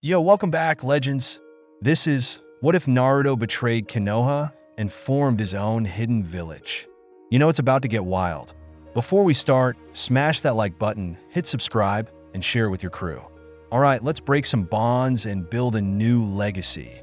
Yo, welcome back, legends. This is What If Naruto Betrayed Konoha and Formed His Own Hidden Village? You know it's about to get wild. Before we start, smash that like button, hit subscribe, and share it with your crew. Alright, let's break some bonds and build a new legacy.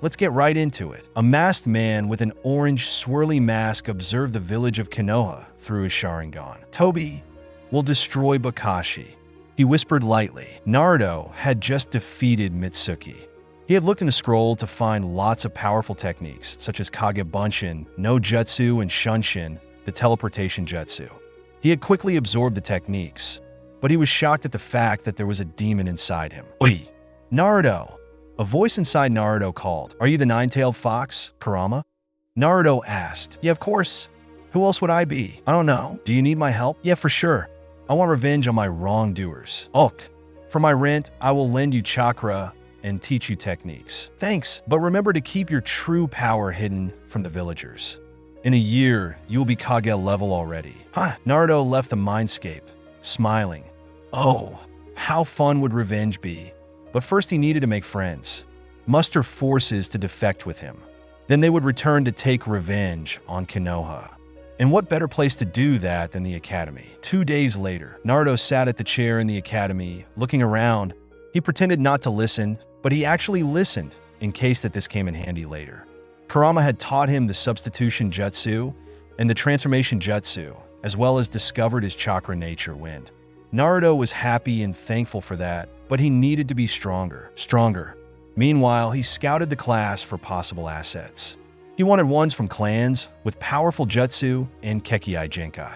Let's get right into it. A masked man with an orange swirly mask observed the village of Konoha through his Sharingan. Toby will destroy Kakashi. He whispered lightly. Naruto had just defeated Mitsuki. He had looked in the scroll to find lots of powerful techniques, such as Kage Bunshin, No Jutsu, and Shunshin, the teleportation jutsu. He had quickly absorbed the techniques, but he was shocked at the fact that there was a demon inside him. Oi! Naruto! A voice inside Naruto called. Are you the nine-tailed fox, Kurama? Naruto asked. Yeah, of course. Who else would I be? I don't know. Do you need my help? Yeah, for sure. I want revenge on my wrongdoers. Ugh. For my rent, I will lend you chakra and teach you techniques. Thanks, but remember to keep your true power hidden from the villagers. In a year, you will be Kage level already. Huh. Naruto left the mindscape, smiling. Oh, how fun would revenge be? But first he needed to make friends, muster forces to defect with him. Then they would return to take revenge on Konoha. And what better place to do that than the academy? 2 days later, Naruto sat at the chair in the academy, looking around. He pretended not to listen, but he actually listened, in case that this came in handy later. Kurama had taught him the substitution jutsu and the transformation jutsu, as well as discovered his chakra nature wind. Naruto was happy and thankful for that, but he needed to be stronger. Meanwhile, he scouted the class for possible assets. He wanted ones from clans with powerful jutsu and Kekkei Genkai.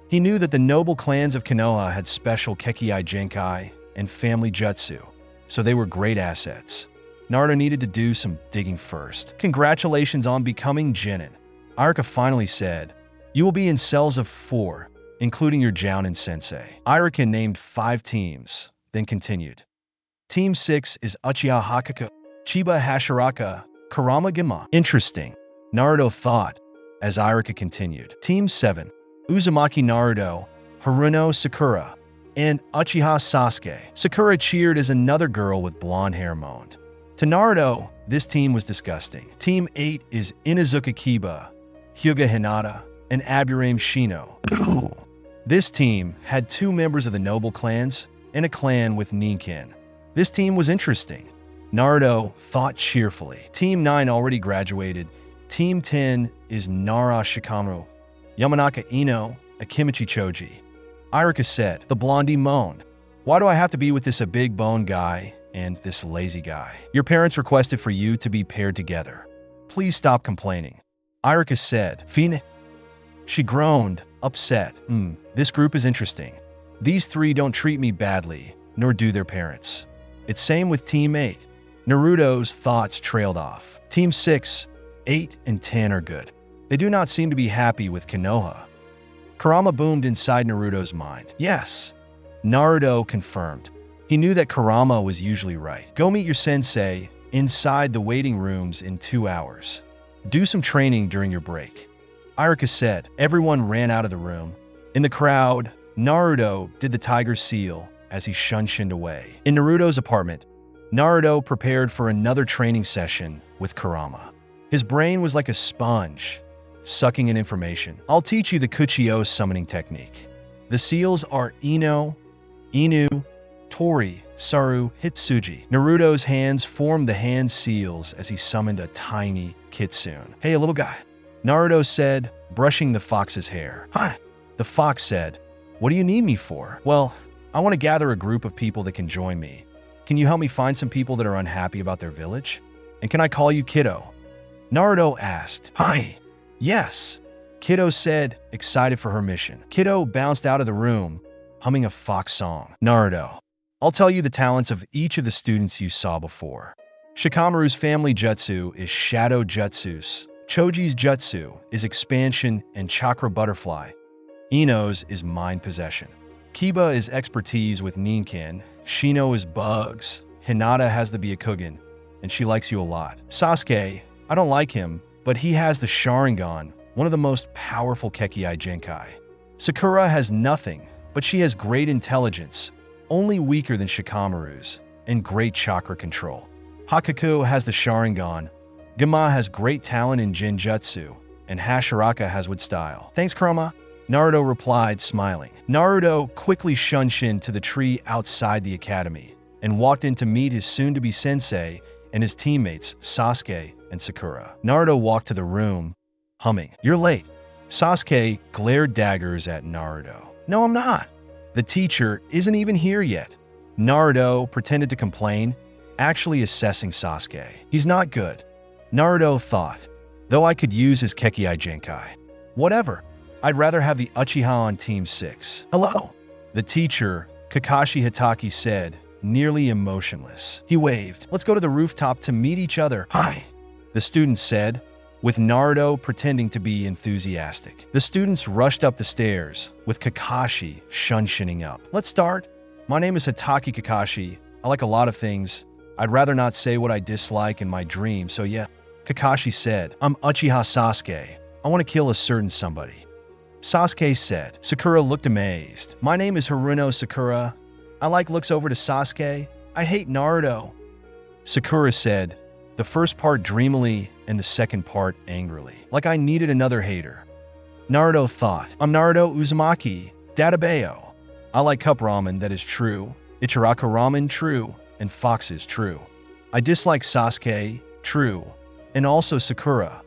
He knew that the noble clans of Konoha had special Kekkei Genkai and family jutsu, so they were great assets. Naruto needed to do some digging first. Congratulations on becoming Chunin, Iruka finally said. You will be in cells of 4, including your Jounin sensei. Iruka named 5 teams, then continued. Team 6 is Uchiha Hakaku, Chiba Hashiraka, Kurama Gima. Interesting, Naruto thought, as Iruka continued. Team 7, Uzumaki Naruto, Haruno Sakura, and Uchiha Sasuke. Sakura cheered as another girl with blonde hair moaned. To Naruto, this team was disgusting. Team 8 is Inuzuka Kiba, Hyuga Hinata, and Aburame Shino. This team had 2 members of the noble clans and a clan with Ninkin. This team was interesting. Naruto thought cheerfully. Team 9 already graduated. Team 10 is Nara Shikamaru, Yamanaka Ino, Akimichi Choji. Iruka said. The blondie moaned. Why do I have to be with this a big bone guy and this lazy guy? Your parents requested for you to be paired together. Please stop complaining. Iruka said. Fine. She groaned, upset. This group is interesting. These 3 don't treat me badly, nor do their parents. It's same with Team 8. Naruto's thoughts trailed off. Team 6, 8, and 10 are good. They do not seem to be happy with Konoha. Kurama boomed inside Naruto's mind. Yes, Naruto confirmed. He knew that Kurama was usually right. Go meet your sensei inside the waiting rooms in 2 hours. Do some training during your break. Iruka said. Everyone ran out of the room. In the crowd, Naruto did the tiger seal as he shunshined away. In Naruto's apartment, Naruto prepared for another training session with Kurama. His brain was like a sponge, sucking in information. I'll teach you the Kuchio summoning technique. The seals are Ino, Inu, Tori, Saru, Hitsuji. Naruto's hands formed the hand seals as he summoned a tiny kitsune. Hey, little guy, Naruto said, brushing the fox's hair. Hi. The fox said, what do you need me for? Well, I want to gather a group of people that can join me. Can you help me find some people that are unhappy about their village? And can I call you Kiddo? Naruto asked. Hi. Yes. Kiddo said, excited for her mission. Kiddo bounced out of the room, humming a fox song. Naruto, I'll tell you the talents of each of the students you saw before. Shikamaru's family jutsu is Shadow Jutsus. Choji's jutsu is Expansion and Chakra Butterfly. Ino's is Mind Possession. Kiba is expertise with Ninkin. Shino is Bugs. Hinata has the Byakugan, and she likes you a lot. Sasuke, I don't like him, but he has the Sharingan, one of the most powerful Kekkei Genkai. Sakura has nothing, but she has great intelligence, only weaker than Shikamaru's, and great chakra control. Hakaku has the Sharingan, Gama has great talent in Jinjutsu, and Hashiraka has wood style. Thanks, Kurama, Naruto replied, smiling. Naruto quickly shunshin to the tree outside the academy and walked in to meet his soon-to-be sensei and his teammates, Sasuke and Sakura. Naruto walked to the room, humming, "You're late." Sasuke glared daggers at Naruto. "No, I'm not. The teacher isn't even here yet." Naruto pretended to complain, actually assessing Sasuke. "He's not good," Naruto thought, "though I could use his Kekkai Genkai. Whatever. I'd rather have the Uchiha on Team 6. Hello." The teacher, Kakashi Hitaki, said, nearly emotionless. He waved. "Let's go to the rooftop to meet each other." "Hi," the students said, with Naruto pretending to be enthusiastic. The students rushed up the stairs, with Kakashi shunshining up. "Let's start. My name is Hitaki Kakashi. I like a lot of things. I'd rather not say what I dislike in my dream, so yeah." Kakashi said, "I'm Uchiha Sasuke. I want to kill a certain somebody." Sasuke said. Sakura looked amazed. "My name is Haruno Sakura. I like looks over to Sasuke. I hate Naruto." Sakura said, the first part dreamily and the second part angrily. "Like I needed another hater." Naruto thought, "I'm Naruto Uzumaki, Databeo. I like cup ramen, that is true. Ichiraka ramen, true. And foxes, true. I dislike Sasuke, true. And also Sakura.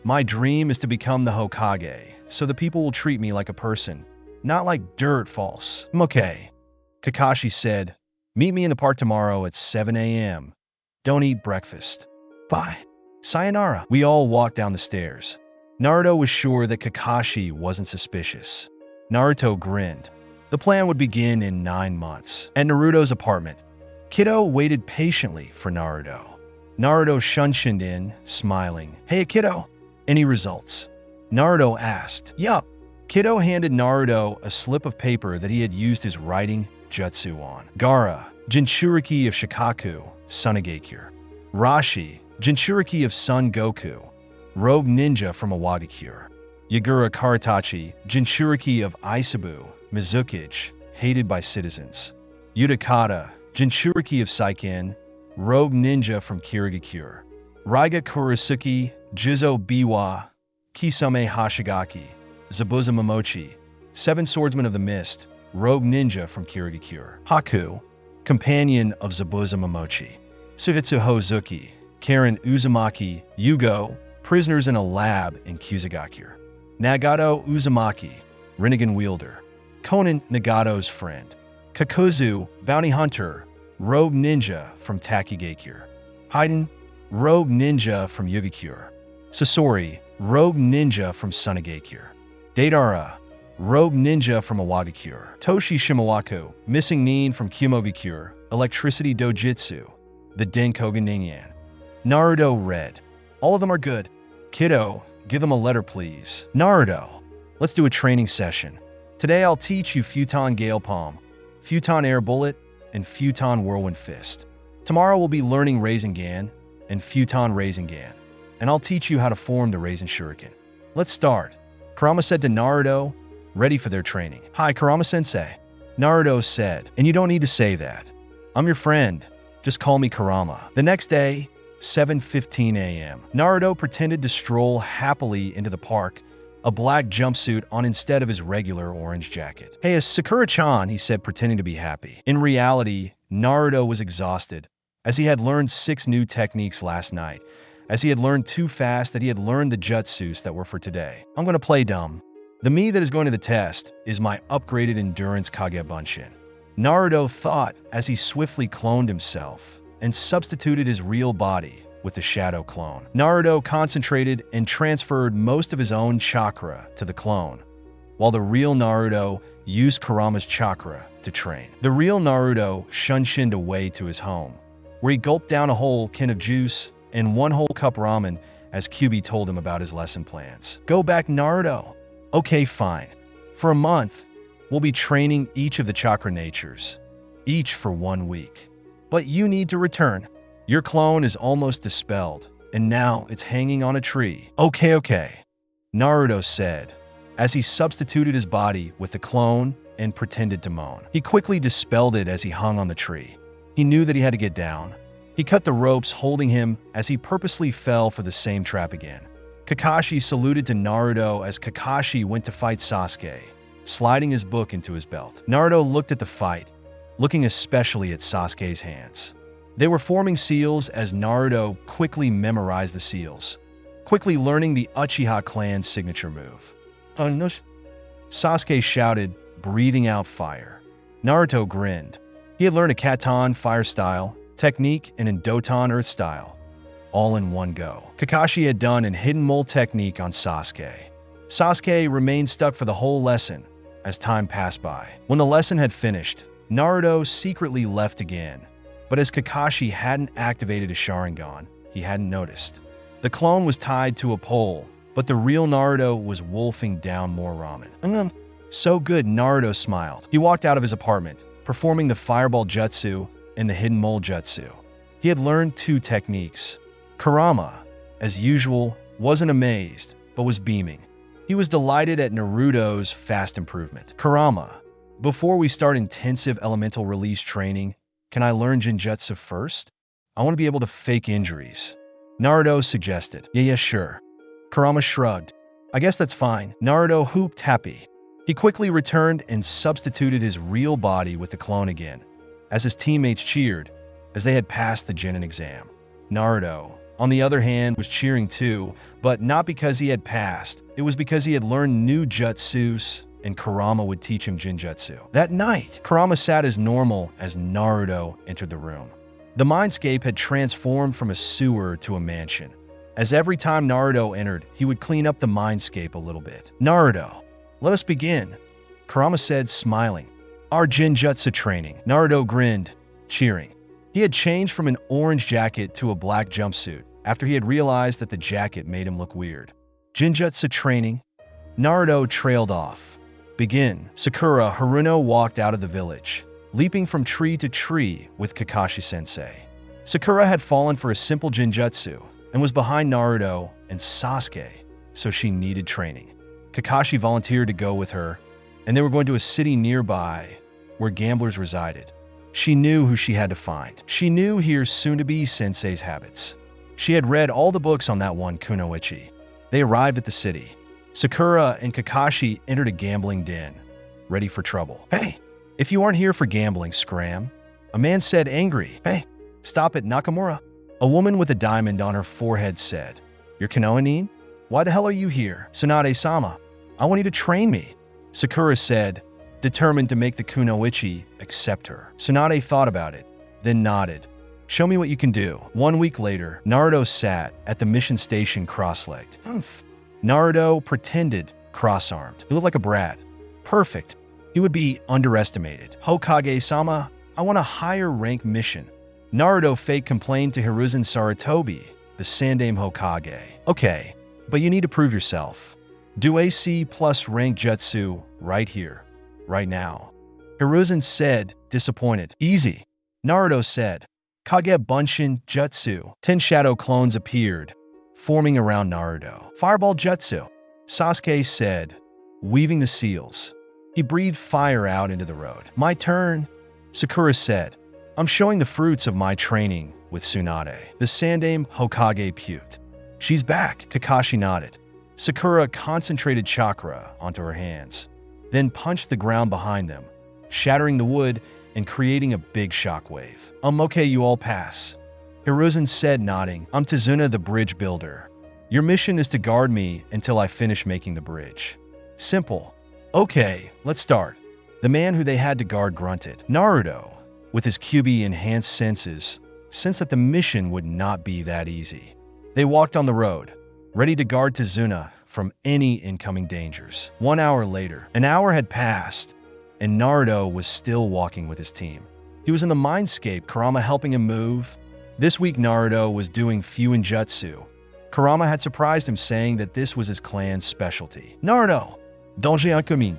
My dream is to become the Hokage, so the people will treat me like a person, not like dirt, false. I'm okay." Kakashi said, "Meet me in the park tomorrow at 7 a.m. Don't eat breakfast. Bye. Sayonara." We all walked down the stairs. Naruto was sure that Kakashi wasn't suspicious. Naruto grinned. The plan would begin in 9 months. At Naruto's apartment, Kido waited patiently for Naruto. Naruto shunshined in, smiling. "Hey, Kido, any results?" Naruto asked. "Yup." Kido handed Naruto a slip of paper that he had used his writing jutsu on. Gaara, Jinchuriki of Shikaku, Sunagakure. Rashi, Jinchuriki of Son Goku, rogue ninja from Iwagakure. Yagura Karatachi, Jinchuriki of Isabu, Mizukage, hated by citizens. Utakata, Jinchuriki of Saiken, rogue ninja from Kirigakure. Raiga Kurisuki, Jizo Biwa, Kisame Hashigaki, Zabuza Momochi, Seven Swordsmen of the Mist, rogue ninja from Kirigakure. Haku, companion of Zabuza Momochi. Suvitsu Hozuki, Karen Uzumaki, Yugo, prisoners in a lab in Kusagakure. Nagato Uzumaki, Rinnegan wielder. Konan, Nagato's friend. Kakuzu, bounty hunter, rogue ninja from Takigakure. Haiden, rogue ninja from Yugakure. Sasori, rogue ninja from Sunagakure. Deidara, rogue ninja from Iwagakure. Toshi Shimawaku, missing nin from Kumogakure, electricity dojitsu, the Denkogen Ningen. Naruto read. "All of them are good. Kido, give them a letter, please." "Naruto, let's do a training session. Today I'll teach you Futon Gale Palm, Futon Air Bullet, and Futon Whirlwind Fist. Tomorrow we'll be learning Rasengan and Futon Rasengan, and I'll teach you how to form the Rasen Shuriken. Let's start," Kurama said to Naruto, ready for their training. "Hi, Kurama-sensei," Naruto said, "and you don't need to say that. I'm your friend. Just call me Kurama." The next day, 7:15 a.m., Naruto pretended to stroll happily into the park, a black jumpsuit on instead of his regular orange jacket. "Hey, it's Sakura-chan," he said, pretending to be happy. In reality, Naruto was exhausted, as he had learned 6 new techniques last night, as he had learned too fast that he had learned the jutsus that were for today. "I'm going to play dumb. The me that is going to the test is my upgraded endurance Kage Bunshin," Naruto thought as he swiftly cloned himself and substituted his real body with the shadow clone. Naruto concentrated and transferred most of his own chakra to the clone, while the real Naruto used Kurama's chakra to train. The real Naruto shunshined away to his home, where he gulped down a whole can of juice and 1 whole cup ramen as Kyuubi told him about his lesson plans. "Go back, Naruto." "Okay, fine. For a month, we'll be training each of the chakra natures, each for 1 week. But you need to return. Your clone is almost dispelled, and now it's hanging on a tree." Okay, Naruto said, as he substituted his body with the clone and pretended to moan. He quickly dispelled it as he hung on the tree. He knew that he had to get down. He cut the ropes holding him as he purposely fell for the same trap again. Kakashi saluted to Naruto as Kakashi went to fight Sasuke, sliding his book into his belt. Naruto looked at the fight, looking especially at Sasuke's hands. They were forming seals as Naruto quickly memorized the seals, quickly learning the Uchiha clan's signature move. Sasuke shouted, breathing out fire. Naruto grinned. He had learned a Katon fire style, technique, and Indoton earth style, all in one go. Kakashi had done an hidden mole technique on Sasuke. Sasuke remained stuck for the whole lesson as time passed by. When the lesson had finished, Naruto secretly left again, but as Kakashi hadn't activated his Sharingan, he hadn't noticed. The clone was tied to a pole, but the real Naruto was wolfing down more ramen. So good, Naruto smiled. He walked out of his apartment, performing the fireball jutsu and the hidden mole jutsu. He had learned 2 techniques. Kurama, as usual, wasn't amazed, but was beaming. He was delighted at Naruto's fast improvement. Kurama, before we start intensive elemental release training, can I learn Jinjutsu first? I want to be able to fake injuries. Naruto suggested. Yeah, sure. Kurama shrugged. I guess that's fine. Naruto hooped happy. He quickly returned and substituted his real body with the clone again, as his teammates cheered, as they had passed the Genin exam. Naruto, on the other hand, was cheering too, but not because he had passed. It was because he had learned new jutsus, and Kurama would teach him Jinjutsu. That night, Kurama sat as normal as Naruto entered the room. The mindscape had transformed from a sewer to a mansion, as every time Naruto entered, he would clean up the mindscape a little bit. Naruto, let us begin, Kurama said, smiling. Our Jinjutsu training. Naruto grinned, cheering. He had changed from an orange jacket to a black jumpsuit after he had realized that the jacket made him look weird. Jinjutsu training. Naruto trailed off. Begin. Sakura Haruno walked out of the village, leaping from tree to tree with Kakashi-sensei. Sakura had fallen for a simple Jinjutsu and was behind Naruto and Sasuke, so she needed training. Kakashi volunteered to go with her, and they were going to a city nearby where gamblers resided. She knew who she had to find. She knew here soon-to-be sensei's habits. She had read all the books on that one kunoichi. They arrived at the city. Sakura and Kakashi entered a gambling den, ready for trouble. Hey, if you aren't here for gambling, scram, a man said, angry. Hey, stop it, Nakamura. A woman with a diamond on her forehead said, You're Konoha? Why the hell are you here? Tsunade-sama, I want you to train me. Sakura said, determined to make the kunoichi accept her. Tsunade thought about it, then nodded. Show me what you can do. 1 week later, Naruto sat at the mission station cross-legged. Naruto pretended cross-armed. He looked like a brat. Perfect. He would be underestimated. Hokage-sama, I want a higher rank mission. Naruto fake complained to Hiruzen Sarutobi, the Sandaime Hokage. Okay, but you need to prove yourself. Do a C+ rank jutsu right here, right now. Hiruzen said, disappointed. Easy. Naruto said, Kage Bunshin Jutsu. 10 shadow clones appeared, forming around Naruto. Fireball Jutsu. Sasuke said, weaving the seals. He breathed fire out into the road. My turn. Sakura said, I'm showing the fruits of my training with Tsunade. The Sandaime Hokage puked. She's back. Kakashi nodded. Sakura concentrated chakra onto her hands, then punched the ground behind them, shattering the wood and creating a big shockwave. Okay, you all pass. Hiruzen said, nodding. I'm Tazuna, the bridge builder. Your mission is to guard me until I finish making the bridge. Simple. Okay, let's start. The man who they had to guard grunted. Naruto, with his QB-enhanced senses, sensed that the mission would not be that easy. They walked on the road, ready to guard Tazuna from any incoming dangers. 1 hour later, an hour had passed, and Naruto was still walking with his team. He was in the mindscape, Kurama helping him move. This week, Naruto was doing Fuinjutsu. Kurama had surprised him, saying that this was his clan's specialty. Naruto, danger incoming.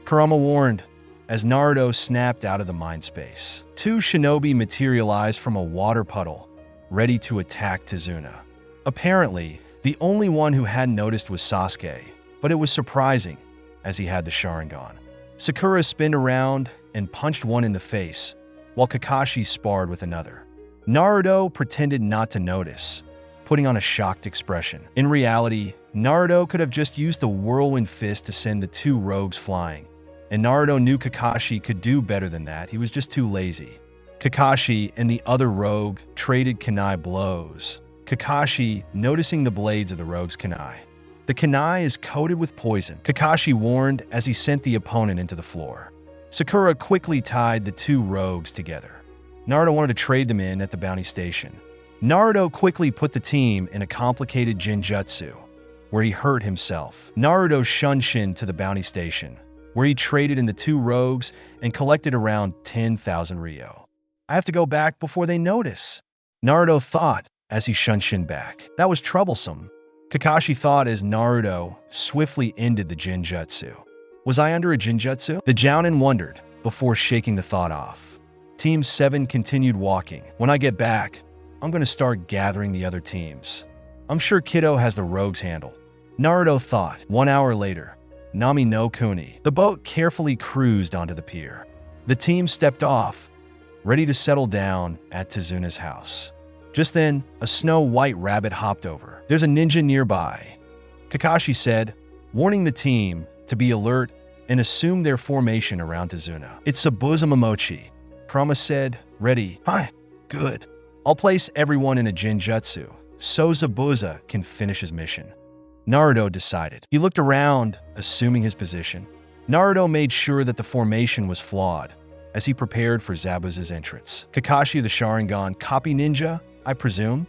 Kurama warned, as Naruto snapped out of the mind space. 2 shinobi materialized from a water puddle, ready to attack Tazuna. Apparently, the only one who hadn't noticed was Sasuke, but it was surprising, as he had the Sharingan. Sakura spinned around and punched one in the face, while Kakashi sparred with another. Naruto pretended not to notice, putting on a shocked expression. In reality, Naruto could have just used the whirlwind fist to send the two rogues flying, and Naruto knew Kakashi could do better than that. He was just too lazy. Kakashi and the other rogue traded kunai blows. Kakashi noticing the blades of the rogue's kunai. The kunai is coated with poison, Kakashi warned as he sent the opponent into the floor. Sakura quickly tied the two rogues together. Naruto wanted to trade them in at the bounty station. Naruto quickly put the team in a complicated genjutsu, where he hurt himself. Naruto shunshin to the bounty station, where he traded in the two rogues and collected around 10,000 ryo. I have to go back before they notice, Naruto thought as he shunshin back. That was troublesome, Kakashi thought as Naruto swiftly ended the genjutsu. Was I under a genjutsu? The Jounin wondered before shaking the thought off. Team 7 continued walking. When I get back, I'm going to start gathering the other teams. I'm sure Kiddo has the rogues handle, Naruto thought. 1 hour later, Nami no Kuni. The boat carefully cruised onto the pier. The team stepped off, ready to settle down at Tazuna's house. Just then, a snow-white rabbit hopped over. There's a ninja nearby, Kakashi said, warning the team to be alert and assume their formation around Tazuna. It's Zabuza Momochi, Kurama said, ready. Hi, good. I'll place everyone in a genjutsu, so Zabuza can finish his mission, Naruto decided. He looked around, assuming his position. Naruto made sure that the formation was flawed, as he prepared for Zabuza's entrance. Kakashi the Sharingan copy ninja, I presume?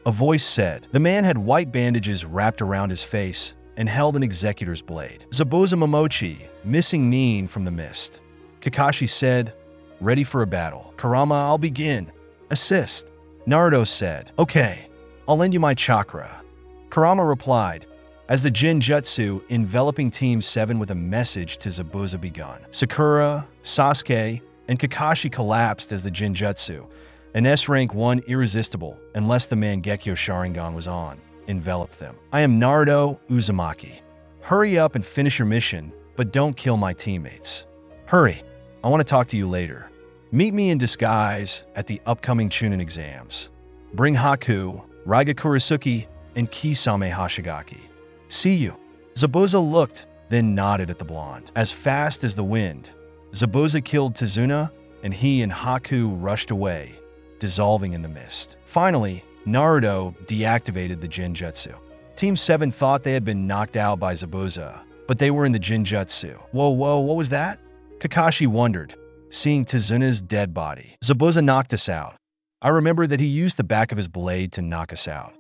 A voice said. The man had white bandages wrapped around his face and held an executor's blade. Zabuza Momochi, missing Nin from the mist. Kakashi said, ready for a battle. Kurama, I'll begin. Assist. Naruto said, okay, I'll lend you my chakra. Kurama replied, as the genjutsu enveloping Team 7 with a message to Zabuza begun. Sakura, Sasuke, and Kakashi collapsed as the genjutsu, an S-rank 1 irresistible unless the Mangekyo Sharingan was on, enveloped them. I am Naruto Uzumaki. Hurry up and finish your mission, but don't kill my teammates. Hurry, I want to talk to you later. Meet me in disguise at the upcoming Chunin exams. Bring Haku, Raiga Kurisuki, and Kisame Hashigaki. See you. Zabuza looked, then nodded at the blonde. As fast as the wind, Zabuza killed Tazuna, and he and Haku rushed away, dissolving in the mist. Finally, Naruto deactivated the genjutsu. Team 7 thought they had been knocked out by Zabuza, but they were in the genjutsu. Whoa, what was that? Kakashi wondered, seeing Tazuna's dead body. Zabuza knocked us out. I remember that he used the back of his blade to knock us out,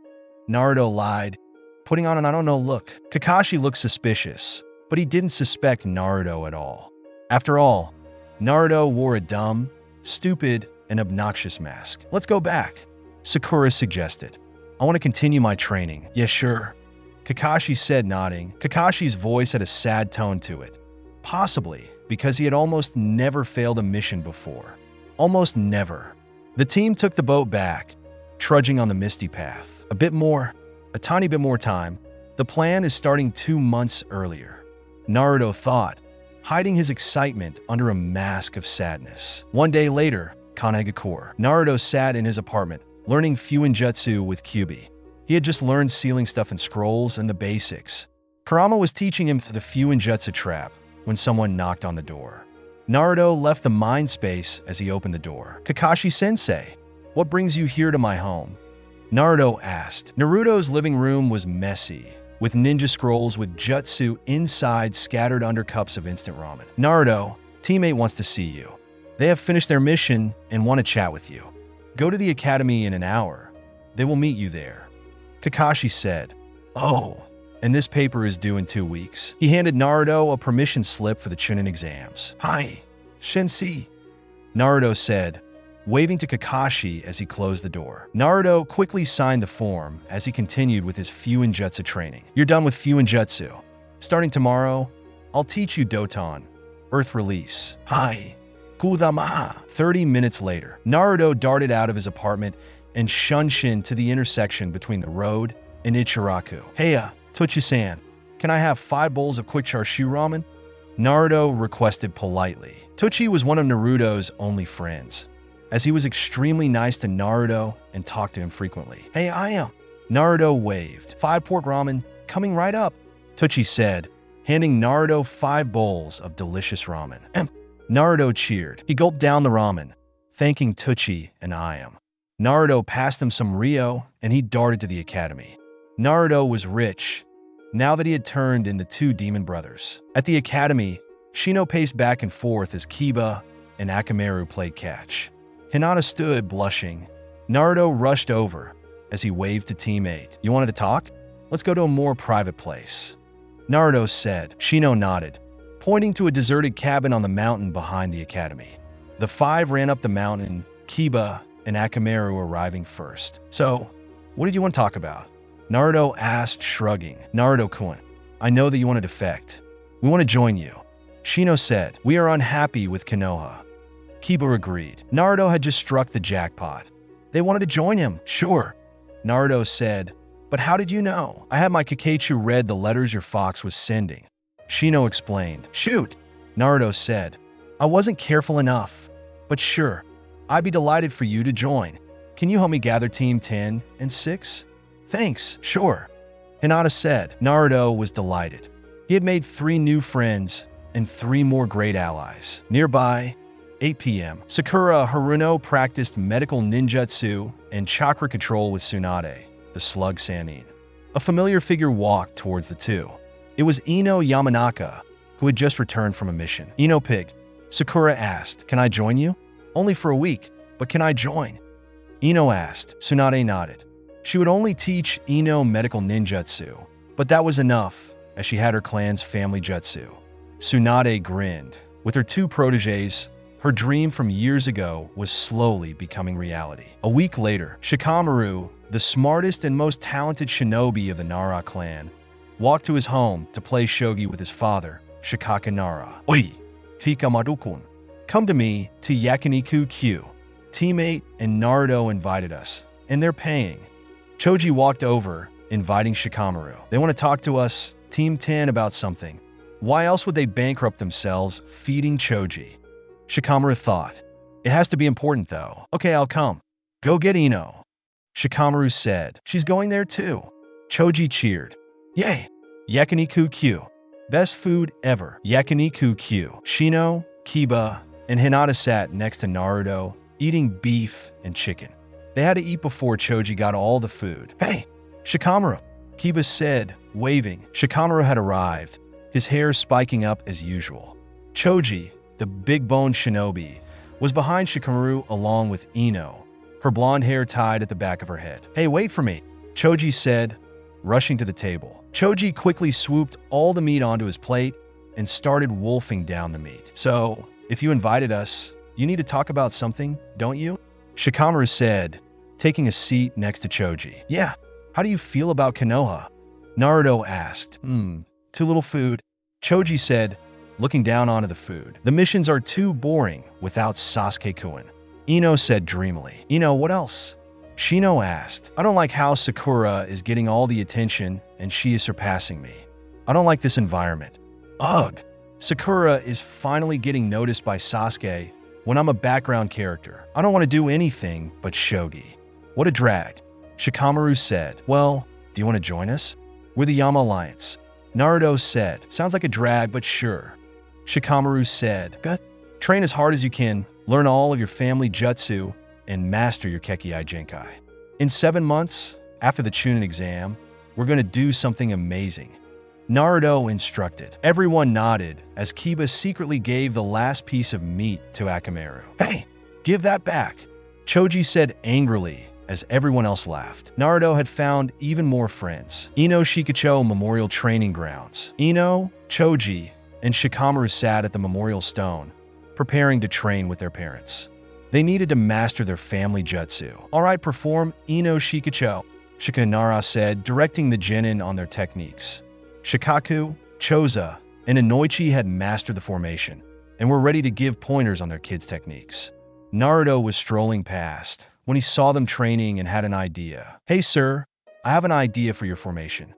Naruto lied, putting on an I don't know look. Kakashi looked suspicious, but he didn't suspect Naruto at all. After all, Naruto wore a dumb, stupid, and obnoxious mask. Let's go back, Sakura suggested. I want to continue my training. Yeah, sure, Kakashi said, nodding. Kakashi's voice had a sad tone to it, possibly because he had almost never failed a mission before. Almost never. The team took the boat back, trudging on the misty path. A tiny bit more time. The plan is starting 2 months earlier, Naruto thought, hiding his excitement under a mask of sadness. 1 day later, Iwagakure. Naruto sat in his apartment, learning Fuinjutsu with Kyubi. He had just learned sealing stuff in scrolls and the basics. Kurama was teaching him the Fuinjutsu trap when someone knocked on the door. Naruto left the mind space as he opened the door. Kakashi-sensei, what brings you here to my home? Naruto asked. Naruto's living room was messy, with ninja scrolls with jutsu inside scattered under cups of instant ramen. Naruto, teammate wants to see you. They have finished their mission and want to chat with you. Go to the academy in an hour. They will meet you there. Kakashi said, oh, and this paper is due in 2 weeks. He handed Naruto a permission slip for the Chunin exams. Hi, Sensei, Naruto said, waving to Kakashi as he closed the door. Naruto quickly signed the form as he continued with his Fuinjutsu training. You're done with Fuinjutsu. Starting tomorrow, I'll teach you Doton, Earth Release. Hi, Kudama. 30 minutes later, Naruto darted out of his apartment and shunshin to the intersection between the road and Ichiraku. Heya, Tochi-san, can I have 5 bowls of quick char-siu ramen? Naruto requested politely. Tochi was one of Naruto's only friends. as he was extremely nice to Naruto and talked to him frequently. "Hey, I am." Naruto waved. "5 pork ramen, coming right up," Toochi said, handing Naruto 5 bowls of delicious ramen. Naruto cheered. He gulped down the ramen, thanking Toochi and Ayam. Naruto passed him some Rio, and he darted to the academy. Naruto was rich, now that he had turned into 2 demon brothers. At the academy, Shino paced back and forth as Kiba and Akamaru played catch. Hinata stood, blushing. Naruto rushed over as he waved to teammate. "You wanted to talk? Let's go to a more private place," Naruto said. Shino nodded, pointing to a deserted cabin on the mountain behind the academy. The 5 ran up the mountain, Kiba and Akamaru arriving first. "So, what did you want to talk about?" Naruto asked, shrugging. "Naruto-kun, I know that you want to defect. We want to join you," Shino said. "We are unhappy with Konoha." Kiba agreed. Naruto had just struck the jackpot. They wanted to join him. "Sure," Naruto said. "But how did you know?" "I had my Kakashi read the letters your fox was sending," Shino explained. "Shoot," Naruto said. "I wasn't careful enough. But sure, I'd be delighted for you to join. Can you help me gather Team 10 and 6? "Thanks, sure," Hinata said. Naruto was delighted. He had made 3 new friends and 3 more great allies. Nearby, 8 p.m., Sakura Haruno practiced medical ninjutsu and chakra control with Tsunade, the slug Sannin. A familiar figure walked towards the two. It was Ino Yamanaka, who had just returned from a mission. "Ino Pig," Sakura asked, "Can I join you?" "Only for a week, but can I join?" Ino asked. Tsunade nodded. She would only teach Ino medical ninjutsu, but that was enough, as she had her clan's family jutsu. Tsunade grinned. With her 2 protégés, her dream from years ago was slowly becoming reality. A week later, Shikamaru, the smartest and most talented shinobi of the Nara clan, walked to his home to play shogi with his father, Shikaka Nara. "Oi, Hikamaru-kun, come to me to Yakiniku Q. Teammate and Naruto invited us, and they're paying." Choji walked over, inviting Shikamaru. "They want to talk to us, Team 10, about something. Why else would they bankrupt themselves feeding Choji?" Shikamaru thought. "It has to be important, though." "Okay, I'll come. Go get Ino," Shikamaru said. "She's going there too." Choji cheered. "Yay! Yakiniku Q. Best food ever." Yakiniku Q. Shino, Kiba, and Hinata sat next to Naruto, eating beef and chicken. They had to eat before Choji got all the food. "Hey, Shikamaru," Kiba said, waving. Shikamaru had arrived, his hair spiking up as usual. Choji, the big-boned shinobi, was behind Shikamaru along with Ino, her blonde hair tied at the back of her head. "Hey, wait for me," Choji said, rushing to the table. Choji quickly swooped all the meat onto his plate and started wolfing down the meat. "So, if you invited us, you need to talk about something, don't you?" Shikamaru said, taking a seat next to Choji. "Yeah, how do you feel about Konoha?" Naruto asked. Too little food," Choji said, looking down onto the food. "The missions are too boring without Sasuke-kun," Ino said dreamily. "Ino, what else?" Shino asked. "I don't like how Sakura is getting all the attention and she is surpassing me. I don't like this environment. Ugh. Sakura is finally getting noticed by Sasuke when I'm a background character. I don't want to do anything but shogi. What a drag." Shikamaru said. "Well, do you want to join us? We're the Yama Alliance." Naruto said. "Sounds like a drag, but sure." Shikamaru said. "Good. Train as hard as you can, learn all of your family jutsu, and master your Kekkei Genkai. In 7 months, after the Chunin exam, we're going to do something amazing," Naruto instructed. Everyone nodded as Kiba secretly gave the last piece of meat to Akamaru. "Hey, give that back," Choji said angrily as everyone else laughed. Naruto had found even more friends. Ino Shikacho Memorial Training Grounds. Ino, Choji, and Shikamaru sat at the memorial stone, preparing to train with their parents. They needed to master their family jutsu. "All right, perform Ino Shikacho," Shikanara said, directing the genin on their techniques. Shikaku, Choza, and Inoichi had mastered the formation and were ready to give pointers on their kids' techniques. Naruto was strolling past when he saw them training and had an idea. "Hey sir, I have an idea for your formation,"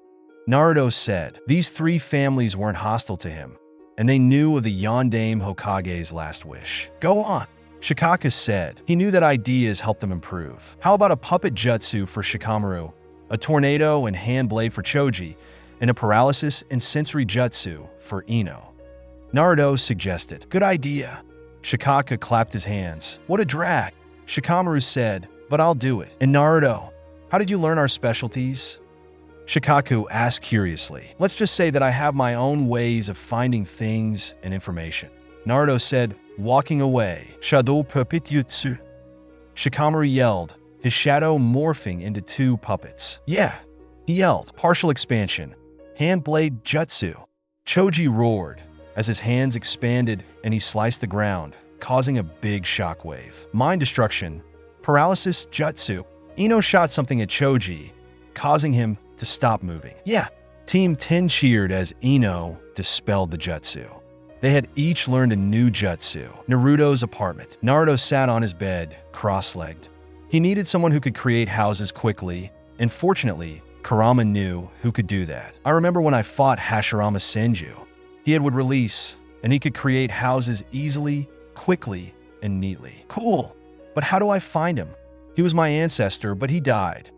Naruto said. These 3 families weren't hostile to him, and they knew of the Yondaime Hokage's last wish. "Go on," Shikaka said. He knew that ideas helped them improve. How about a puppet jutsu for Shikamaru, a tornado and hand blade for Choji, and a paralysis and sensory jutsu for Ino? Naruto suggested. Good idea. Shikaka clapped his hands. What a drag. Shikamaru said, but I'll do it. And Naruto, how did you learn our specialties? Shikaku asked curiously. Let's just say that I have my own ways of finding things and information. Naruto said, walking away. Shadow puppet jutsu. Shikamaru yelled, his shadow morphing into two puppets. Yeah, he yelled. Partial expansion. Hand blade jutsu. Choji roared as his hands expanded and he sliced the ground, causing a big shockwave. Mind destruction. Paralysis jutsu. Ino shot something at Choji, causing him to stop moving. Yeah, Team 10 cheered as Ino dispelled the jutsu. They had each learned a new jutsu. Naruto's apartment. Naruto sat on his bed, cross-legged. He needed someone who could create houses quickly, and fortunately, Kurama knew who could do that. I remember when I fought Hashirama Senju. He would release, and he could create houses easily, quickly, and neatly. Cool, but how do I find him? He was my ancestor, but he died.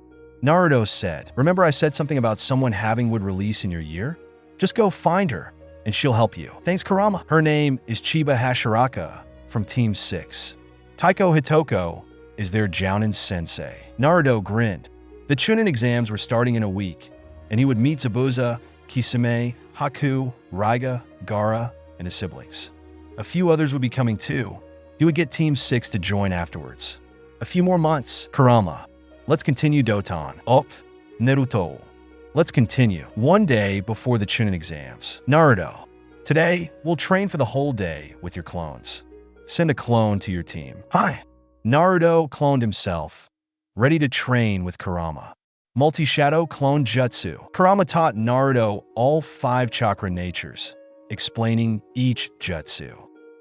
Naruto said, remember I said something about someone having would release in your year? Just go find her, and she'll help you. Thanks, Kurama. Her name is Chiba Hashiraka from Team 6. Taiko Hitoko is their Jounin sensei. Naruto grinned. The Chunin exams were starting in a week, and he would meet Zabuza, Kisame, Haku, Raiga, Gaara, and his siblings. A few others would be coming too. He would get Team 6 to join afterwards. A few more months. Kurama. Let's continue Doton. Up. Naruto. Let's continue. One day before the Chunin exams. Naruto. Today, we'll train for the whole day with your clones. Send a clone to your team. Hi. Naruto cloned himself, ready to train with Kurama. Multi-shadow clone jutsu. Kurama taught Naruto all 5 chakra natures, explaining each jutsu.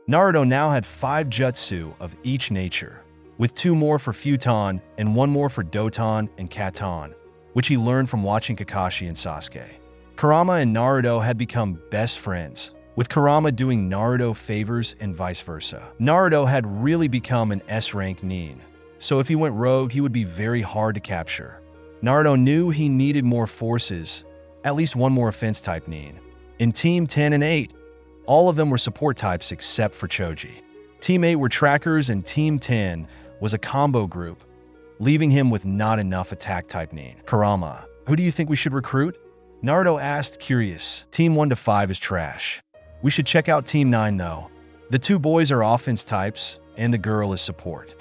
Naruto now had 5 jutsu of each nature, with 2 more for Futon and 1 more for Doton and Katon, which he learned from watching Kakashi and Sasuke. Kurama and Naruto had become best friends, with Kurama doing Naruto favors and vice versa. Naruto had really become an S-rank nin, so if he went rogue, he would be very hard to capture. Naruto knew he needed more forces, at least 1 more offense type nin. In Team 10 and 8, all of them were support types except for Choji. Team 8 were trackers and Team 10 was a combo group, leaving him with not enough attack type nin. Kurama, who do you think we should recruit? Naruto asked, curious. Team 1 to 5 is trash. We should check out Team 9 though. The 2 boys are offense types and the girl is support.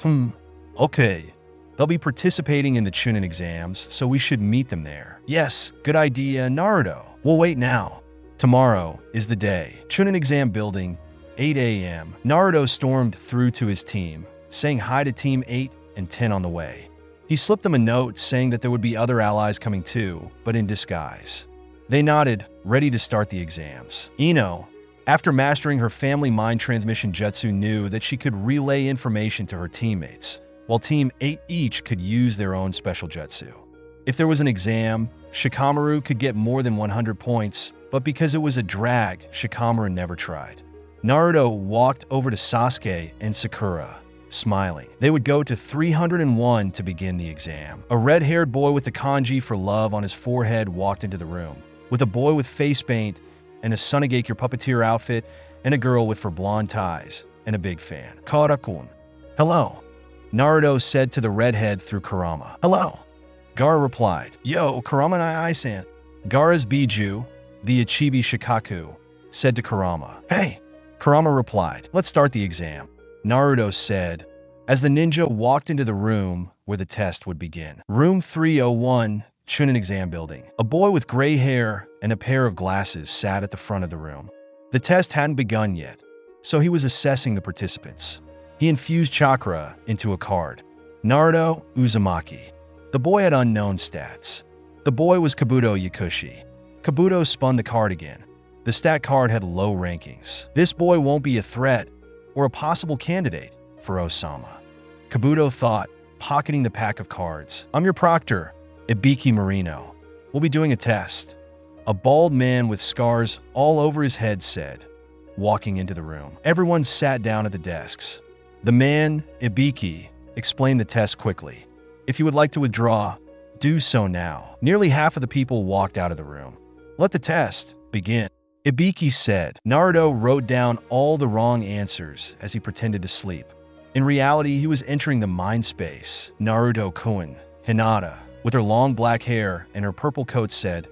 Okay. They'll be participating in the Chunin exams, so we should meet them there. Yes, good idea, Naruto. We'll wait now. Tomorrow is the day. Chunin exam building, 8 a.m. Naruto stormed through to his team, saying hi to Team 8 and 10 on the way. He slipped them a note saying that there would be other allies coming too, but in disguise. They nodded, ready to start the exams. Ino, after mastering her family mind transmission jutsu, knew that she could relay information to her teammates, while Team 8 each could use their own special jutsu. If there was an exam, Shikamaru could get more than 100 points, but because it was a drag, Shikamaru never tried. Naruto walked over to Sasuke and Sakura, smiling. They would go to 301 to begin the exam. A red-haired boy with the kanji for love on his forehead walked into the room, with a boy with face paint and a Sunagake your puppeteer outfit, and a girl with for blonde ties and a big fan. Karakun. Hello. Naruto said to the redhead through Kurama. Hello. Gaara replied. Yo, Kurama and I-san. Gaara's Biju, the Ichibi Shikaku, said to Kurama. Hey. Kurama replied. Let's start the exam. Naruto said, as the ninja walked into the room where the test would begin. Room 301, Chunin exam building. A boy with gray hair and a pair of glasses sat at the front of the room. The test hadn't begun yet, so he was assessing the participants. He infused chakra into a card. Naruto Uzumaki. The boy had unknown stats. The boy was Kabuto Yakushi. Kabuto spun the card again. The stat card had low rankings. This boy won't be a threat or a possible candidate for Osama. Kabuto thought, pocketing the pack of cards. I'm your proctor, Ibiki Marino. We'll be doing a test. A bald man with scars all over his head said, walking into the room. Everyone sat down at the desks. The man, Ibiki, explained the test quickly. If you would like to withdraw, do so now. Nearly half of the people walked out of the room. Let the test begin. Ibiki said. Naruto wrote down all the wrong answers as he pretended to sleep. In reality, he was entering the mind space. Naruto-kun, Hinata, with her long black hair and her purple coat said,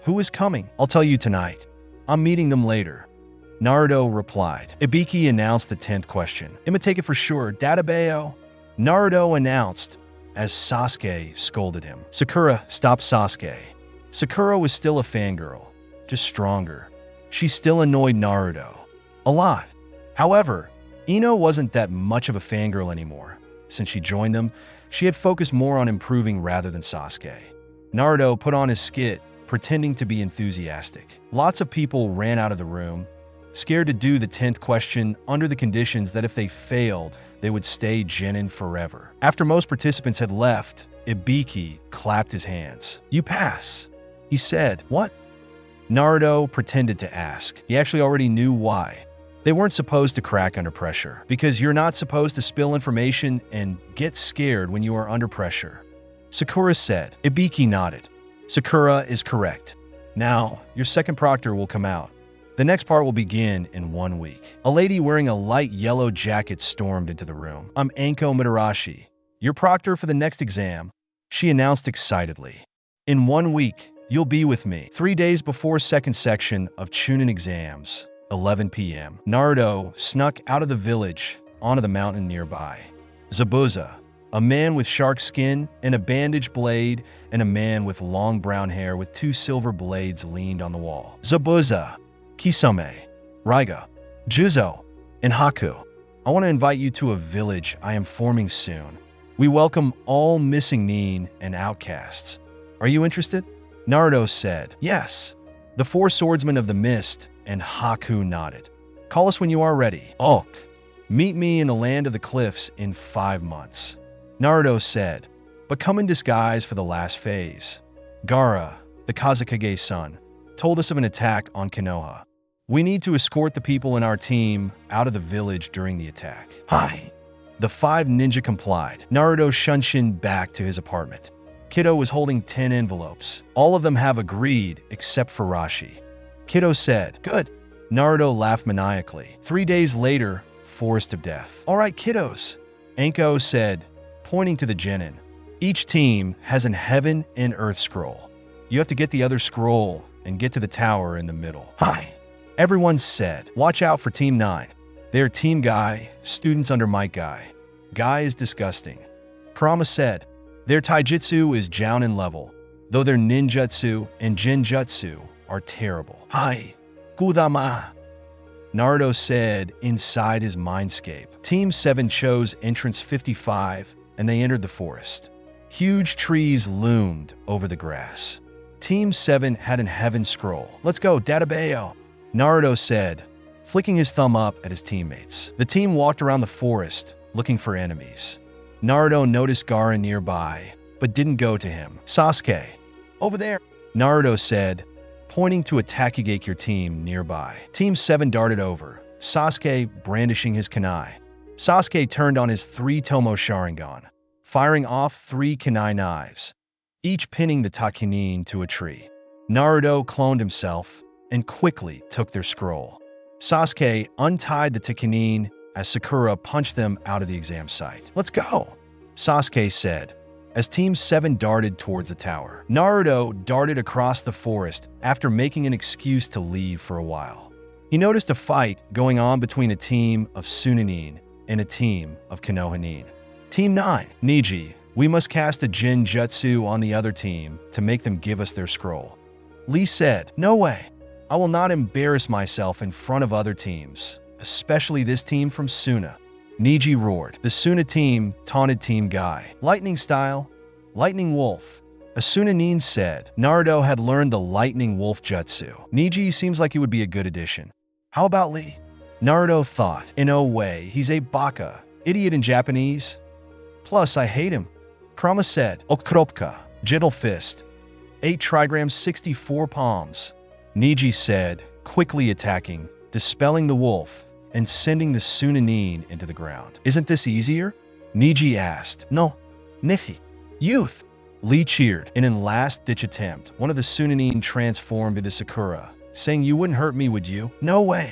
"Who is coming? I'll tell you tonight. I'm meeting them later." Naruto replied. Ibiki announced the 10th question. "I'ma take it for sure, Databayo." Naruto announced, as Sasuke scolded him. Sakura stopped Sasuke. Sakura was still a fangirl, just stronger. She still annoyed Naruto. A lot. However, Ino wasn't that much of a fangirl anymore. Since she joined them, she had focused more on improving rather than Sasuke. Naruto put on his skit, pretending to be enthusiastic. Lots of people ran out of the room, scared to do the 10th question under the conditions that if they failed, they would stay Genin forever. After most participants had left, Ibiki clapped his hands. "You pass," he said. "What?" Naruto pretended to ask. He actually already knew why. They weren't supposed to crack under pressure, because you're not supposed to spill information and get scared when you are under pressure. Sakura said. Ibiki nodded. Sakura is correct. Now, your second proctor will come out. The next part will begin in 1 week. A lady wearing a light yellow jacket stormed into the room. "I'm Anko Mitarashi, your proctor for the next exam," she announced excitedly. "In 1 week, you'll be with me." 3 days before second section of Chunin exams, 11 p.m., Naruto snuck out of the village onto the mountain nearby. Zabuza, a man with shark skin and a bandaged blade, and a man with long brown hair with 2 silver blades leaned on the wall. Zabuza, Kisame, Raiga, Juzo, and Haku. "I want to invite you to a village I am forming soon. We welcome all missing nin and outcasts. Are you interested?" Naruto said, "Yes." The 4 swordsmen of the mist and Haku nodded. "Call us when you are ready." "Ok. Meet me in the land of the cliffs in 5 months." Naruto said, "But come in disguise for the last phase." Gaara, the Kazekage's son, told us of an attack on Konoha. "We need to escort the people in our team out of the village during the attack." "Hi." The 5 ninja complied. Naruto shunshined back to his apartment. Kido was holding 10 envelopes. "All of them have agreed except for Rashi." Kido said, "Good." Naruto laughed maniacally. 3 days later, Forest of Death. "All right, kiddos," Anko said, pointing to the Genin. "Each team has an heaven and earth scroll. You have to get the other scroll and get to the tower in the middle." "Hi." Everyone said, "Watch out for Team 9. They are Team Guy, students under Might Guy. Guy is disgusting." Kurama said, "Their taijutsu is Jounin level, though their ninjutsu and jinjutsu are terrible." "Hi. Kudama." Naruto said inside his mindscape. Team 7 chose entrance 55, and they entered the forest. Huge trees loomed over the grass. Team 7 had an heaven scroll. "Let's go, Databayo," Naruto said, flicking his thumb up at his teammates. The team walked around the forest, looking for enemies. Naruto noticed Gaara nearby, but didn't go to him. "Sasuke, over there," Naruto said, pointing to a Takigakure team nearby. Team 7 darted over, Sasuke brandishing his kunai. Sasuke turned on his 3 Tomo Sharingan, firing off 3 kunai knives, each pinning the Takinin to a tree. Naruto cloned himself and quickly took their scroll. Sasuke untied the Takinin as Sakura punched them out of the exam site. "Let's go," Sasuke said, as Team 7 darted towards the tower. Naruto darted across the forest after making an excuse to leave for a while. He noticed a fight going on between a team of Sunanin and a team of Konoha nin. Team 9, Niji, we must cast a Jinjutsu on the other team to make them give us their scroll. Lee said, "No way. I will not embarrass myself in front of other teams, especially this team from Suna." Niji roared. The Suna team taunted Team Guy. "Lightning style, Lightning Wolf." A Sunanin said. Naruto had learned the Lightning Wolf jutsu. Niji seems like he would be a good addition. "How about Lee?" Naruto thought. "In no way, he's a baka, idiot in Japanese. Plus, I hate him." Kurama said. "Okropka, Gentle Fist, 8 trigrams 64 palms." Niji said, quickly attacking, dispelling the wolf, and sending the Sunanin into the ground. Isn't this easier? Niji asked. No, Nihi. Youth. Lee cheered. In a last-ditch attempt, one of the Sunanin transformed into Sakura, saying, "You wouldn't hurt me, would you?" "No way,"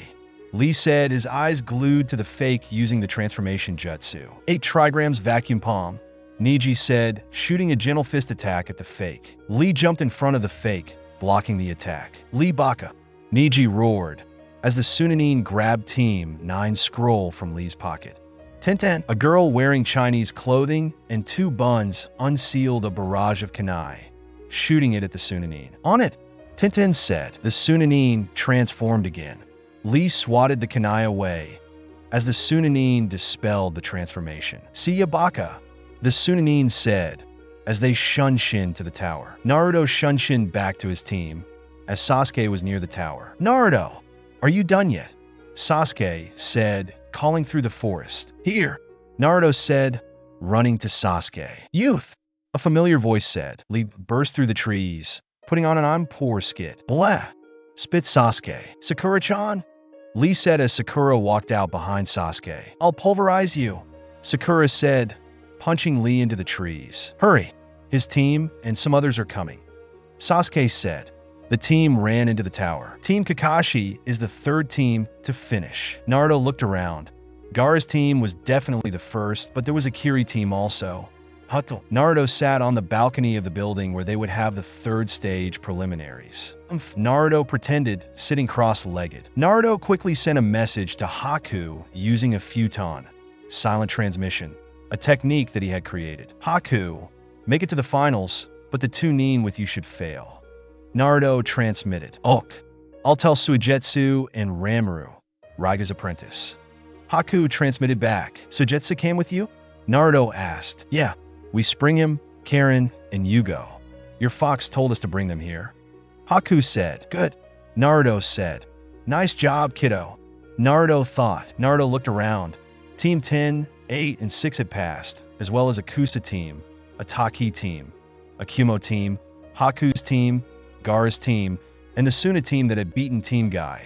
Lee said, his eyes glued to the fake using the transformation jutsu. 8 trigrams vacuum palm, Niji said, shooting a gentle fist attack at the fake. Lee jumped in front of the fake, blocking the attack. "Lee Baka," Niji roared, as the Sunanin grabbed Team 9 scroll from Lee's pocket. Tenten, a girl wearing Chinese clothing and 2 buns, unsealed a barrage of kunai, shooting it at the Sunanin. "On it," Tenten said. The Sunanin transformed again. Lee swatted the kunai away as the Sunanin dispelled the transformation. "See ya, Baka," the Sunanin said as they shunshin to the tower. Naruto shunshin back to his team as Sasuke was near the tower. "Naruto, are you done yet?" Sasuke said, calling through the forest. "Here," Naruto said, running to Sasuke. "Youth," a familiar voice said. Lee burst through the trees, putting on an "I'm poor" skit. "Blah," spit Sasuke. "Sakura-chan," Lee said as Sakura walked out behind Sasuke. "I'll pulverize you," Sakura said, punching Lee into the trees. "Hurry, his team and some others are coming," Sasuke said. The team ran into the tower. Team Kakashi is the 3rd team to finish. Naruto looked around. Gaara's team was definitely the first, but there was a Kiri team also. Hato. Naruto sat on the balcony of the building where they would have the 3rd stage preliminaries. Naruto pretended, sitting cross-legged. Naruto quickly sent a message to Haku using a futon, silent transmission, a technique that he had created. "Haku, make it to the finals, but the 2 nin with you should fail." Naruto transmitted. "Ok, I'll tell Suigetsu and Ramuru, Raiga's apprentice." Haku transmitted back. "Suigetsu came with you?" Naruto asked. "Yeah, we spring him, Karen, and Yugo. Your fox told us to bring them here." Haku said. "Good." Naruto said. "Nice job, kiddo." Naruto thought. Naruto looked around. Team 10, 8, and 6 had passed, as well as a Kusta team, a Taki team, a Kumo team, Haku's team, Gaara's team, and the Suna team that had beaten Team Guy,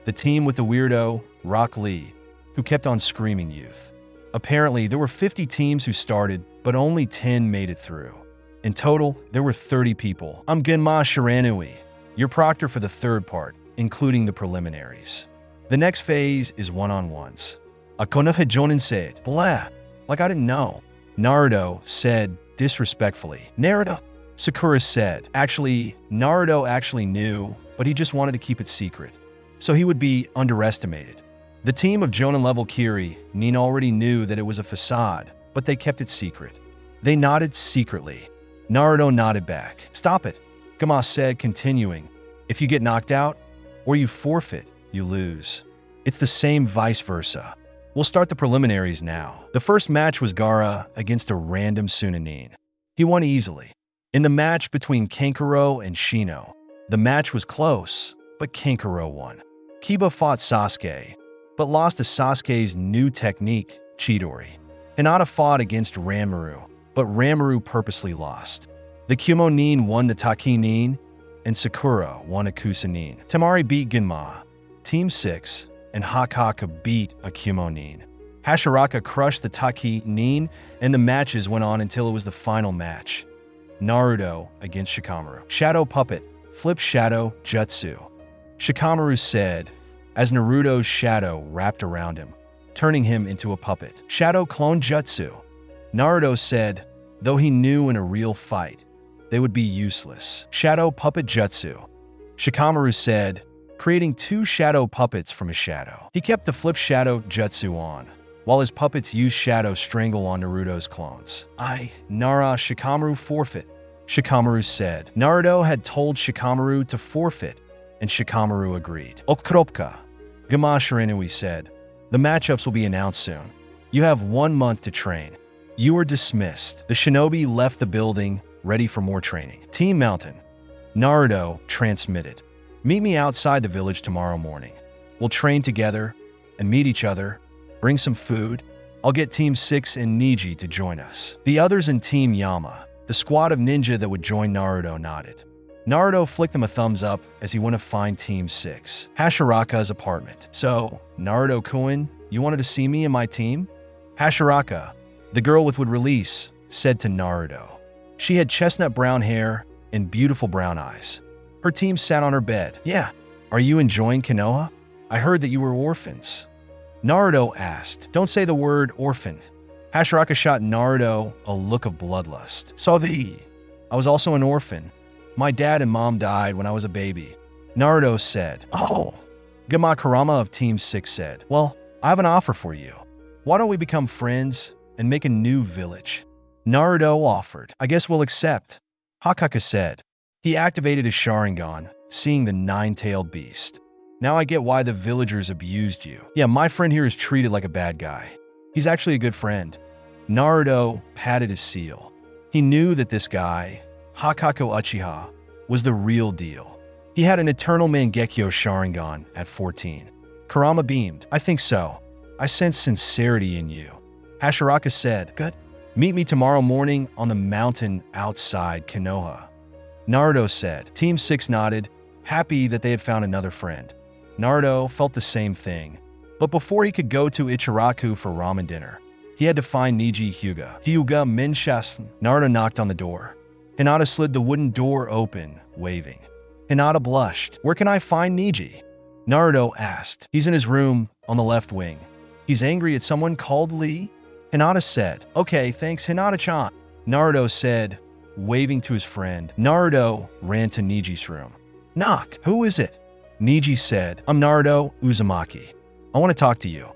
the team with the weirdo, Rock Lee, who kept on screaming youth. Apparently, there were 50 teams who started, but only 10 made it through. In total, there were 30 people. "I'm Genma Shiranui, your proctor for the 3rd part, including the preliminaries. The next phase is one-on-ones." A Konoha Jonin said, "Blah, like I didn't know." Naruto said disrespectfully. "Naruto," Sakura said. Actually, Naruto actually knew, but he just wanted to keep it secret, so he would be underestimated. The team of Jonin-level Kiri nin already knew that it was a facade, but they kept it secret. They nodded secretly. Naruto nodded back. "Stop it," Gama said, continuing. "If you get knocked out, or you forfeit, you lose. It's the same vice versa. We'll start the preliminaries now." The first match was Gaara against a random Sunanin. He won easily. In the match between Kankuro and Shino, the match was close, but Kankuro won. Kiba fought Sasuke, but lost to Sasuke's new technique, Chidori. Hinata fought against Ramuru, but Ramuru purposely lost. The Kumo nin won the Taki nin, and Sakura won a Kusa nin. Temari beat Genma, Team 6, and Hakaka beat a Kumo nin. Hashiraka crushed the Taki nin, and the matches went on until it was the final match. Naruto against Shikamaru. Shadow Puppet, Flip Shadow Jutsu, Shikamaru said, as Naruto's shadow wrapped around him, turning him into a puppet. Shadow Clone Jutsu, Naruto said, though he knew in a real fight, they would be useless. Shadow Puppet Jutsu, Shikamaru said, creating 2 shadow puppets from his shadow. He kept the Flip Shadow Jutsu on, while his puppets used shadow strangle on Naruto's clones. Nara Shikamaru forfeit, Shikamaru said. Naruto had told Shikamaru to forfeit, and Shikamaru agreed. Okropka, Gama Shiranui said, the matchups will be announced soon. You have 1 month to train. You are dismissed. The shinobi left the building, ready for more training. Team Mountain, Naruto transmitted. Meet me outside the village tomorrow morning. We'll train together and meet each other. Bring some food. I'll get Team 6 and Niji to join us. The others in Team Yama, the squad of ninja that would join Naruto, nodded. Naruto flicked him a thumbs up as he went to find Team 6, Hashiraka's apartment. So, Naruto-kun, you wanted to see me and my team? Hashiraka, the girl with would release, said to Naruto. She had chestnut brown hair and beautiful brown eyes. Her team sat on her bed. Yeah, are you enjoying Konoha? I heard that you were orphans. Naruto asked. Don't say the word orphan. Hashiraka shot Naruto a look of bloodlust. I was also an orphan. My dad and mom died when I was a baby. Naruto said. Oh. Gama Kurama of Team 6 said. Well, I have an offer for you. Why don't we become friends and make a new village? Naruto offered. I guess we'll accept. Hakaka said. He activated his Sharingan, seeing the nine-tailed beast. Now I get why the villagers abused you. Yeah, my friend here is treated like a bad guy. He's actually a good friend. Naruto patted his seal. He knew that this guy, Hakako Uchiha, was the real deal. He had an eternal Mangekyo Sharingan at 14. Kurama beamed. I think so. I sense sincerity in you. Hashiraka said, Good. Meet me tomorrow morning on the mountain outside Konoha. Naruto said. Team 6 nodded, happy that they had found another friend. Naruto felt the same thing. But before he could go to Ichiraku for ramen dinner, he had to find Niji Hyuga. Hyuga Minshasn. Naruto knocked on the door. Hinata slid the wooden door open, waving. Hinata blushed. Where can I find Niji? Naruto asked. He's in his room on the left wing. He's angry at someone called Lee? Hinata said. Okay, thanks Hinata-chan. Naruto said, waving to his friend. Naruto ran to Niji's room. Knock. Who is it? Niji said. I'm Naruto Uzumaki. I want to talk to you.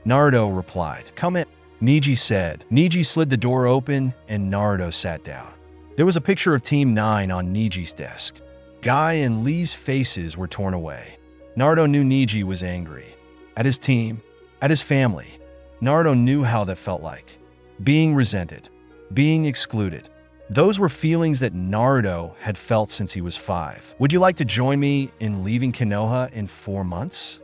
Naruto replied. Come in. Niji said. Niji slid the door open and Naruto sat down. There was a picture of Team 9 on Niji's desk. Guy and Lee's faces were torn away. Naruto knew Niji was angry. At his team, at his family. Naruto knew how that felt like. Being resented. Being excluded. Those were feelings that Naruto had felt since he was 5. Would you like to join me in leaving Konoha in 4 months?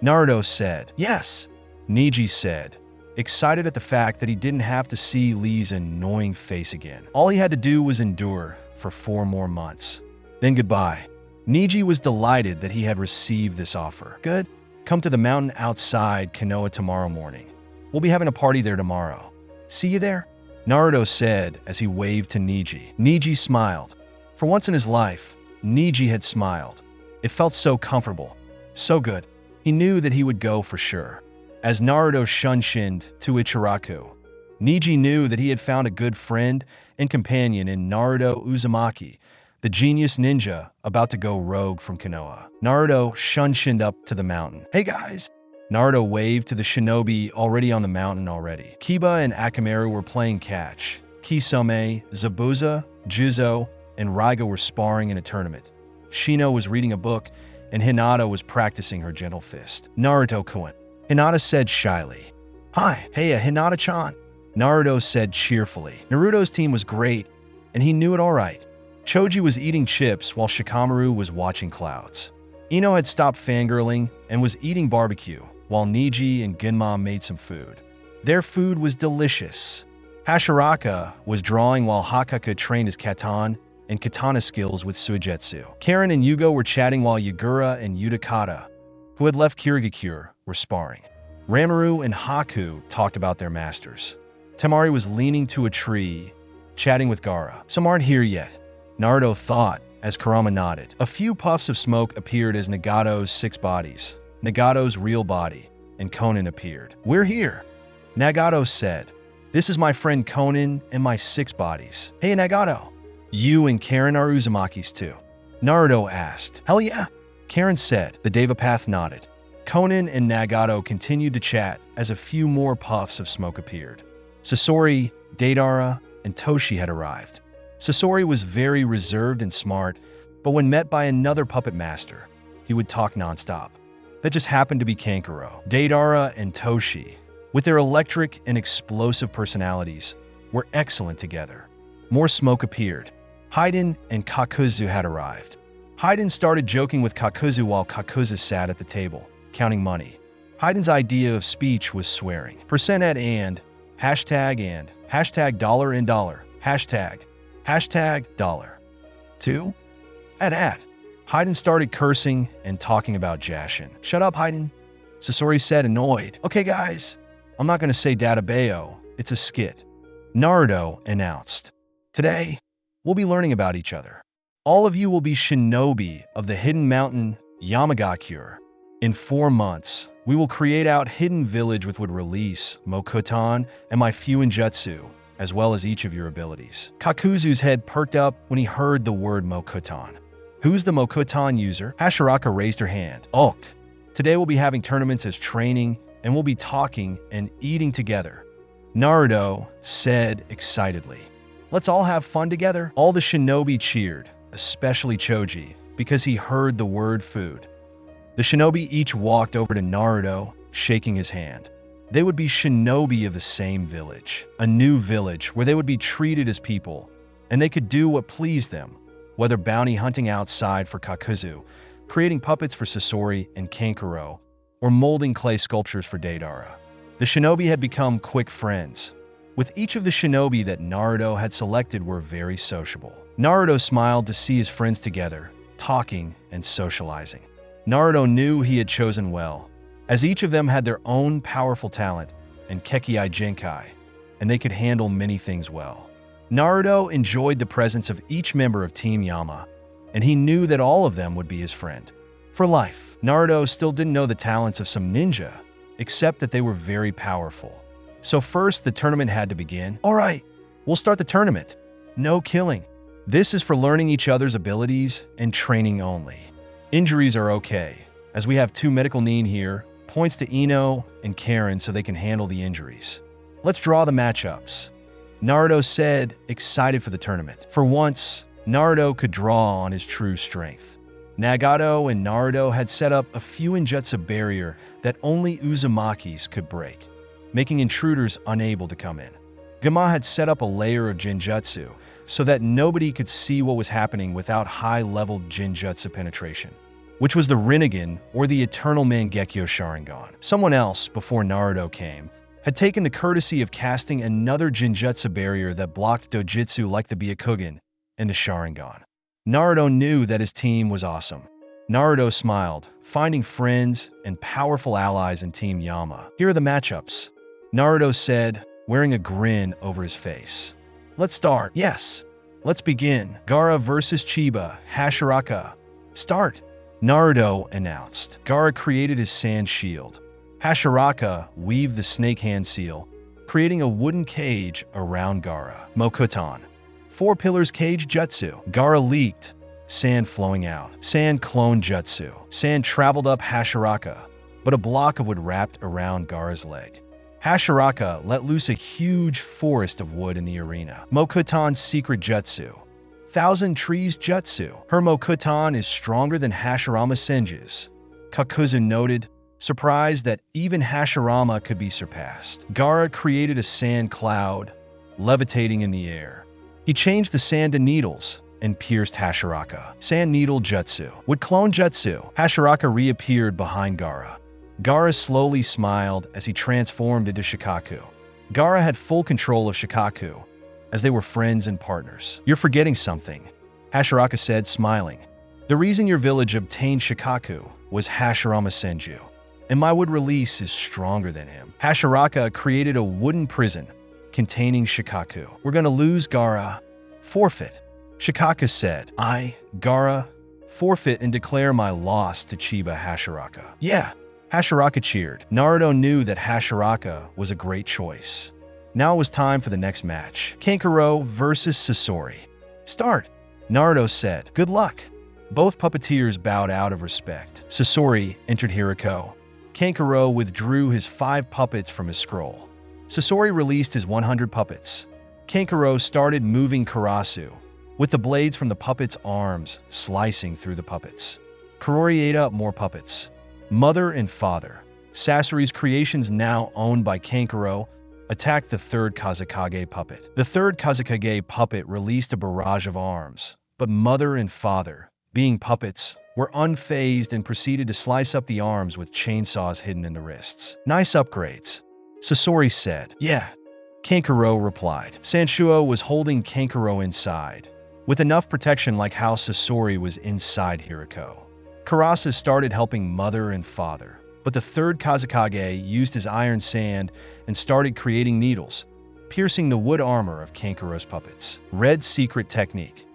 Naruto said. Yes. Niji said, excited at the fact that he didn't have to see Lee's annoying face again. All he had to do was endure for 4 more months. Then goodbye. Niji was delighted that he had received this offer. Good. Come to the mountain outside Konoha tomorrow morning. We'll be having a party there tomorrow. See you there? Naruto said as he waved to Niji. Niji smiled. For once in his life, Niji had smiled. It felt so comfortable, so good. He knew that he would go for sure. As Naruto shunshined to Ichiraku, Niji knew that he had found a good friend and companion in Naruto Uzumaki, the genius ninja about to go rogue from Konoha. Naruto shunshined up to the mountain. Hey guys! Naruto waved to the shinobi already on the mountain already. Kiba and Akamaru were playing catch. Kisame, Zabuza, Juzo, and Raiga were sparring in a tournament. Shino was reading a book, and Hinata was practicing her gentle fist. Naruto-kun. Hinata said shyly. Hi, hey, Hinata-chan. Naruto said cheerfully. Naruto's team was great, and he knew it all right. Choji was eating chips while Shikamaru was watching clouds. Ino had stopped fangirling and was eating barbecue, while Niji and Gunma made some food. Their food was delicious. Hashiraka was drawing while Hakaka trained his katan and katana skills with Suigetsu. Karen and Yugo were chatting while Yagura and Utakata, who had left Kirigakure, were sparring. Ramaru and Haku talked about their masters. Temari was leaning to a tree, chatting with Gaara. Some aren't here yet, Naruto thought as Kurama nodded. A few puffs of smoke appeared as Nagato's 6 bodies, Nagato's real body, and Konan appeared. We're here, Nagato said. This is my friend Konan and my 6 bodies. Hey Nagato, you and Karen are Uzumaki's too? Naruto asked. Hell yeah, Karen said. The Devapath nodded. Konan and Nagato continued to chat as a few more puffs of smoke appeared. Sasori, Deidara, and Toshi had arrived. Sasori was very reserved and smart, but when met by another puppet master, he would talk nonstop. That just happened to be Kankuro. Deidara and Toshi, with their electric and explosive personalities, were excellent together. More smoke appeared. Haiden and Kakuzu had arrived. Haiden started joking with Kakuzu while Kakuzu sat at the table, counting money. Heiden's idea of speech was swearing. Percent at and, hashtag dollar and dollar, hashtag dollar. 2? At. Hayden started cursing and talking about Jashin. Shut up, Hayden, Sasori said, annoyed. Okay, guys, I'm not going to say Databeo. It's a skit. Naruto announced. Today, we'll be learning about each other. All of you will be shinobi of the Hidden Mountain Yamagakure. In 4 months, we will create out Hidden Village which would release Mokutan and my Fuinjutsu, as well as each of your abilities. Kakuzu's head perked up when he heard the word Mokutan. Who's the Mokutan user? Hashiraka raised her hand. Ulk. Today we'll be having tournaments as training, and we'll be talking and eating together. Naruto said excitedly. Let's all have fun together. All the shinobi cheered, especially Choji, because he heard the word food. The shinobi each walked over to Naruto, shaking his hand. They would be shinobi of the same village, a new village where they would be treated as people, and they could do what pleased them, whether bounty hunting outside for Kakuzu, creating puppets for Sasori and Kankuro, or molding clay sculptures for Deidara. The shinobi had become quick friends. With each of the shinobi that Naruto had selected were very sociable. Naruto smiled to see his friends together, talking and socializing. Naruto knew he had chosen well, as each of them had their own powerful talent and Kekkei Jinkai, and they could handle many things well. Naruto enjoyed the presence of each member of Team Yama, and he knew that all of them would be his friend for life. Naruto still didn't know the talents of some ninja, except that they were very powerful. So first, the tournament had to begin. All right, we'll start the tournament. No killing. This is for learning each other's abilities and training only. Injuries are okay, as we have 2 medical nin here, points to Ino and Karen so they can handle the injuries. Let's draw the matchups. Naruto said, excited for the tournament. For once, Naruto could draw on his true strength. Nagato and Naruto had set up a Fuinjutsu barrier that only Uzumaki's could break, making intruders unable to come in. Gama had set up a layer of Jinjutsu so that nobody could see what was happening without high-level Jinjutsu penetration, which was the Rinnegan or the Eternal Mangekyo Sharingan. Someone else, before Naruto came, had taken the courtesy of casting another Jinjutsu barrier that blocked Dojutsu like the Byakugan and the Sharingan. Naruto knew that his team was awesome. Naruto smiled, finding friends and powerful allies in Team Yama. Here are the matchups, Naruto said, wearing a grin over his face. Let's start. Yes, let's begin. Gaara versus Chiba, Hashiraka. Start, Naruto announced. Gaara created his sand shield. Hashiraka weaved the snake hand seal, creating a wooden cage around Gaara. Mokutan. 4 pillars cage jutsu. Gaara leaked, sand flowing out. Sand clone jutsu. Sand traveled up Hashiraka, but a block of wood wrapped around Gaara's leg. Hashiraka let loose a huge forest of wood in the arena. Mokutan's secret jutsu. 1,000 trees jutsu. Her Mokutan is stronger than Hashirama Senju's. Kakuzu noted, surprised that even Hashirama could be surpassed. Gaara created a sand cloud, levitating in the air. He changed the sand to needles and pierced Hashiraka. Sand needle jutsu. With clone jutsu, Hashiraka reappeared behind Gaara. Gaara slowly smiled as he transformed into Shikaku. Gaara had full control of Shikaku, as they were friends and partners. You're forgetting something, Hashiraka said, smiling. The reason your village obtained Shikaku was Hashirama Senju, and my wood release is stronger than him. Hashiraka created a wooden prison containing Shikaku. We're gonna lose, Gaara. Forfeit, Shikaku said. Gaara, forfeit and declare my loss to Chiba Hashiraka. Yeah, Hashiraka cheered. Naruto knew that Hashiraka was a great choice. Now it was time for the next match. Kankuro versus Sasori. Start, Naruto said. Good luck. Both puppeteers bowed out of respect. Sasori entered Hirako. Kankuro withdrew his 5 puppets from his scroll. Sasori released his 100 puppets. Kankuro started moving Karasu, with the blades from the puppets' arms slicing through the puppets. Kurori ate up more puppets. Mother and father, Sasori's creations now owned by Kankuro, attacked the 3rd Kazekage puppet. The 3rd Kazekage puppet released a barrage of arms, but mother and father, being puppets, were unfazed and proceeded to slice up the arms with chainsaws hidden in the wrists. Nice upgrades, Sasori said. Yeah, Kankuro replied. Sanshuo was holding Kankuro inside, with enough protection like how Sasori was inside Hiriko. Karasa started helping mother and father, but the third Kazekage used his iron sand and started creating needles, piercing the wood armor of Kankuro's puppets. Red secret technique.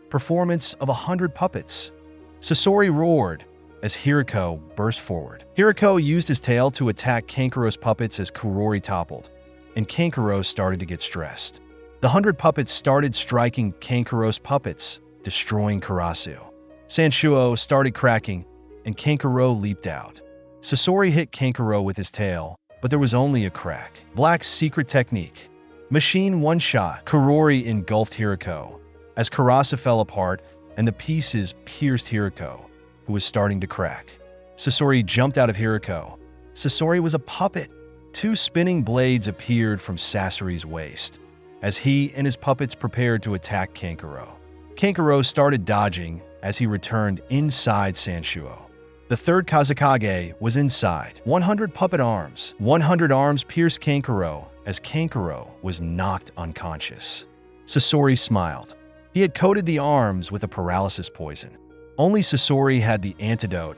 Performance of 100 puppets. Sasori roared as Hiriko burst forward. Hiriko used his tail to attack Kankuro's puppets as Kurori toppled, and Kankuro started to get stressed. The 100 puppets started striking Kankuro's puppets, destroying Karasu. Sanshuo started cracking, and Kankuro leaped out. Sasori hit Kankuro with his tail, but there was only a crack. Black secret technique. Machine one-shot. Kurori engulfed Hiriko as Karasa fell apart and the pieces pierced Hiriko, who was starting to crack. Sasori jumped out of Hiriko. Sasori was a puppet. 2 spinning blades appeared from Sasori's waist as he and his puppets prepared to attack Kankuro. Kankuro started dodging as he returned inside Sanshuo. The third Kazekage was inside. 100 puppet arms. 100 arms pierced Kankuro as Kankuro was knocked unconscious. Sasori smiled. He had coated the arms with a paralysis poison. Only Sasori had the antidote,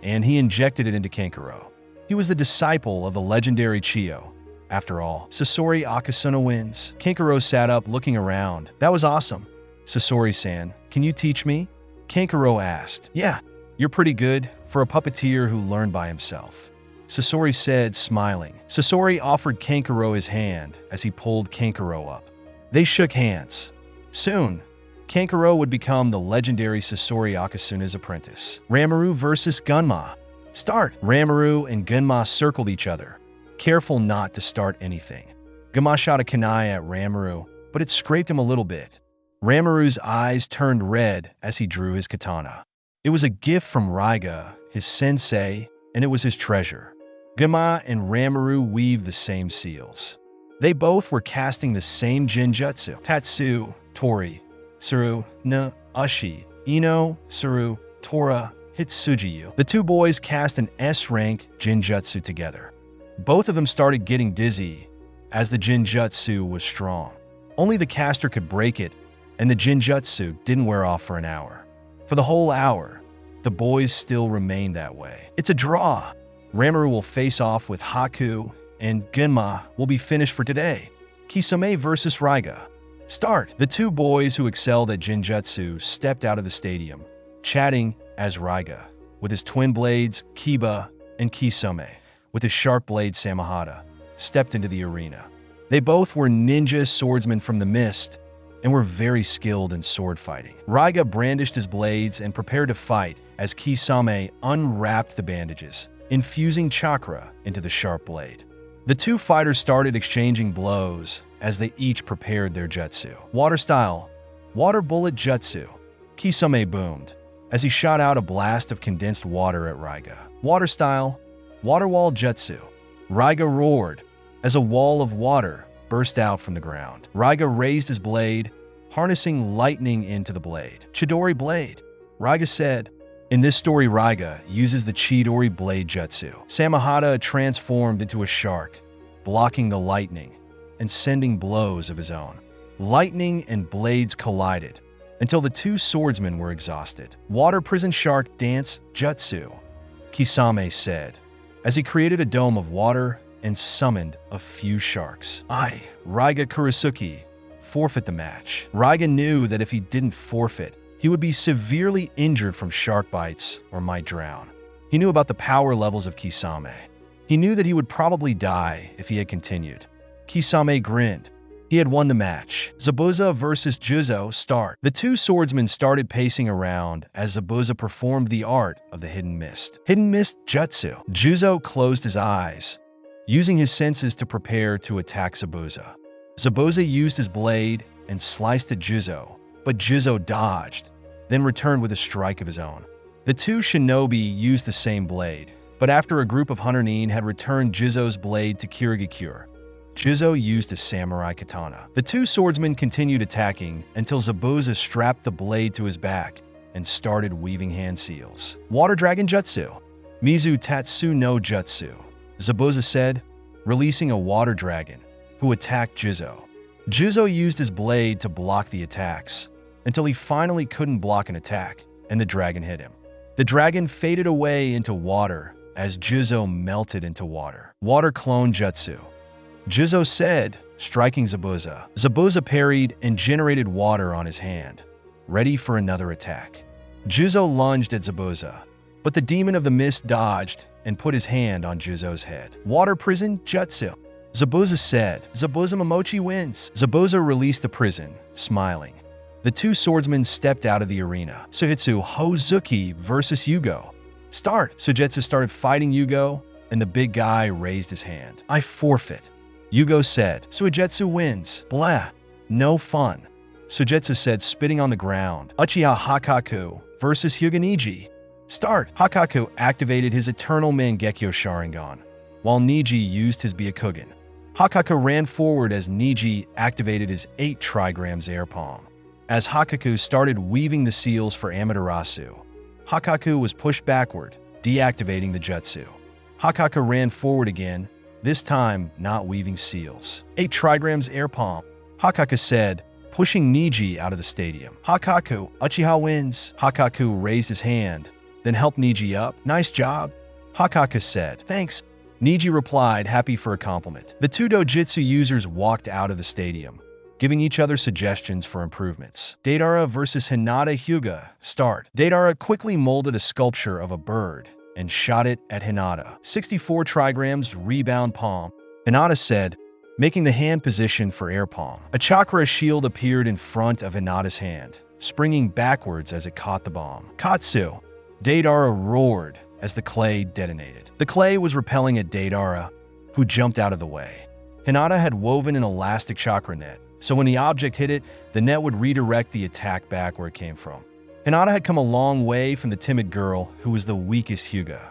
and he injected it into Kankuro. He was the disciple of the legendary Chiyo. After all, Sasori Akasuna wins. Kankuro sat up looking around. That was awesome. Sasori-san, can you teach me? Kankuro asked. Yeah, you're pretty good for a puppeteer who learned by himself. Sasori said, smiling. Sasori offered Kankuro his hand as he pulled Kankuro up. They shook hands. Soon, Kankuro would become the legendary Sasori Akasuna's apprentice. Ranmaru versus Gunma. Start! Ranmaru and Gunma circled each other, careful not to start anything. Gunma shot a kunai at Ranmaru, but it scraped him a little bit. Ranmaru's eyes turned red as he drew his katana. It was a gift from Raiga, his sensei, and it was his treasure. Gunma and Ranmaru weaved the same seals. They both were casting the same Jinjutsu. Tatsu, Tori, Suru, Na, Ushi, Ino, Suru, Tora, Hitsujiyu. The 2 boys cast an S-rank Jinjutsu together. Both of them started getting dizzy as the Jinjutsu was strong. Only the caster could break it, and the Jinjutsu didn't wear off for an hour. For the whole hour, the boys still remained that way. It's a draw. Ranmaru will face off with Haku, and Gunma will be finished for today. Kisame versus Raiga. Start! The 2 boys who excelled at Jinjutsu stepped out of the stadium, chatting as Raiga, with his twin blades, Kiba, and Kisame, with his sharp blade, Samahata, stepped into the arena. They both were ninja swordsmen from the mist and were very skilled in sword fighting. Raiga brandished his blades and prepared to fight as Kisame unwrapped the bandages, infusing chakra into the sharp blade. The 2 fighters started exchanging blows as they each prepared their jutsu. Water style, water bullet jutsu. Kisame boomed as he shot out a blast of condensed water at Raiga. Water style, water wall jutsu. Raiga roared as a wall of water burst out from the ground. Raiga raised his blade, harnessing lightning into the blade. Chidori blade. Raiga said. In this story, Raiga uses the Chidori blade jutsu. Samahata transformed into a shark, blocking the lightning and sending blows of his own. Lightning and blades collided until the 2 swordsmen were exhausted. Water prison shark dance jutsu, Kisame said, as he created a dome of water and summoned a few sharks. Raiga Kurisuki, forfeit the match. Raiga knew that if he didn't forfeit, he would be severely injured from shark bites or might drown. He knew about the power levels of Kisame. He knew that he would probably die if he had continued. Kisame grinned. He had won the match. Zabuza versus Juzo. Start. The 2 swordsmen started pacing around as Zabuza performed the art of the Hidden Mist. Hidden Mist Jutsu. Juzo closed his eyes, using his senses to prepare to attack Zabuza. Zabuza used his blade and sliced at Juzo, but Juzo dodged, then returned with a strike of his own. The 2 shinobi used the same blade, but after a group of Hunter Nin had returned Juzo's blade to Kirigakure, Juzo used a samurai katana. The 2 swordsmen continued attacking until Zabuza strapped the blade to his back and started weaving hand seals. Water Dragon Jutsu. Mizu Tatsu no Jutsu, Zabuza said, releasing a water dragon, who attacked Juzo. Juzo used his blade to block the attacks until he finally couldn't block an attack, and the dragon hit him. The dragon faded away into water as Juzo melted into water. Water clone jutsu. Juzo said, striking Zabuza. Zabuza parried and generated water on his hand, ready for another attack. Juzo lunged at Zabuza, but the demon of the mist dodged and put his hand on Juzo's head. Water prison jutsu. Zabuza said, Zabuza Momochi wins. Zabuza released the prison, smiling. The two swordsmen stepped out of the arena. Sugetsu Hozuki versus Yugo. Start. Sugetsu started fighting Yugo, and the big guy raised his hand. I forfeit. Yugo said, Sugetsu wins. Blah. No fun. Sugetsu said, spitting on the ground. Uchiha Hakaku versus Hyuga-Niji. Start. Hakaku activated his Eternal Mangekyo Sharingan, while Niji used his Byakugan. Hakaku ran forward as Niji activated his 8 trigrams air palm. As Hakaku started weaving the seals for Amaterasu, Hakaku was pushed backward, deactivating the jutsu. Hakaku ran forward again, this time not weaving seals. 8 trigrams air palm. Hakaku said, pushing Niji out of the stadium. Hakaku, Uchiha wins. Hakaku raised his hand, then helped Niji up. Nice job. Hakaku said, thanks. Niji replied, happy for a compliment. The two dojutsu users walked out of the stadium, giving each other suggestions for improvements. Deidara versus Hinata Hyuga. Start. Deidara quickly molded a sculpture of a bird and shot it at Hinata. 64 trigrams rebound palm. Hinata said, making the hand position for air palm. A chakra shield appeared in front of Hinata's hand, springing backwards as it caught the bomb. Katsu. Deidara roared as the clay detonated. The clay was repelling at Deidara, who jumped out of the way. Hinata had woven an elastic chakra net, so when the object hit it, the net would redirect the attack back where it came from. Hinata had come a long way from the timid girl who was the weakest Hyuga.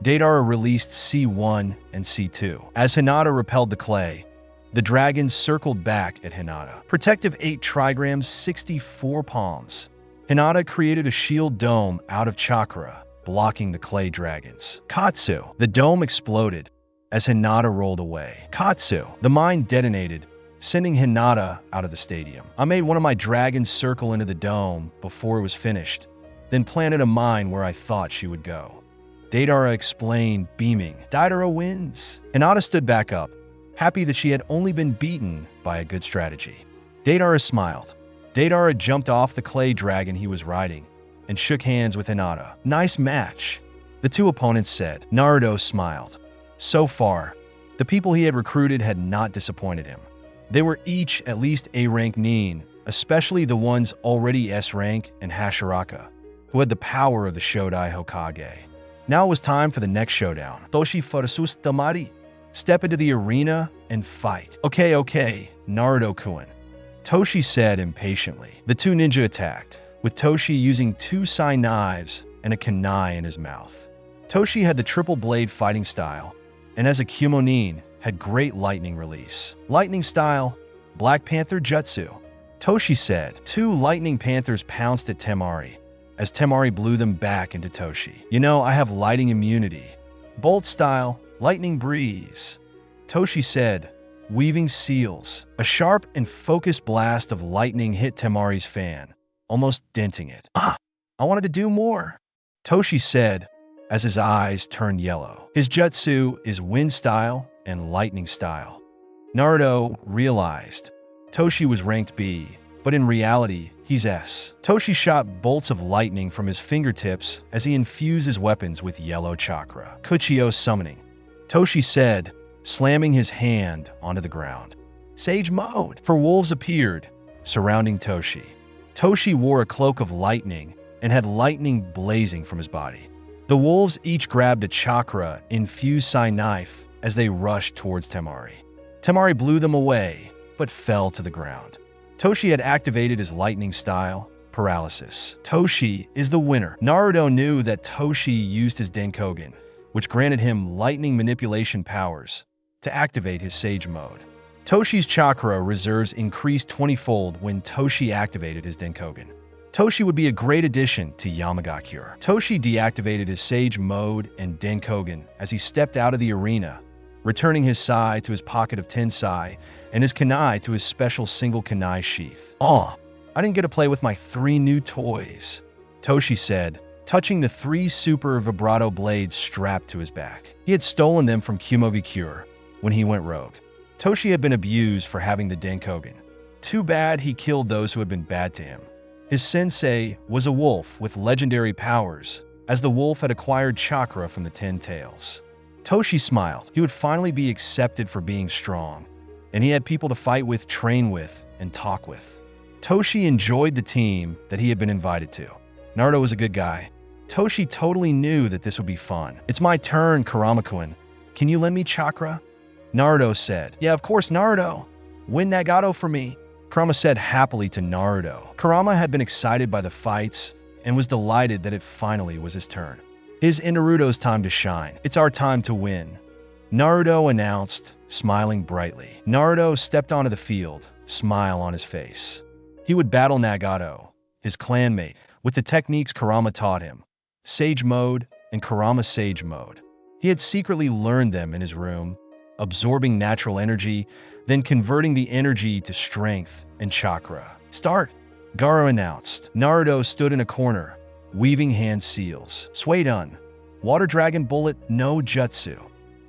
Deidara released C1 and C2. As Hinata repelled the clay, the dragon circled back at Hinata. Protective 8 trigrams, 64 palms. Hinata created a shield dome out of chakra, blocking the clay dragons. Katsu. The dome exploded as Hinata rolled away. Katsu. The mine detonated, sending Hinata out of the stadium. I made one of my dragons circle into the dome before it was finished, then planted a mine where I thought she would go. Deidara explained, beaming. Deidara wins. Hinata stood back up, happy that she had only been beaten by a good strategy. Deidara smiled. Deidara jumped off the clay dragon he was riding and shook hands with Hinata. Nice match, the two opponents said. Naruto smiled. So far, the people he had recruited had not disappointed him. They were each at least A-rank nin, especially the ones already S-rank and Hashiraka, who had the power of the Shodai Hokage. Now it was time for the next showdown. Toshi versus Tamari. Step into the arena and fight. Okay, Naruto-kun, Toshi said impatiently. The two ninja attacked, with Toshi using 2 sai knives and a kunai in his mouth. Toshi had the triple blade fighting style, and as a Kyomonin, had great lightning release. Lightning style, Black Panther Jutsu. Toshi said. 2 lightning panthers pounced at Temari, as Temari blew them back into Toshi. You know, I have lighting immunity. Bolt style, Lightning Breeze. Toshi said, weaving seals. A sharp and focused blast of lightning hit Temari's fan, almost denting it. I wanted to do more, Toshi said as his eyes turned yellow. His jutsu is wind style and lightning style. Naruto realized Toshi was ranked B, but in reality, he's S. Toshi shot bolts of lightning from his fingertips as he infused his weapons with yellow chakra. Kuchio summoning. Toshi said, slamming his hand onto the ground. Sage mode. For wolves appeared, surrounding Toshi. Toshi wore a cloak of lightning and had lightning blazing from his body. The wolves each grabbed a chakra-infused sai knife as they rushed towards Temari. Temari blew them away, but fell to the ground. Toshi had activated his lightning style, paralysis. Toshi is the winner. Naruto knew that Toshi used his Denkogen, which granted him lightning manipulation powers, to activate his Sage mode. Toshi's chakra reserves increased 20-fold when Toshi activated his Denkogen. Toshi would be a great addition to Iwagakure. Toshi deactivated his Sage mode and Denkogen as he stepped out of the arena, returning his sai to his pocket of 10 sai and his kunai to his special single kunai sheath. I didn't get to play with my 3 new toys," Toshi said, touching the 3 super vibrato blades strapped to his back. He had stolen them from Iwagakure when he went rogue. Toshi had been abused for having the Denkogen. Too bad he killed those who had been bad to him. His sensei was a wolf with legendary powers, as the wolf had acquired chakra from the 10 tails. Toshi smiled. He would finally be accepted for being strong, and he had people to fight with, train with, and talk with. Toshi enjoyed the team that he had been invited to. Naruto was a good guy. Toshi totally knew that this would be fun. "It's my turn, Kurama-kun. Can you lend me chakra?" Naruto said. "Yeah, of course, Naruto. Win Nagato for me," Kurama said happily to Naruto. Kurama had been excited by the fights and was delighted that it finally was his turn. "It's Naruto's time to shine. It's our time to win," Naruto announced, smiling brightly. Naruto stepped onto the field, smile on his face. He would battle Nagato, his clanmate, with the techniques Kurama taught him, Sage Mode and Kurama Sage Mode. He had secretly learned them in his room, absorbing natural energy, then converting the energy to strength and chakra. "Start," Gaara announced. Naruto stood in a corner, weaving hand seals. "Suidun, Water Dragon Bullet no Jutsu,"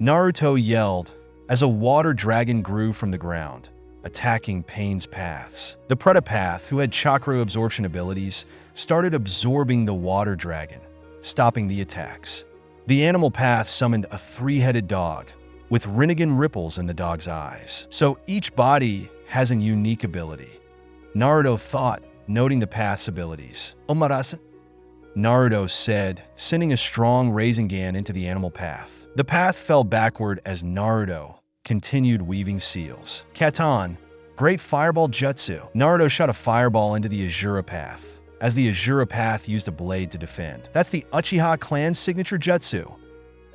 Naruto yelled as a water dragon grew from the ground, attacking Pain's paths. The Preta Path, who had chakra absorption abilities, started absorbing the water dragon, stopping the attacks. The animal path summoned a 3-headed dog, with Rinnegan ripples in the dog's eyes. So each body has a unique ability, Naruto thought, noting the path's abilities. "Omarasen," Naruto said, sending a strong Rasengan into the animal path. The path fell backward as Naruto continued weaving seals. "Katan, Great Fireball Jutsu." Naruto shot a fireball into the Azura path, as the Azura path used a blade to defend. "That's the Uchiha clan's signature jutsu.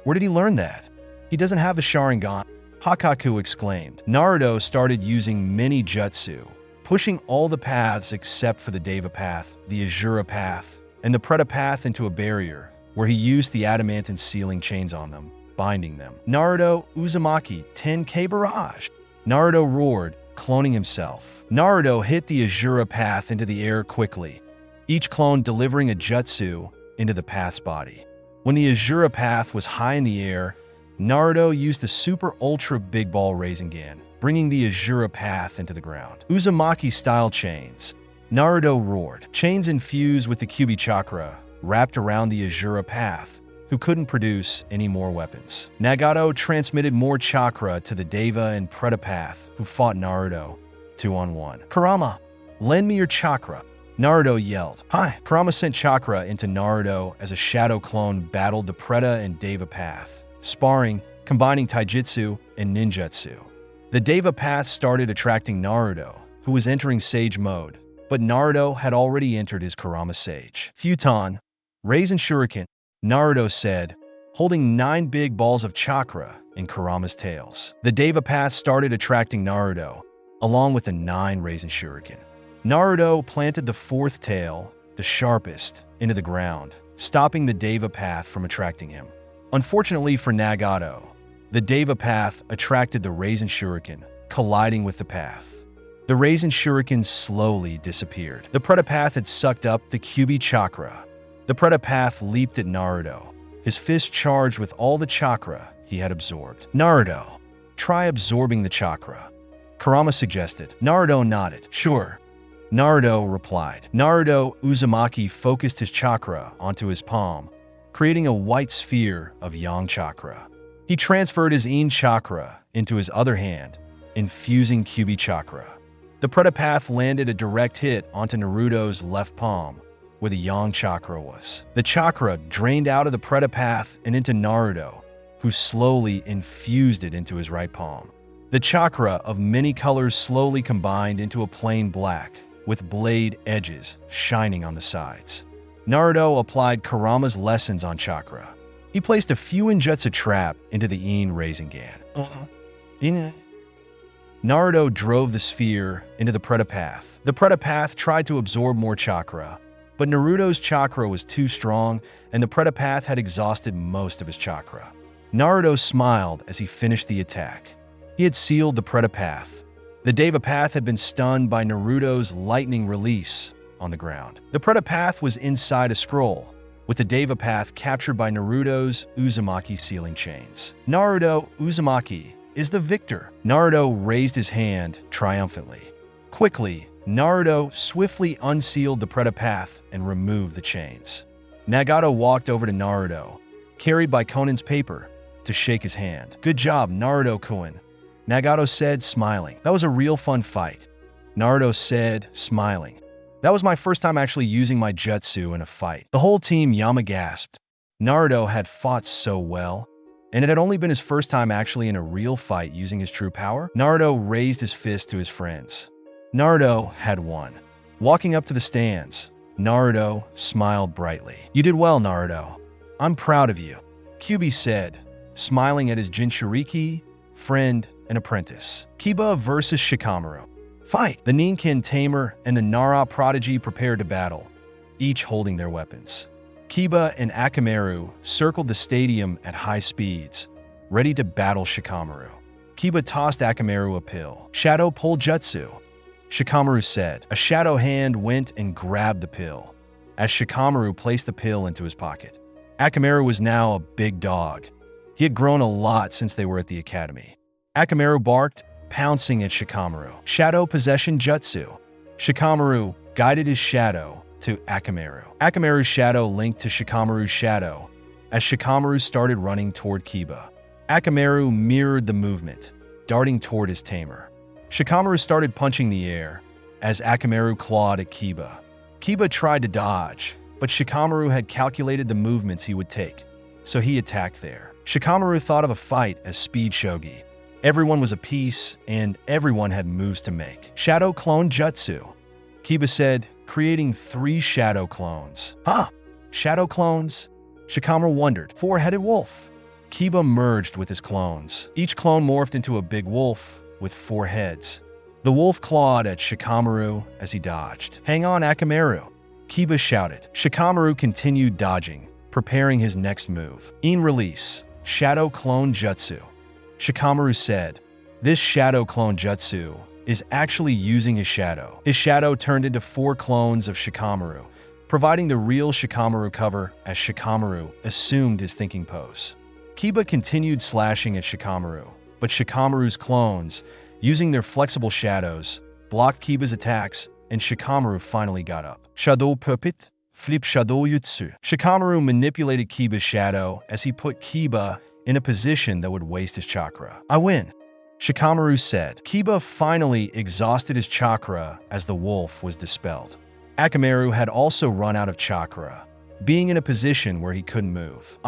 Where did he learn that? He doesn't have the Sharingan," Hakaku exclaimed. Naruto started using mini jutsu, pushing all the paths except for the Deva path, the Azura path, and the Preta path into a barrier, where he used the adamantine sealing chains on them, binding them. "Naruto Uzumaki 10K Barrage," Naruto roared, cloning himself. Naruto hit the Azura path into the air quickly, each clone delivering a jutsu into the path's body. When the Azura path was high in the air, Naruto used the Super Ultra Big Ball Rasengan, bringing the Azura path into the ground. "Uzumaki-style chains," Naruto roared. Chains infused with the Kyuubi chakra wrapped around the Azura path, who couldn't produce any more weapons. Nagato transmitted more chakra to the Deva and Preta path, who fought Naruto 2-on-1. "Kurama, lend me your chakra," Naruto yelled. "Hi." Kurama sent chakra into Naruto as a shadow clone battled the Preta and Deva path, sparring, combining taijutsu and ninjutsu. The Deva path started attracting Naruto, who was entering Sage Mode, but Naruto had already entered his Kurama Sage. "Futon, Raisen Shuriken," Naruto said, holding 9 big balls of chakra in Kurama's tails. The Deva path started attracting Naruto, along with the 9 Raisen Shuriken. Naruto planted the 4th tail, the sharpest, into the ground, stopping the Deva path from attracting him. Unfortunately for Nagato, the Deva path attracted the Raisen Shuriken, colliding with the path. The Raisen Shuriken slowly disappeared. The Preta path had sucked up the Kyuubi chakra. The Preta path leaped at Naruto, his fist charged with all the chakra he had absorbed. "Naruto, try absorbing the chakra," Kurama suggested. Naruto nodded. "Sure," Naruto replied. Naruto Uzumaki focused his chakra onto his palm, creating a white sphere of yang chakra. He transferred his yin chakra into his other hand, infusing Kyuubi chakra. The Preta path landed a direct hit onto Naruto's left palm, where the yang chakra was. The chakra drained out of the Preta path and into Naruto, who slowly infused it into his right palm. The chakra of many colors slowly combined into a plain black, with blade edges shining on the sides. Naruto applied Kurama's lessons on chakra. He placed a Fuinjutsu trap into the Yin Rasengan. Naruto drove the sphere into the Preta path. The Preta path tried to absorb more chakra, but Naruto's chakra was too strong, and the Preta path had exhausted most of his chakra. Naruto smiled as he finished the attack. He had sealed the Preta path, The Deva Path had been stunned by Naruto's lightning release on the ground. The Preta Path was inside a scroll, with the Deva Path captured by Naruto's Uzumaki sealing chains. Naruto Uzumaki is the victor. Naruto raised his hand triumphantly. Quickly, Naruto swiftly unsealed the Preta Path and removed the chains. Nagato walked over to Naruto, carried by Konin's paper, to shake his hand. "Good job, Naruto-kun," Nagato said, smiling. "That was a real fun fight." Naruto said, smiling. "That was my first time actually using my jutsu in a fight." The whole team Yama gasped. Naruto had fought so well, and it had only been his first time actually in a real fight using his true power. Naruto raised his fist to his friends. Naruto had won. Walking up to the stands, Naruto smiled brightly. "You did well, Naruto. I'm proud of you," Kyuubi said, smiling at his Jinchuriki, friend, and apprentice. Kiba versus Shikamaru. Fight! The Ninkin Tamer and the Nara Prodigy prepared to battle, each holding their weapons. Kiba and Akamaru circled the stadium at high speeds, ready to battle Shikamaru. Kiba tossed Akamaru a pill. "Shadow Pull Jutsu," Shikamaru said. A shadow hand went and grabbed the pill, as Shikamaru placed the pill into his pocket. Akamaru was now a big dog. He had grown a lot since they were at the academy. Akamaru barked, pouncing at Shikamaru. Shadow Possession Jutsu. Shikamaru guided his shadow to Akamaru. Akamaru's shadow linked to Shikamaru's shadow as Shikamaru started running toward Kiba. Akamaru mirrored the movement, darting toward his tamer. Shikamaru started punching the air as Akamaru clawed at Kiba. Kiba tried to dodge, but Shikamaru had calculated the movements he would take, so he attacked there. Shikamaru thought of a fight as speed shogi. Everyone was a piece, and everyone had moves to make. Shadow Clone Jutsu, Kiba said, creating 3 shadow clones. "Huh? Shadow clones?" Shikamaru wondered. "Four-headed wolf." Kiba merged with his clones. Each clone morphed into a big wolf with 4 heads. The wolf clawed at Shikamaru as he dodged. "Hang on, Akamaru," Kiba shouted. Shikamaru continued dodging, preparing his next move. In release, Shadow Clone Jutsu. Shikamaru said, "This Shadow Clone Jutsu is actually using his shadow." His shadow turned into 4 clones of Shikamaru, providing the real Shikamaru cover as Shikamaru assumed his thinking pose. Kiba continued slashing at Shikamaru, but Shikamaru's clones, using their flexible shadows, blocked Kiba's attacks, and Shikamaru finally got up. Shadow Puppet, Flip Shadow Jutsu. Shikamaru manipulated Kiba's shadow as he put Kiba in a position that would waste his chakra. "I win," Shikamaru said. Kiba finally exhausted his chakra as the wolf was dispelled. Akamaru had also run out of chakra, being in a position where he couldn't move.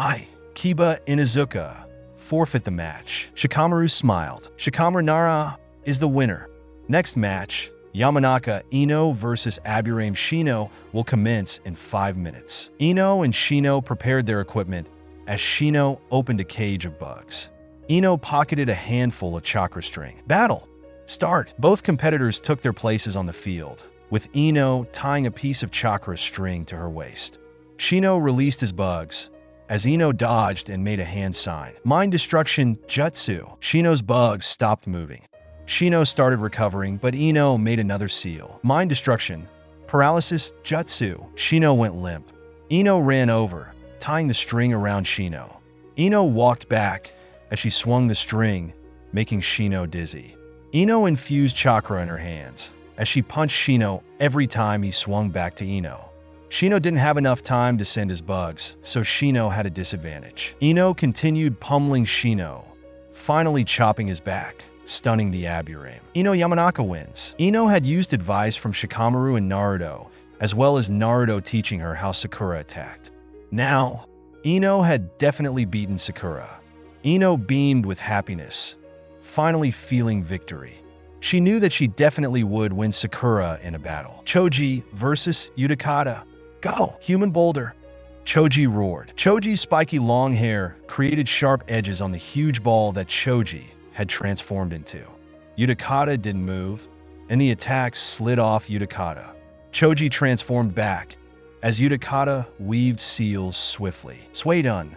Kiba Inuzuka forfeit the match. Shikamaru smiled. Shikamaru Nara is the winner. Next match, Yamanaka Ino versus Aburame Shino will commence in 5 minutes. Ino and Shino prepared their equipment as Shino opened a cage of bugs. Ino pocketed a handful of chakra string. Battle! Start! Both competitors took their places on the field, with Ino tying a piece of chakra string to her waist. Shino released his bugs, as Ino dodged and made a hand sign. Mind Destruction Jutsu. Shino's bugs stopped moving. Shino started recovering, but Ino made another seal. Mind Destruction Paralysis Jutsu. Shino went limp. Ino ran over, tying the string around Shino. Ino walked back as she swung the string, making Shino dizzy. Ino infused chakra in her hands as she punched Shino every time he swung back to Ino. Shino didn't have enough time to send his bugs, so Shino had a disadvantage. Ino continued pummeling Shino, finally chopping his back, stunning the Aburame. Ino Yamanaka wins. Ino had used advice from Shikamaru and Naruto, as well as Naruto teaching her how Sakura attacked. Now, Ino had definitely beaten Sakura. Ino beamed with happiness, finally feeling victory. She knew that she definitely would win Sakura in a battle. Choji versus Utakata. Go, human boulder. Choji roared. Choji's spiky long hair created sharp edges on the huge ball that Choji had transformed into. Utakata didn't move, and the attack slid off Utakata. Choji transformed back, as Utakata weaved seals swiftly. Suidun,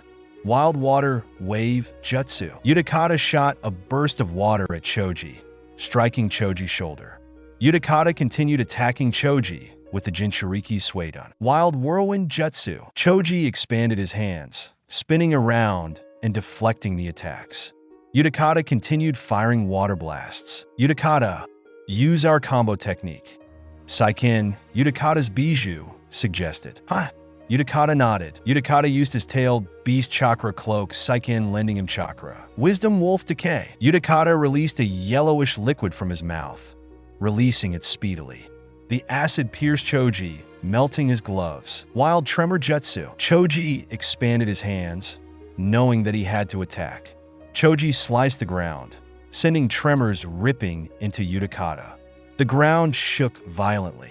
Wild Water Wave Jutsu. Utakata shot a burst of water at Choji, striking Choji's shoulder. Utakata continued attacking Choji with the Jinchuriki Suidan. Wild Whirlwind Jutsu. Choji expanded his hands, spinning around and deflecting the attacks. Utakata continued firing water blasts. Utakata, use our combo technique. Saiken, Utakata's Bijou, suggested. Huh? Utakata nodded. Utakata used his tail beast chakra cloak, Saiken lending him chakra. Wisdom Wolf Decay. Utakata released a yellowish liquid from his mouth, releasing it speedily. The acid pierced Choji, melting his gloves. Wild Tremor Jutsu. Choji expanded his hands, knowing that he had to attack. Choji sliced the ground, sending tremors ripping into Utakata. The ground shook violently.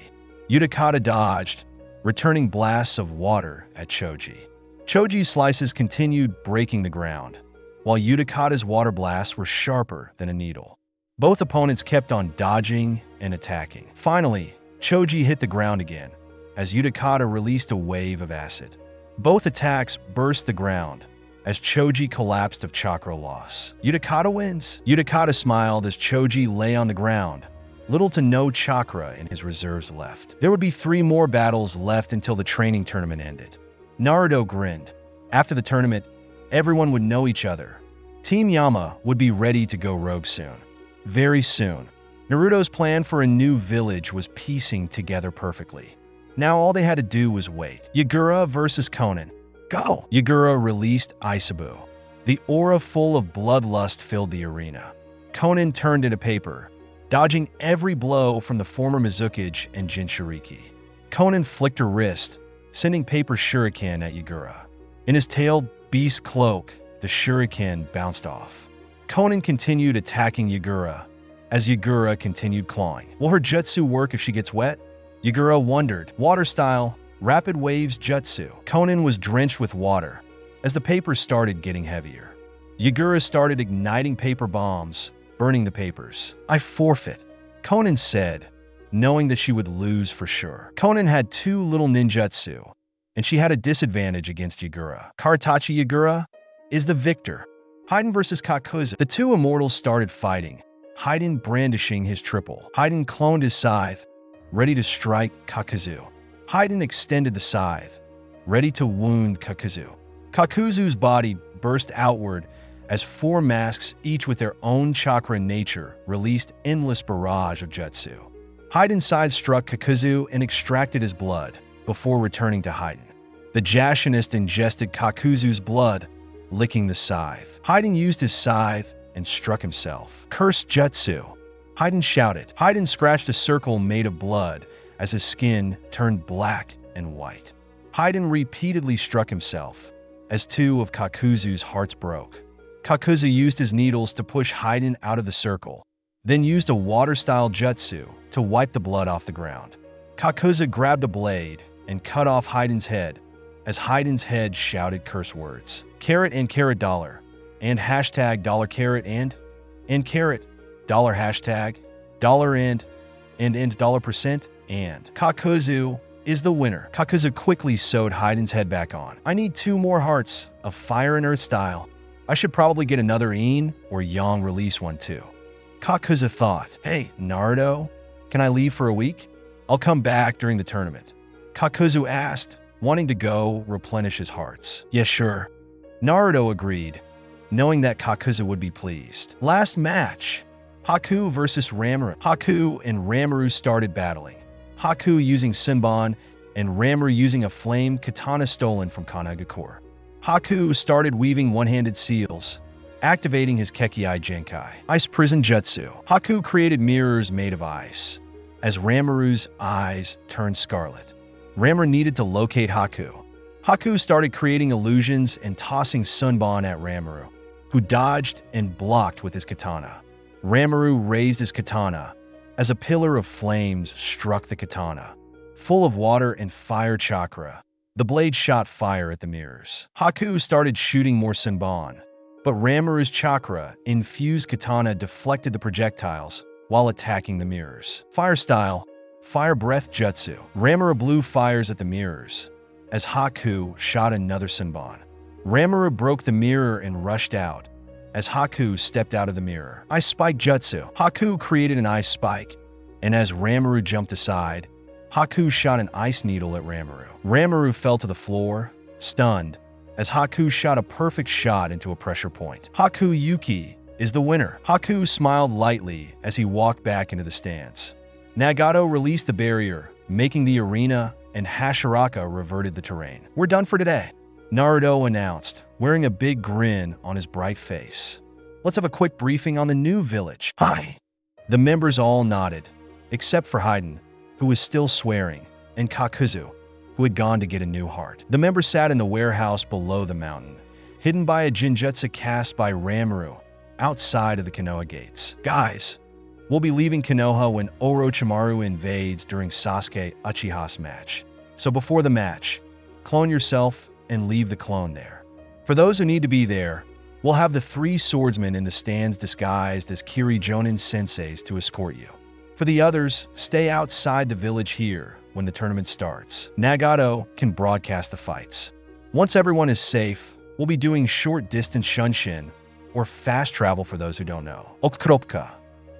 Utakata dodged, returning blasts of water at Choji. Choji's slices continued breaking the ground, while Utakata's water blasts were sharper than a needle. Both opponents kept on dodging and attacking. Finally, Choji hit the ground again, as Utakata released a wave of acid. Both attacks burst the ground, as Choji collapsed of chakra loss. Utakata wins. Utakata smiled as Choji lay on the ground, little to no chakra in his reserves left. There would be 3 more battles left until the training tournament ended. Naruto grinned. After the tournament, everyone would know each other. Team Yama would be ready to go rogue soon. Very soon. Naruto's plan for a new village was piecing together perfectly. Now all they had to do was wait. Yagura versus Konan. Go! Yagura released Isabu. The aura full of bloodlust filled the arena. Konan turned into paper, dodging every blow from the former Mizukage and Jinchuriki. Konan flicked her wrist, sending paper shuriken at Yagura. In his tailed beast cloak, the shuriken bounced off. Konan continued attacking Yagura, as Yagura continued clawing. Will her jutsu work if she gets wet? Yagura wondered. Water style, rapid waves jutsu. Konan was drenched with water, as the paper started getting heavier. Yagura started igniting paper bombs, burning the papers. I forfeit, Konan said, knowing that she would lose for sure. Konan had 2 little ninjutsu, and she had a disadvantage against Yagura. Karatachi Yagura is the victor. Haiden versus Kakuzu. The 2 immortals started fighting, Haiden brandishing his triple. Haiden cloned his scythe, ready to strike Kakuzu. Haiden extended the scythe, ready to wound Kakuzu. Kakuzu's body burst outward as 4 masks, each with their own chakra nature, released endless barrage of jutsu. Haiden's scythe struck Kakuzu and extracted his blood before returning to Haiden. The Jashinist ingested Kakuzu's blood, licking the scythe. Haiden used his scythe and struck himself. Cursed jutsu, Haiden shouted. Haiden scratched a circle made of blood as his skin turned black and white. Haiden repeatedly struck himself as 2 of Kakuzu's hearts broke. Kakuzu used his needles to push Haiden out of the circle, then used a water-style jutsu to wipe the blood off the ground. Kakuzu grabbed a blade and cut off Haiden's head as Haiden's head shouted curse words. Carrot and carrot dollar, and hashtag dollar carrot and carrot, dollar hashtag, dollar and dollar percent, and Kakuzu is the winner. Kakuzu quickly sewed Haiden's head back on. I need 2 more hearts of fire and earth style. I should probably get another Een or Yang release one too. Kakuzu thought, hey, Naruto, can I leave for a week? I'll come back during the tournament. Kakuzu asked, wanting to go replenish his hearts. Yeah, sure. Naruto agreed, knowing that Kakuzu would be pleased. Last match, Haku versus Ranmaru. Haku and Ranmaru started battling. Haku using Senbon and Ranmaru using a flame katana stolen from Konagakure. Haku started weaving one-handed seals, activating his Kekiai Genkai. Ice Prison Jutsu. Haku created mirrors made of ice, as Ranmaru's eyes turned scarlet. Ranmaru needed to locate Haku. Haku started creating illusions and tossing Senbon at Ranmaru, who dodged and blocked with his katana. Ranmaru raised his katana as a pillar of flames struck the katana, full of water and fire chakra. The blade shot fire at the mirrors. Haku started shooting more Senbon, but Ranmaru's chakra-infused katana deflected the projectiles while attacking the mirrors. Fire style, fire breath jutsu. Ranmaru blew fires at the mirrors as Haku shot another Senbon. Ranmaru broke the mirror and rushed out as Haku stepped out of the mirror. Ice Spike Jutsu. Haku created an ice spike, and as Ranmaru jumped aside, Haku shot an ice needle at Ranmaru. Ranmaru fell to the floor, stunned, as Haku shot a perfect shot into a pressure point. Haku Yuki is the winner. Haku smiled lightly as he walked back into the stands. Nagato released the barrier, making the arena, and Hashiraka reverted the terrain. We're done for today, Naruto announced, wearing a big grin on his bright face. Let's have a quick briefing on the new village. Hi. The members all nodded, except for Haiden, who was still swearing, and Kakuzu, who had gone to get a new heart. The members sat in the warehouse below the mountain, hidden by a Jinjutsu cast by Ranmaru, outside of the Konoha gates. Guys, we'll be leaving Konoha when Orochimaru invades during Sasuke Uchiha's match. So before the match, clone yourself and leave the clone there. For those who need to be there, we'll have the 3 swordsmen in the stands disguised as Kiri Jonin senseis to escort you. For the others, stay outside the village here when the tournament starts. Nagato can broadcast the fights. Once everyone is safe, we'll be doing short-distance shunshin, or fast travel for those who don't know. Okropka.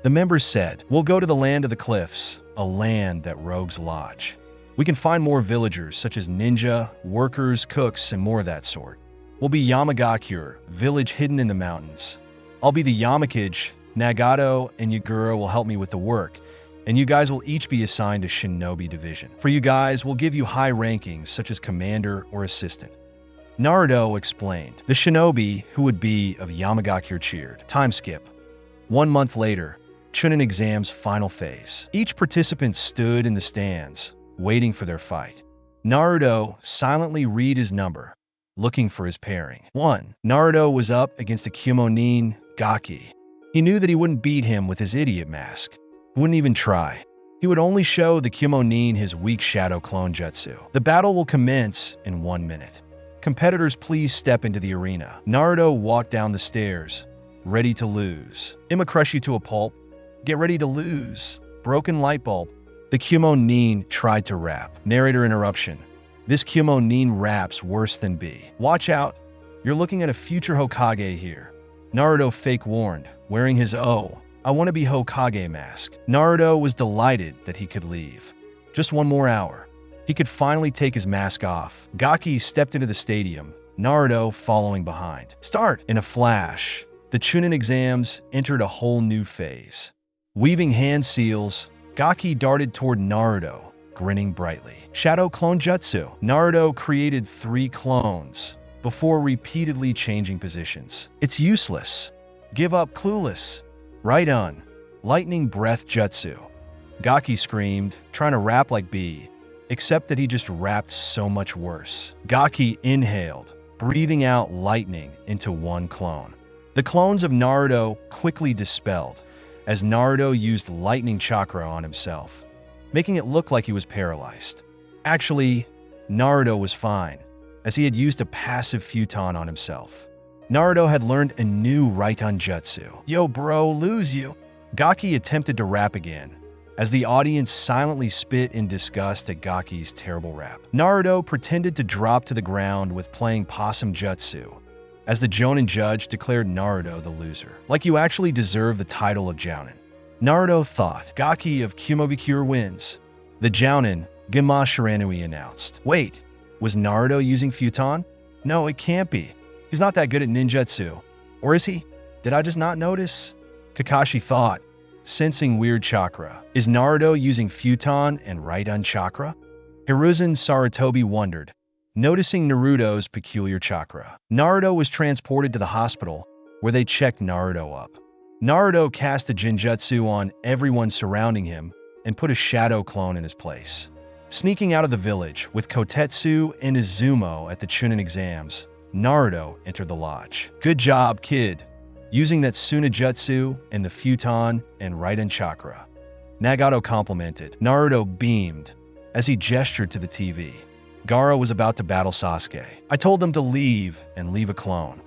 The members said, we'll go to the land of the cliffs, a land that rogues lodge. We can find more villagers such as ninja, workers, cooks, and more of that sort. We'll be Yamagakure, village hidden in the mountains. I'll be the Yamakage, Nagato and Yagura will help me with the work, and you guys will each be assigned a shinobi division. For you guys, we'll give you high rankings such as commander or assistant. Naruto explained. The shinobi who would be of Yamagakure cheered. Time skip. 1 month later, Chunin exam's final phase. Each participant stood in the stands, waiting for their fight. Naruto silently read his number, looking for his pairing. 1. Naruto was up against a Kyomonin Gaki. He knew that he wouldn't beat him with his idiot mask. He wouldn't even try. He would only show the Kyomonin his weak shadow clone jutsu. The battle will commence in 1 minute. Competitors, please step into the arena. Naruto walked down the stairs, ready to lose. I'ma crush you to a pulp. Get ready to lose. Broken light bulb. The Kyomonin tried to rap. Narrator interruption. This Kyomonin raps worse than B. Watch out. You're looking at a future Hokage here. Naruto fake warned, wearing his "Oh, I want to be Hokage" mask. Naruto was delighted that he could leave. Just 1 more hour. He could finally take his mask off. Gaki stepped into the stadium, Naruto following behind. Start! In a flash, the Chunin exams entered a whole new phase. Weaving hand seals, Gaki darted toward Naruto, grinning brightly. Shadow Clone Jutsu. Naruto created 3 clones before repeatedly changing positions. It's useless. Give up, clueless. Right on. Lightning Breath Jutsu. Gaki screamed, trying to rap like B, except that he just rapped so much worse. Gaki inhaled, breathing out lightning into 1 clone. The clones of Naruto quickly dispelled, as Naruto used lightning chakra on himself, making it look like he was paralyzed. Actually, Naruto was fine, as he had used a passive futon on himself. Naruto had learned a new Raiton Jutsu. Yo bro, lose you. Gaki attempted to rap again, as the audience silently spit in disgust at Gaki's terrible rap. Naruto pretended to drop to the ground with playing Possum Jutsu, as the Jonin judge declared Naruto the loser. Like you actually deserve the title of Jounin. Naruto thought. Gaki of Kumobikure wins. The Jounin, Genma Shiranui announced. Wait, was Naruto using futon? No, it can't be. He's not that good at ninjutsu. Or is he? Did I just not notice? Kakashi thought, sensing weird chakra. Is Naruto using futon and Raiton chakra? Hiruzen Sarutobi wondered, noticing Naruto's peculiar chakra. Naruto was transported to the hospital, where they checked Naruto up. Naruto cast a Jinjutsu on everyone surrounding him and put a shadow clone in his place. Sneaking out of the village with Kotetsu and Izumo at the Chunin exams, Naruto entered the lodge. Good job, kid, using that Tsunejutsu and the futon and Raiton chakra. Nagato complimented. Naruto beamed as he gestured to the TV. Gaara was about to battle Sasuke. I told them to leave and leave a clone.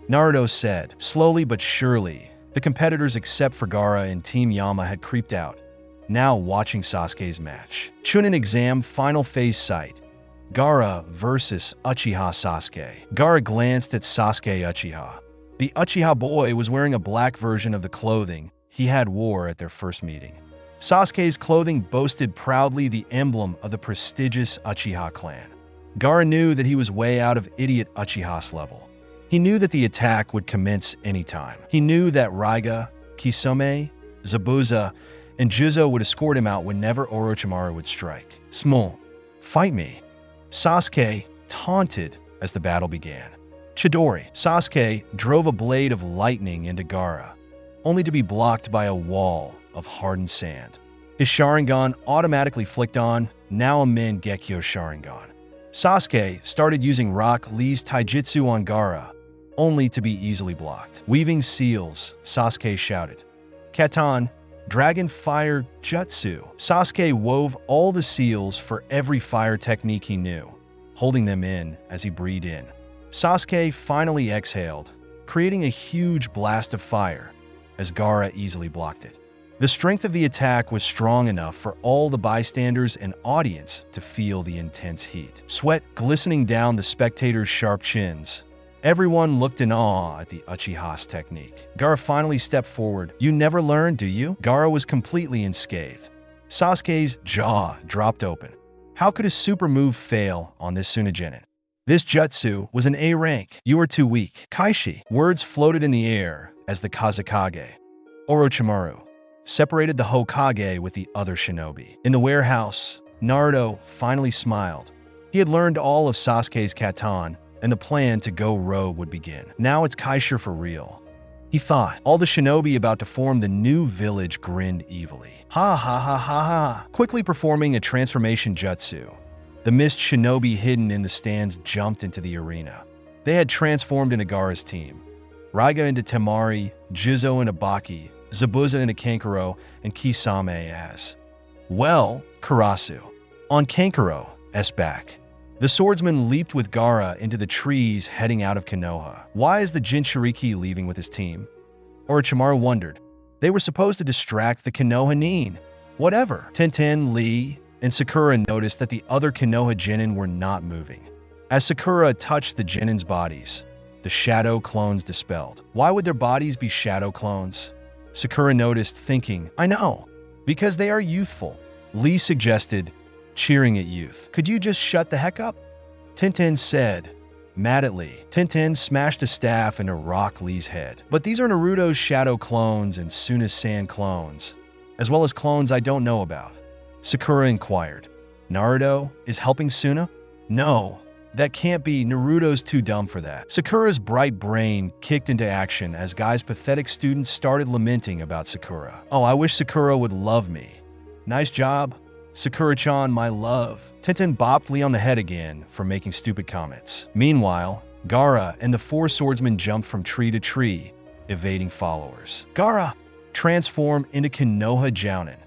Naruto said. Slowly but surely, the competitors except for Gaara and Team Yama had creeped out, now watching Sasuke's match. Chunin exam final phase sight. Gaara versus Uchiha Sasuke. Gaara glanced at Sasuke Uchiha. The Uchiha boy was wearing a black version of the clothing he had wore at their first meeting. Sasuke's clothing boasted proudly the emblem of the prestigious Uchiha clan. Gaara knew that he was way out of idiot Uchiha's level. He knew that the attack would commence anytime. He knew that Raiga, Kisame, Zabuza, and Juzo would escort him out whenever Orochimaru would strike. Small, fight me, Sasuke taunted as the battle began. Chidori, Sasuke drove a blade of lightning into Gaara, only to be blocked by a wall of hardened sand. His Sharingan automatically flicked on, now a Mangekyo Sharingan. Sasuke started using Rock Lee's Taijutsu on Gaara, only to be easily blocked. Weaving seals, Sasuke shouted. Katan, Dragon Fire Jutsu. Sasuke wove all the seals for every fire technique he knew, holding them in as he breathed in. Sasuke finally exhaled, creating a huge blast of fire, as Gaara easily blocked it. The strength of the attack was strong enough for all the bystanders and audience to feel the intense heat. Sweat glistening down the spectators' sharp chins. Everyone looked in awe at the Uchiha's technique. Gaara finally stepped forward. You never learn, do you? Gaara was completely unscathed. Sasuke's jaw dropped open. How could his super move fail on this Tsunejinin? This jutsu was an A rank. You are too weak. Kaishi. Words floated in the air as the Kazekage, Orochimaru, separated the Hokage with the other shinobi. In the warehouse, Naruto finally smiled. He had learned all of Sasuke's katan, and the plan to go rogue would begin. Now it's Kaishi for real, he thought. All the shinobi about to form the new village grinned evilly. Ha ha ha ha ha. Quickly performing a transformation jutsu, the mist shinobi hidden in the stands jumped into the arena. They had transformed into Gaara's team. Raiga into Temari, Juzo into Baki, Zabuza into Kankuro, and Kisame as well, Karasu. On Kankuro's back, the swordsman leaped with Gaara into the trees heading out of Konoha. Why is the Jinchuriki leaving with his team? Orochimaru wondered. They were supposed to distract the Konoha Nin. Whatever. Tenten, Lee, and Sakura noticed that the other Konoha Genin were not moving. As Sakura touched the Genin's bodies, the shadow clones dispelled. Why would their bodies be shadow clones? Sakura noticed, thinking, I know, because they are youthful. Lee suggested, cheering at youth. Could you just shut the heck up? Tenten said, mad at Lee. Tenten smashed a staff into Rock Lee's head. But these are Naruto's shadow clones and Suna's sand clones, as well as clones I don't know about. Sakura inquired. Naruto is helping Suna? No, that can't be. Naruto's too dumb for that. Sakura's bright brain kicked into action as Guy's pathetic students started lamenting about Sakura. Oh, I wish Sakura would love me. Nice job, Sakura-chan, my love. Tenten bopped Lee on the head again for making stupid comments. Meanwhile, Gaara and the four swordsmen jumped from tree to tree, evading followers. Gaara, transform into Konoha Jounin.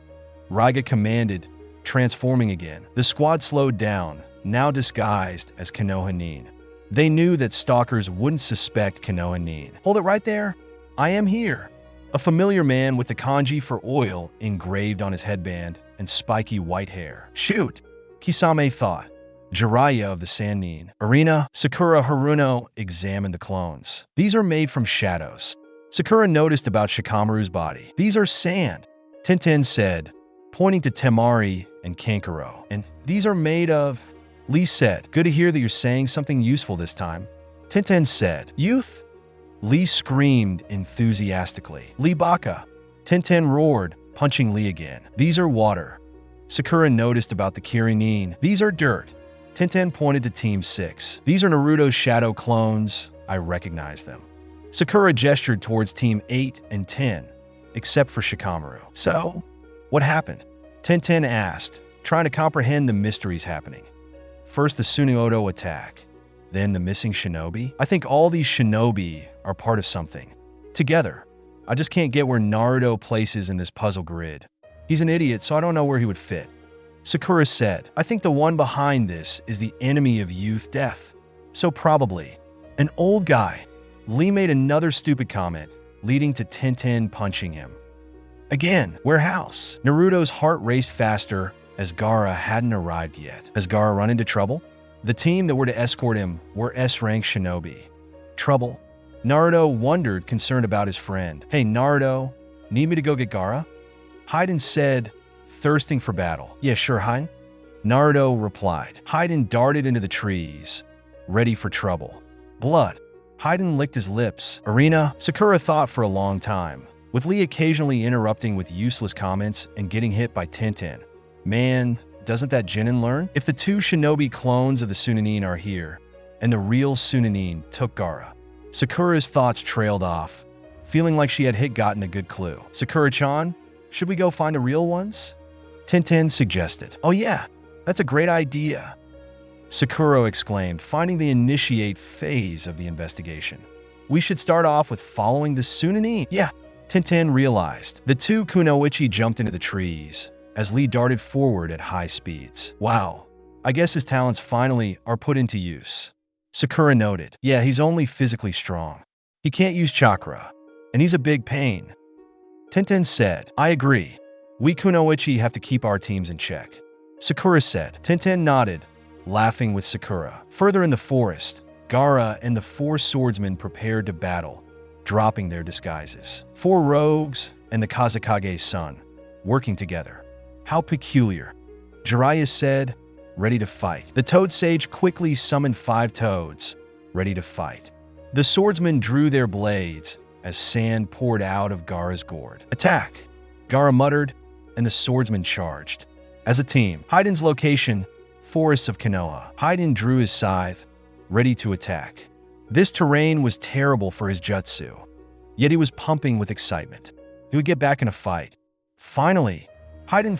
Raiga commanded, transforming again. The squad slowed down, now disguised as Konoha Nin. They knew that stalkers wouldn't suspect Konoha Nin. Hold it right there. I am here. A familiar man with the kanji for oil engraved on his headband and spiky white hair. Shoot, Kisame thought. Jiraiya of the Sand Nin. Arena, Sakura Haruno examined the clones. These are made from shadows. Sakura noticed about Shikamaru's body. These are sand, Tenten said, pointing to Temari and Kankuro. And these are made of... Lee said, good to hear that you're saying something useful this time. Tenten said, youth? Lee screamed enthusiastically. Lee Baka. Tenten roared, punching Lee again. These are water. Sakura noticed about the Kirinin. These are dirt. Tenten pointed to Team 6. These are Naruto's shadow clones. I recognize them. Sakura gestured towards Team 8 and 10, except for Shikamaru. So, what happened? Tenten asked, trying to comprehend the mysteries happening. First the Tsunoda attack, then the missing shinobi. I think all these shinobi are part of something. Together. I just can't get where Naruto places in this puzzle grid. He's an idiot, so I don't know where he would fit. Sakura said, I think the one behind this is the enemy of youth, death. So probably an old guy. Lee made another stupid comment, leading to Tenten punching him. Again, warehouse. Naruto's heart raced faster as Gaara hadn't arrived yet. Has Gaara run into trouble? The team that were to escort him were S-rank shinobi. Trouble? Naruto wondered, concerned about his friend. Hey, Naruto, need me to go get Gaara? Hayden said, thirsting for battle. Yeah, sure, Hayden. Naruto replied. Hayden darted into the trees, ready for trouble. Blood. Hayden licked his lips. Arena. Sakura thought for a long time, with Lee occasionally interrupting with useless comments and getting hit by Tenten. Man, doesn't that Chunin learn? If the two shinobi clones of the Sunanin are here, and the real Sunanin took Gaara, Sakura's thoughts trailed off, feeling like she had gotten a good clue. Sakura-chan, should we go find the real ones? Tenten suggested. Oh yeah, that's a great idea. Sakura exclaimed, finding the initiate phase of the investigation. We should start off with following the Sunanin. Yeah, Tenten realized. The two kunoichi jumped into the trees as Lee darted forward at high speeds. Wow, I guess his talents finally are put into use. Sakura noted. Yeah, he's only physically strong. He can't use chakra, and he's a big pain. Tenten said. I agree. We kunoichi have to keep our teams in check. Sakura said. Tenten nodded, laughing with Sakura. Further in the forest, Gaara and the four swordsmen prepared to battle, dropping their disguises. Four rogues and the Kazakage's son, working together. How peculiar. Jiraiya said, ready to fight. The Toad Sage quickly summoned 5 toads, ready to fight. The swordsmen drew their blades as sand poured out of Gaara's gourd. Attack! Gaara muttered, and the swordsmen charged. As a team, Hayden's location, forests of Konoha. Hayden drew his scythe, ready to attack. This terrain was terrible for his jutsu, yet he was pumping with excitement. He would get back in a fight. Finally, Hayden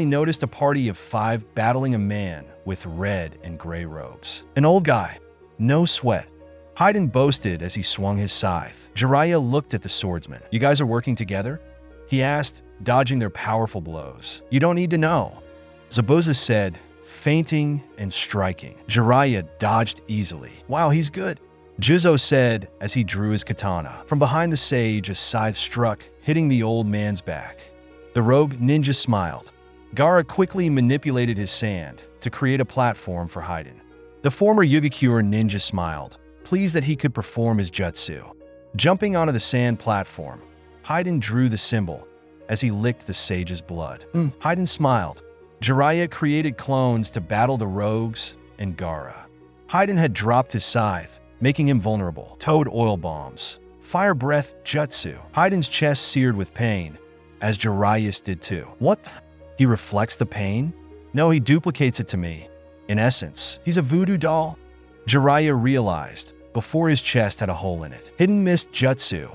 noticed a party of 5 battling a man with red and gray robes. An old guy, no sweat. Hayden boasted as he swung his scythe. Jiraiya looked at the swordsman. You guys are working together? He asked, dodging their powerful blows. You don't need to know. Zabuza said, feinting and striking. Jiraiya dodged easily. Wow, he's good. Jizo said as he drew his katana. From behind the sage, a scythe struck, hitting the old man's back. The rogue ninja smiled. Gaara quickly manipulated his sand to create a platform for Hayden. The former Iwagakure ninja smiled, pleased that he could perform his jutsu. Jumping onto the sand platform, Hayden drew the symbol as he licked the sage's blood. Hayden smiled. Jiraiya created clones to battle the rogues and Gaara. Hayden had dropped his scythe, making him vulnerable. Toad oil bombs. Fire breath jutsu. Hayden's chest seared with pain, as Jiraiya's did too. What? He reflects the pain? No, he duplicates it to me. In essence, he's a voodoo doll. Jiraiya realized, before his chest had a hole in it. Hidden mist jutsu.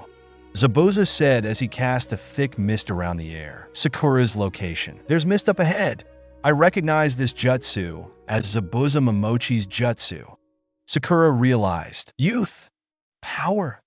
Zabuza said as he cast a thick mist around the air. Sakura's location. There's mist up ahead. I recognize this jutsu as Zabuza Momochi's jutsu. Sakura realized. Youth. Power.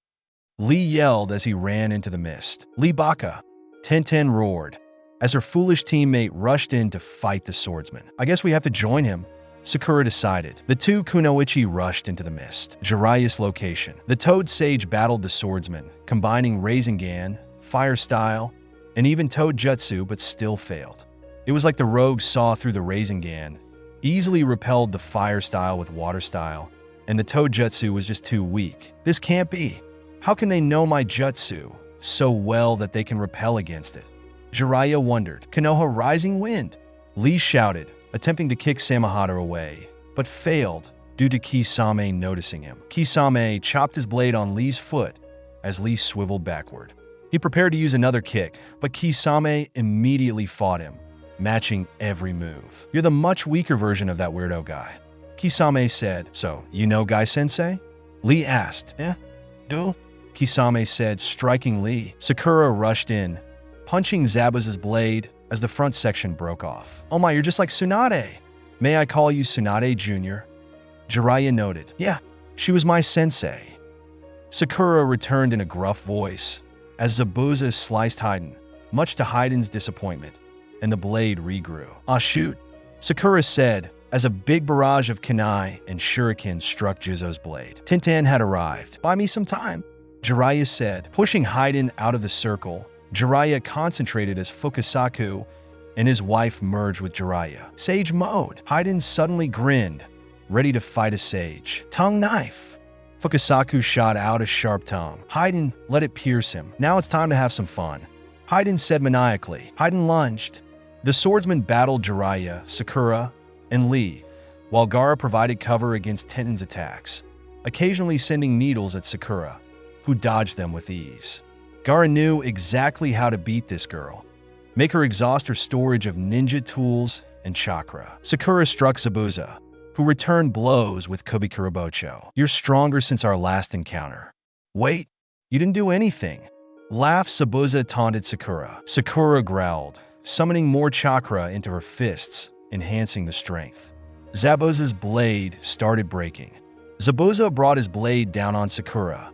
Lee yelled as he ran into the mist. Lee Baka. Tenten roared as her foolish teammate rushed in to fight the swordsman. I guess we have to join him, Sakura decided. The two kunoichi rushed into the mist. Jiraiya's location. The Toad Sage battled the swordsman, combining Rasengan, Fire Style, and even Toad Jutsu, but still failed. It was like the rogue saw through the Rasengan, easily repelled the Fire Style with Water Style, and the Toad Jutsu was just too weak. This can't be. How can they know my Jutsu so well that they can repel against it? Jiraiya wondered. Konoha Rising Wind. Lee shouted, attempting to kick Samehada away, but failed due to Kisame noticing him. Kisame chopped his blade on Lee's foot as Lee swiveled backward. He prepared to use another kick, but Kisame immediately fought him, matching every move. You're the much weaker version of that weirdo guy. Kisame said. So, you know Guy-sensei? Lee asked. Do? Kisame said, striking Lee. Sakura rushed in, punching Zabuza's blade as the front section broke off. Oh my, you're just like Tsunade. May I call you Tsunade Jr.? Jiraiya noted. Yeah, she was my sensei. Sakura returned in a gruff voice as Zabuza sliced Hayden, much to Hayden's disappointment, and the blade regrew. Ah shoot, Sakura said as a big barrage of kunai and shurikens struck Jizo's blade. Tenten had arrived. Buy me some time, Jiraiya said. Pushing Hayden out of the circle, Jiraiya concentrated as Fukasaku and his wife merged with Jiraiya. Sage mode. Hayden suddenly grinned, ready to fight a sage. Tongue knife. Fukasaku shot out a sharp tongue. Haiden let it pierce him. Now it's time to have some fun, Haiden said maniacally. Haiden lunged. The swordsmen battled Jiraiya, Sakura, and Lee, while Gaara provided cover against Tenten's attacks, occasionally sending needles at Sakura, who dodged them with ease. Gaara knew exactly how to beat this girl, make her exhaust her storage of ninja tools and chakra. Sakura struck Zabuza, who returned blows with Kubikurabocho. You're stronger since our last encounter. Wait, you didn't do anything. Laughed Zabuza taunted Sakura. Sakura growled, summoning more chakra into her fists, enhancing the strength. Zabuza's blade started breaking. Zabuza brought his blade down on Sakura,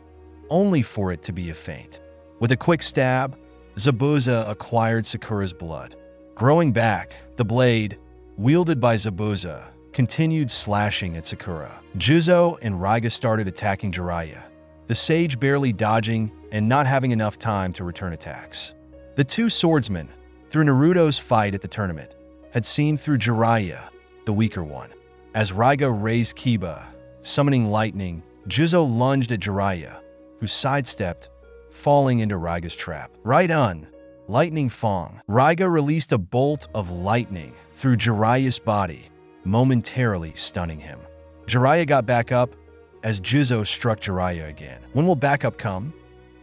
only for it to be a feint. With a quick stab, Zabuza acquired Sakura's blood. Growing back, the blade, wielded by Zabuza, continued slashing at Sakura. Juzo and Raiga started attacking Jiraiya, the sage barely dodging and not having enough time to return attacks. The two swordsmen, through Naruto's fight at the tournament, had seen through Jiraiya, the weaker one. As Raiga raised Kiba, summoning lightning, Juzo lunged at Jiraiya, who sidestepped, falling into Raiga's trap. Right-on, lightning Fong. Raiga released a bolt of lightning through Jiraiya's body, momentarily stunning him. Jiraiya got back up as Juzo struck Jiraiya again. When will backup come?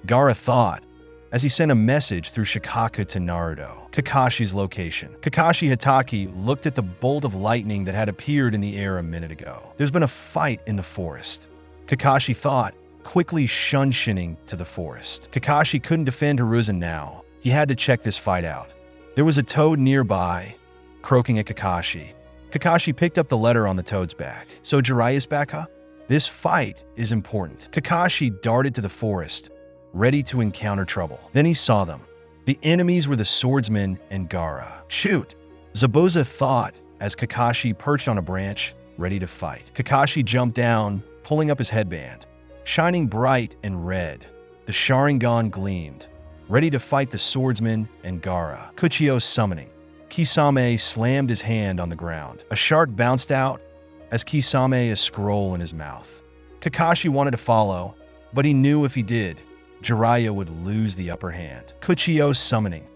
Gaara thought, as he sent a message through Shikaka to Naruto. Kakashi's location. Kakashi Hatake looked at the bolt of lightning that had appeared in the air a minute ago. There's been a fight in the forest, Kakashi thought, quickly shunshining to the forest. Kakashi couldn't defend Hiruzen now. He had to check this fight out. There was a toad nearby, croaking at Kakashi. Kakashi picked up the letter on the toad's back. So Jiraiya's back, huh? This fight is important. Kakashi darted to the forest, ready to encounter trouble. Then he saw them. The enemies were the swordsmen and Gaara. Shoot! Zabuza thought as Kakashi perched on a branch, ready to fight. Kakashi jumped down, pulling up his headband. Shining bright and red, the Sharingan gleamed, ready to fight the swordsmen and Gaara. Kuchio summoning. Kisame slammed his hand on the ground. A shark bounced out as Kisame a scroll in his mouth. Kakashi wanted to follow, but he knew if he did, Jiraiya would lose the upper hand. Kuchio summoning.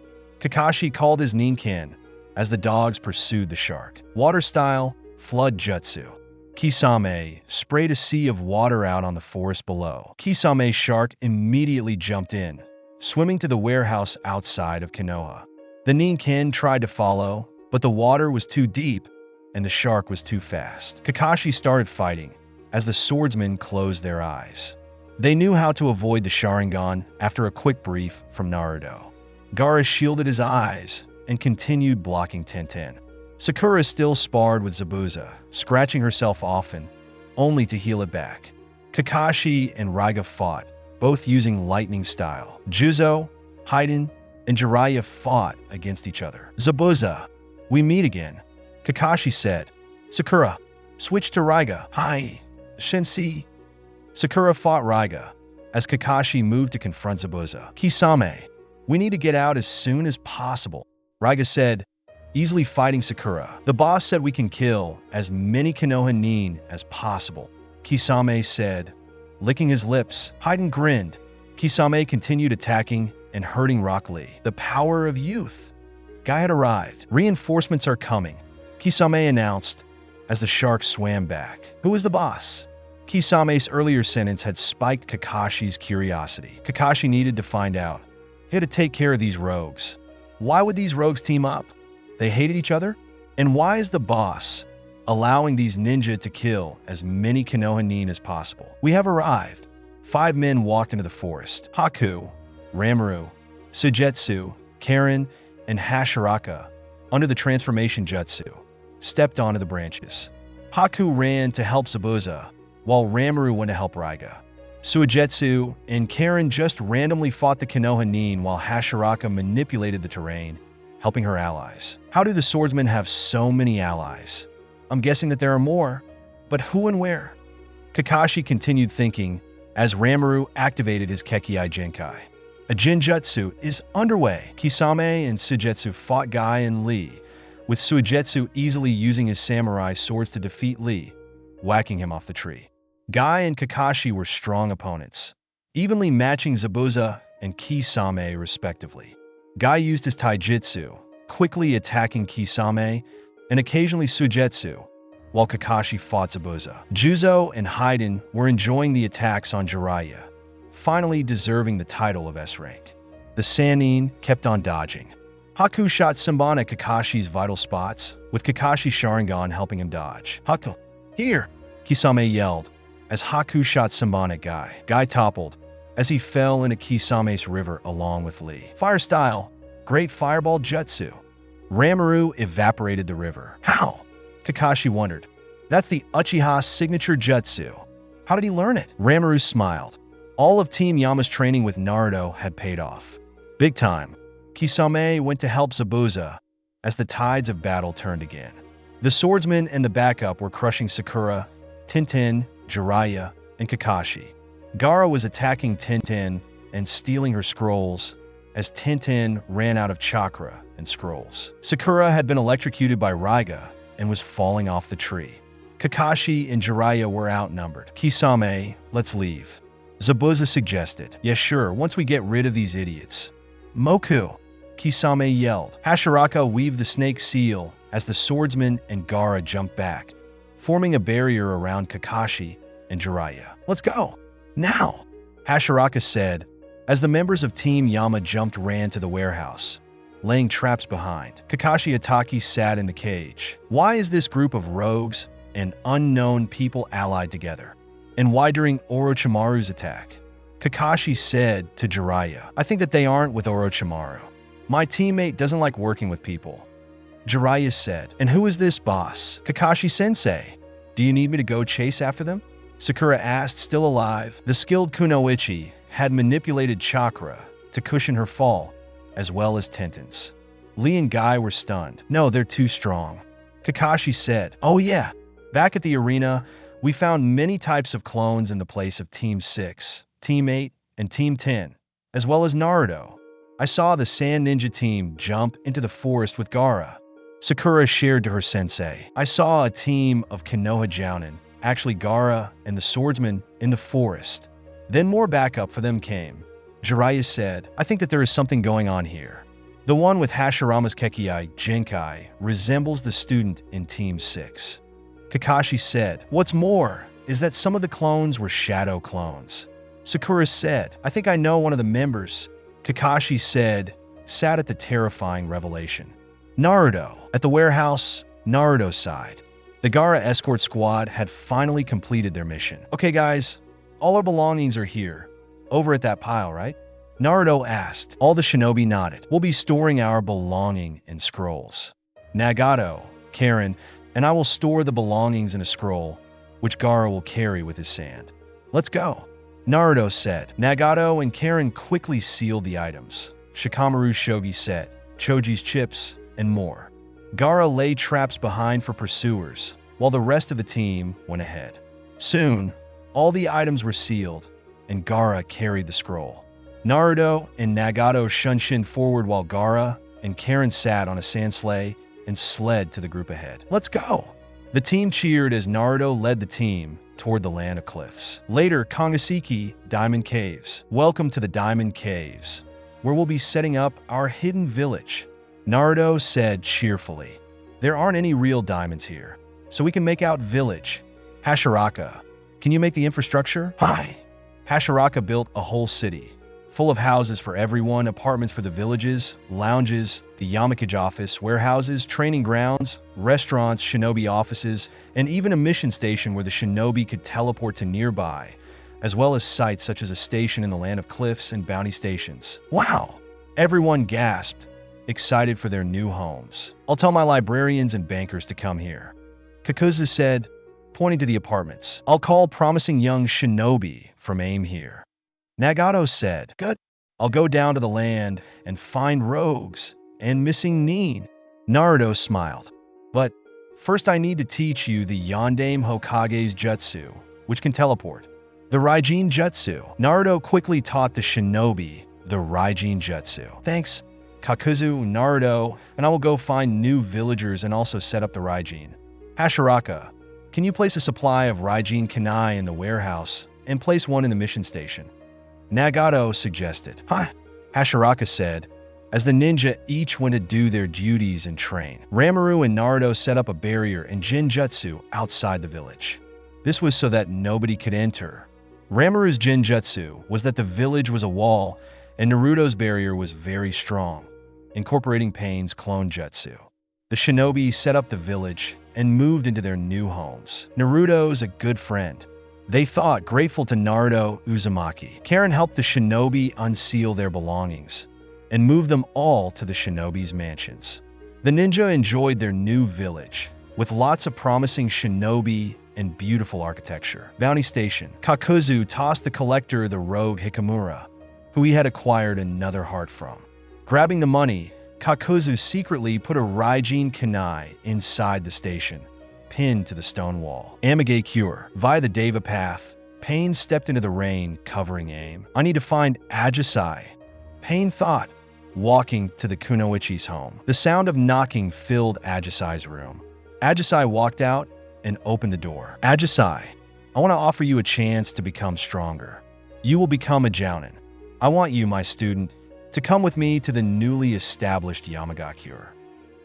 Kakashi called his Ninken as the dogs pursued the shark. Water style, flood jutsu. Kisame sprayed a sea of water out on the forest below. Kisame's shark immediately jumped in, swimming to the warehouse outside of Konoha. The Ninken tried to follow, but the water was too deep and the shark was too fast. Kakashi started fighting as the swordsmen closed their eyes. They knew how to avoid the Sharingan after a quick brief from Naruto. Gaara shielded his eyes and continued blocking Tenten. Sakura still sparred with Zabuza, scratching herself often, only to heal it back. Kakashi and Raiga fought, both using lightning style. Juzo, Haiden, and Jiraiya fought against each other. Zabuza, we meet again, Kakashi said. Sakura, switch to Raiga. Hi, Shensi. Sakura fought Raiga as Kakashi moved to confront Zabuza. Kisame, we need to get out as soon as possible, Raiga said, easily fighting Sakura. The boss said we can kill as many Konoha Nin as possible, Kisame said, licking his lips. Haiden grinned. Kisame continued attacking and hurting Rock Lee. The power of youth. Guy had arrived. Reinforcements are coming, Kisame announced as the shark swam back. Who is the boss? Kisame's earlier sentence had spiked Kakashi's curiosity. Kakashi needed to find out. He had to take care of these rogues. Why would these rogues team up? They hated each other? And why is the boss allowing these ninja to kill as many Konoha Nin as possible? We have arrived. 5 men walked into the forest. Haku, Ramaru, Sujetsu, Karen, and Hashiraka, under the transformation jutsu, stepped onto the branches. Haku ran to help Zabuza, while Ramaru went to help Raiga. Sujetsu and Karen just randomly fought the Konoha Nin while Hashiraka manipulated the terrain, helping her allies. How do the swordsmen have so many allies? I'm guessing that there are more, but who and where? Kakashi continued thinking as Ramaru activated his Kekkei Genkai. A Jinjutsu is underway. Kisame and Sujetsu fought Guy and Lee, with Sujetsu easily using his samurai swords to defeat Lee, whacking him off the tree. Guy and Kakashi were strong opponents, evenly matching Zabuza and Kisame respectively. Guy used his taijutsu, quickly attacking Kisame and occasionally Suigetsu, while Kakashi fought Zabuza. Juzo and Haiden were enjoying the attacks on Jiraiya, finally deserving the title of S-rank. The Sannin kept on dodging. Haku shot Senbon at Kakashi's vital spots, with Kakashi Sharingan helping him dodge. Haku, here! Kisame yelled, as Haku shot Senbon at Guy. Guy toppled, as he fell into Kisame's river along with Lee. Fire style, great fireball jutsu. Ranmaru evaporated the river. How? Kakashi wondered. That's the Uchiha's signature jutsu. How did he learn it? Ranmaru smiled. All of Team Yama's training with Naruto had paid off. Big time. Kisame went to help Zabuza as the tides of battle turned again. The swordsmen and the backup were crushing Sakura, Tintin, Jiraiya, and Kakashi. Gaara was attacking Tintin and stealing her scrolls as Tintin ran out of chakra and scrolls. Sakura had been electrocuted by Raiga and was falling off the tree. Kakashi and Jiraiya were outnumbered. Kisame, let's leave. Zabuza suggested. Yeah, sure, once we get rid of these idiots. Moku, Kisame yelled. Hashiraka weaved the snake seal as the swordsman and Gaara jumped back, forming a barrier around Kakashi and Jiraiya. Let's go. Now, Hashiraka said, as the members of Team Yama ran to the warehouse, laying traps behind. Kakashi Ataki sat in the cage. Why is this group of rogues and unknown people allied together? And why during Orochimaru's attack? Kakashi said to Jiraiya, I think that they aren't with Orochimaru. My teammate doesn't like working with people. Jiraiya said, and who is this boss? Kakashi-sensei. Do you need me to go chase after them? Sakura asked, still alive. The skilled Kunoichi had manipulated chakra to cushion her fall, as well as Tintin's. Lee and Guy were stunned. No, they're too strong. Kakashi said, oh yeah. Back at the arena, we found many types of clones in the place of Team 6, Team 8, and Team 10, as well as Naruto. I saw the Sand Ninja team jump into the forest with Gaara. Sakura shared to her sensei. I saw a team of Konoha Jounin, actually Gaara and the swordsman, in the forest. Then more backup for them came. Jiraiya said, I think that there is something going on here. The one with Hashirama's Kekiai, Genkai, resembles the student in Team 6. Kakashi said, what's more is that some of the clones were shadow clones. Sakura said, I think I know one of the members. Kakashi said, sad at the terrifying revelation. Naruto. At the warehouse, Naruto sighed. The Gaara escort squad had finally completed their mission. Okay guys, all our belongings are here. Over at that pile, right? Naruto asked. All the shinobi nodded. We'll be storing our belonging in scrolls. Nagato, Karen, and I will store the belongings in a scroll, which Gaara will carry with his sand. Let's go. Naruto said. Nagato and Karen quickly sealed the items. Shikamaru's shogi set, Choji's chips, and more. Gaara laid traps behind for pursuers, while the rest of the team went ahead. Soon, all the items were sealed, and Gaara carried the scroll. Naruto and Nagato shunshined forward while Gaara and Karen sat on a sand sleigh and sled to the group ahead. Let's go! The team cheered as Naruto led the team toward the land of cliffs. Later, Kangaseki, Diamond Caves. Welcome to the Diamond Caves, where we'll be setting up our hidden village. Naruto said cheerfully. There aren't any real diamonds here, so we can make out village. Hashiraka, can you make the infrastructure? Hi. Hashiraka built a whole city, full of houses for everyone, apartments for the villages, lounges, the Yamakage office, warehouses, training grounds, restaurants, shinobi offices, and even a mission station where the shinobi could teleport to nearby, as well as sites such as a station in the Land of Cliffs and bounty stations. Wow! Everyone gasped, excited for their new homes. I'll tell my librarians and bankers to come here. Kakuza said, pointing to the apartments. I'll call promising young shinobi from AIM here. Nagato said, good. I'll go down to the land and find rogues and missing Nin. Naruto smiled. But first I need to teach you the Yondaime Hokage's jutsu, which can teleport. The Raijin jutsu. Naruto quickly taught the shinobi the Raijin jutsu. Thanks, Kakuzu, Naruto, and I will go find new villagers and also set up the Raijin. Hashiraka, Can you place a supply of Raijin Kanai in the warehouse and place one in the mission station? Nagato suggested. Huh? Hashiraka said, as the ninja each went to do their duties and train. Ranmaru and Naruto set up a barrier and Jinjutsu outside the village. This was so that nobody could enter. Ranmaru's Jinjutsu was that the village was a wall, and Naruto's barrier was very strong, incorporating Pain's clone jutsu. The shinobi set up the village and moved into their new homes. Naruto's a good friend. They thought, grateful to Naruto Uzumaki. Karen helped the shinobi unseal their belongings and moved them all to the shinobi's mansions. The ninja enjoyed their new village, with lots of promising shinobi and beautiful architecture. Bounty Station. Kakuzu tossed the collector the rogue Hikamura, who he had acquired another heart from. Grabbing the money, Kakuzu secretly put a Raijin Kanai inside the station, pinned to the stone wall. Amage Cure. Via the Deva path, Pain stepped into the rain, covering aim. I need to find Ajisai, Pain thought, walking to the Kunoichi's home. The sound of knocking filled Ajisai's room. Ajisai walked out and opened the door. Ajisai, I want to offer you a chance to become stronger. You will become a Jounin. I want you, my student, to come with me to the newly established Yamagakure.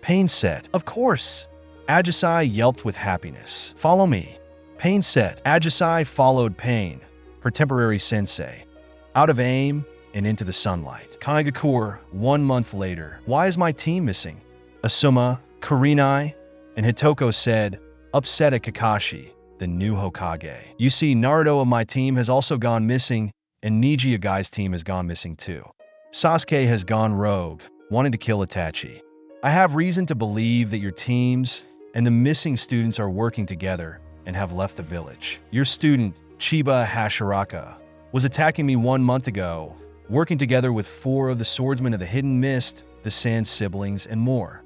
Pain said, of course. Ajisai yelped with happiness. Follow me. Pain said. Ajisai followed Pain, her temporary sensei, out of aim and into the sunlight. Kaigakure, 1 month later. Why is my team missing? Asuma, Kurenai, and Hitoko said, upset at Kakashi, the new Hokage. You see, Naruto of my team has also gone missing, and Nijiyagai's team has gone missing too. Sasuke has gone rogue, wanting to kill Itachi. I have reason to believe that your teams and the missing students are working together and have left the village. Your student, Chiba Hashiraka, was attacking me 1 month ago, working together with 4 of the swordsmen of the Hidden Mist, the Sand Siblings, and more.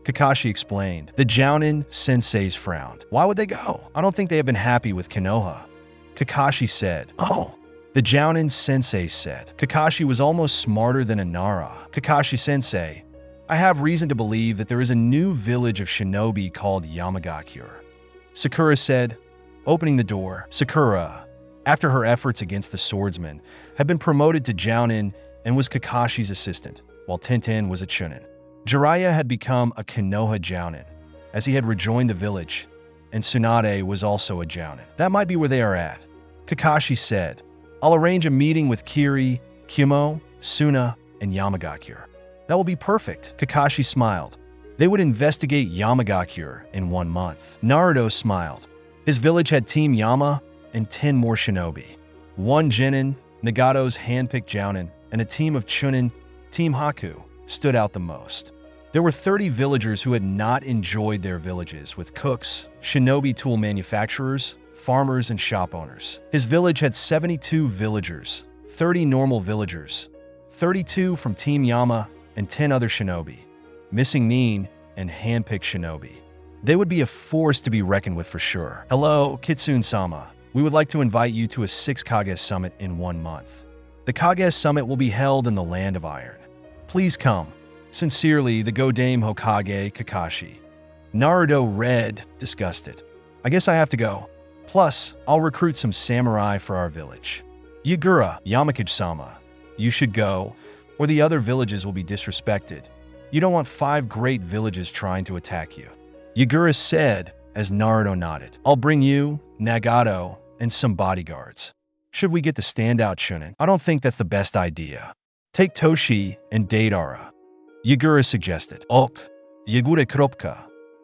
Kakashi explained. The Jounin senseis frowned. Why would they go? I don't think they have been happy with Konoha. Kakashi said. Oh. The Jounin sensei said. Kakashi was almost smarter than Inara. Kakashi sensei, I have reason to believe that there is a new village of shinobi called Yamagakure. Sakura said, opening the door. Sakura, after her efforts against the swordsman, had been promoted to Jounin and was Kakashi's assistant, while Tenten was a Chunin. Jiraiya had become a Konoha Jounin, as he had rejoined the village, and Tsunade was also a Jounin. That might be where they are at. Kakashi said, I'll arrange a meeting with Kiri, Kumo, Suna, and Yamagakure. That will be perfect. Kakashi smiled. They would investigate Yamagakure in 1 month. Naruto smiled. His village had Team Yama and 10 more shinobi. 1 Genin, Nagato's handpicked Jounin, and a team of Chunin, Team Haku, stood out the most. There were 30 villagers who had not enjoyed their villages, with cooks, shinobi tool manufacturers, farmers, and shop owners. His village had 72 villagers, 30 normal villagers, 32 from Team Yama, and 10 other shinobi, missing Nin and handpicked shinobi. They would be a force to be reckoned with for sure. Hello, Kitsune-sama. We would like to invite you to a 6 Kage Summit in 1 month. The Kage Summit will be held in the Land of Iron. Please come. Sincerely, the Godame Hokage, Kakashi. Naruto read, disgusted. I guess I have to go. Plus, I'll recruit some samurai for our village. Yagura, Yamakage-sama, you should go, or the other villages will be disrespected. You don't want 5 great villages trying to attack you. Yagura said, as Naruto nodded. I'll bring you, Nagato, and some bodyguards. Should we get the standout Chunin? I don't think that's the best idea. Take Toshi and Deidara. Yagura suggested. Ok, Yagure Kropka.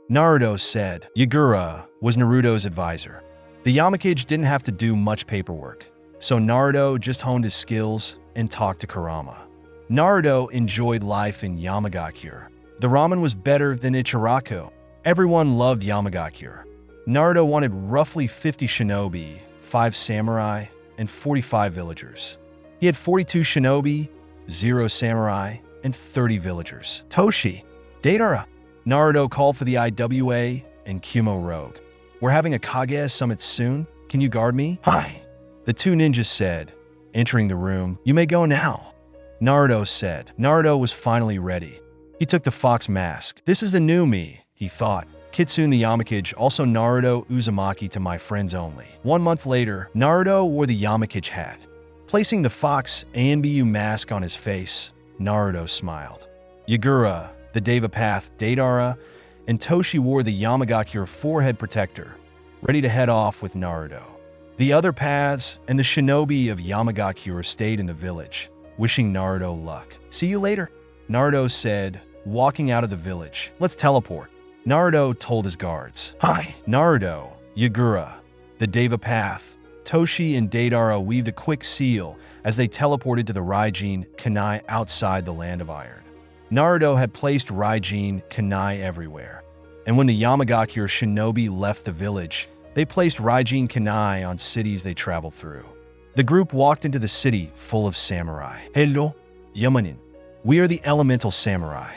Naruto said. Yagura was Naruto's advisor. The Yamakage didn't have to do much paperwork, so Naruto just honed his skills and talked to Kurama. Naruto enjoyed life in Yamagakure. The ramen was better than Ichiraku. Everyone loved Yamagakure. Naruto wanted roughly 50 shinobi, 5 samurai, and 45 villagers. He had 42 shinobi, 0 samurai, and 30 villagers. Toshi, Deidara. Naruto called for the IWA and Kumo Rogue. We're having a Kage Summit soon. Can you guard me? Hi. The 2 ninjas said, entering the room. You may go now. Naruto said. Naruto was finally ready. He took the fox mask. This is the new me, he thought, Kitsune the Yamakage, also Naruto Uzumaki to my friends only. 1 month later, Naruto wore the Yamakage hat. Placing the Fox Anbu mask on his face, Naruto smiled. Yagura, the Devapath, Deidara, and Toshi wore the Yamagakure forehead protector, ready to head off with Naruto. The other paths and the shinobi of Yamagakure stayed in the village, wishing Naruto luck. See you later, Naruto said, walking out of the village. Let's teleport, Naruto told his guards. Hi, Naruto, Yagura, the Devapath, Toshi, and Deidara weaved a quick seal as they teleported to the Raijin Kunai outside the Land of Iron. Naruto had placed Raijin Kunai everywhere, and when the Yamagakure shinobi left the village, they placed Raijin Kunai on cities they traveled through. The group walked into the city full of samurai. Hello, Yamanin. We are the elemental samurai.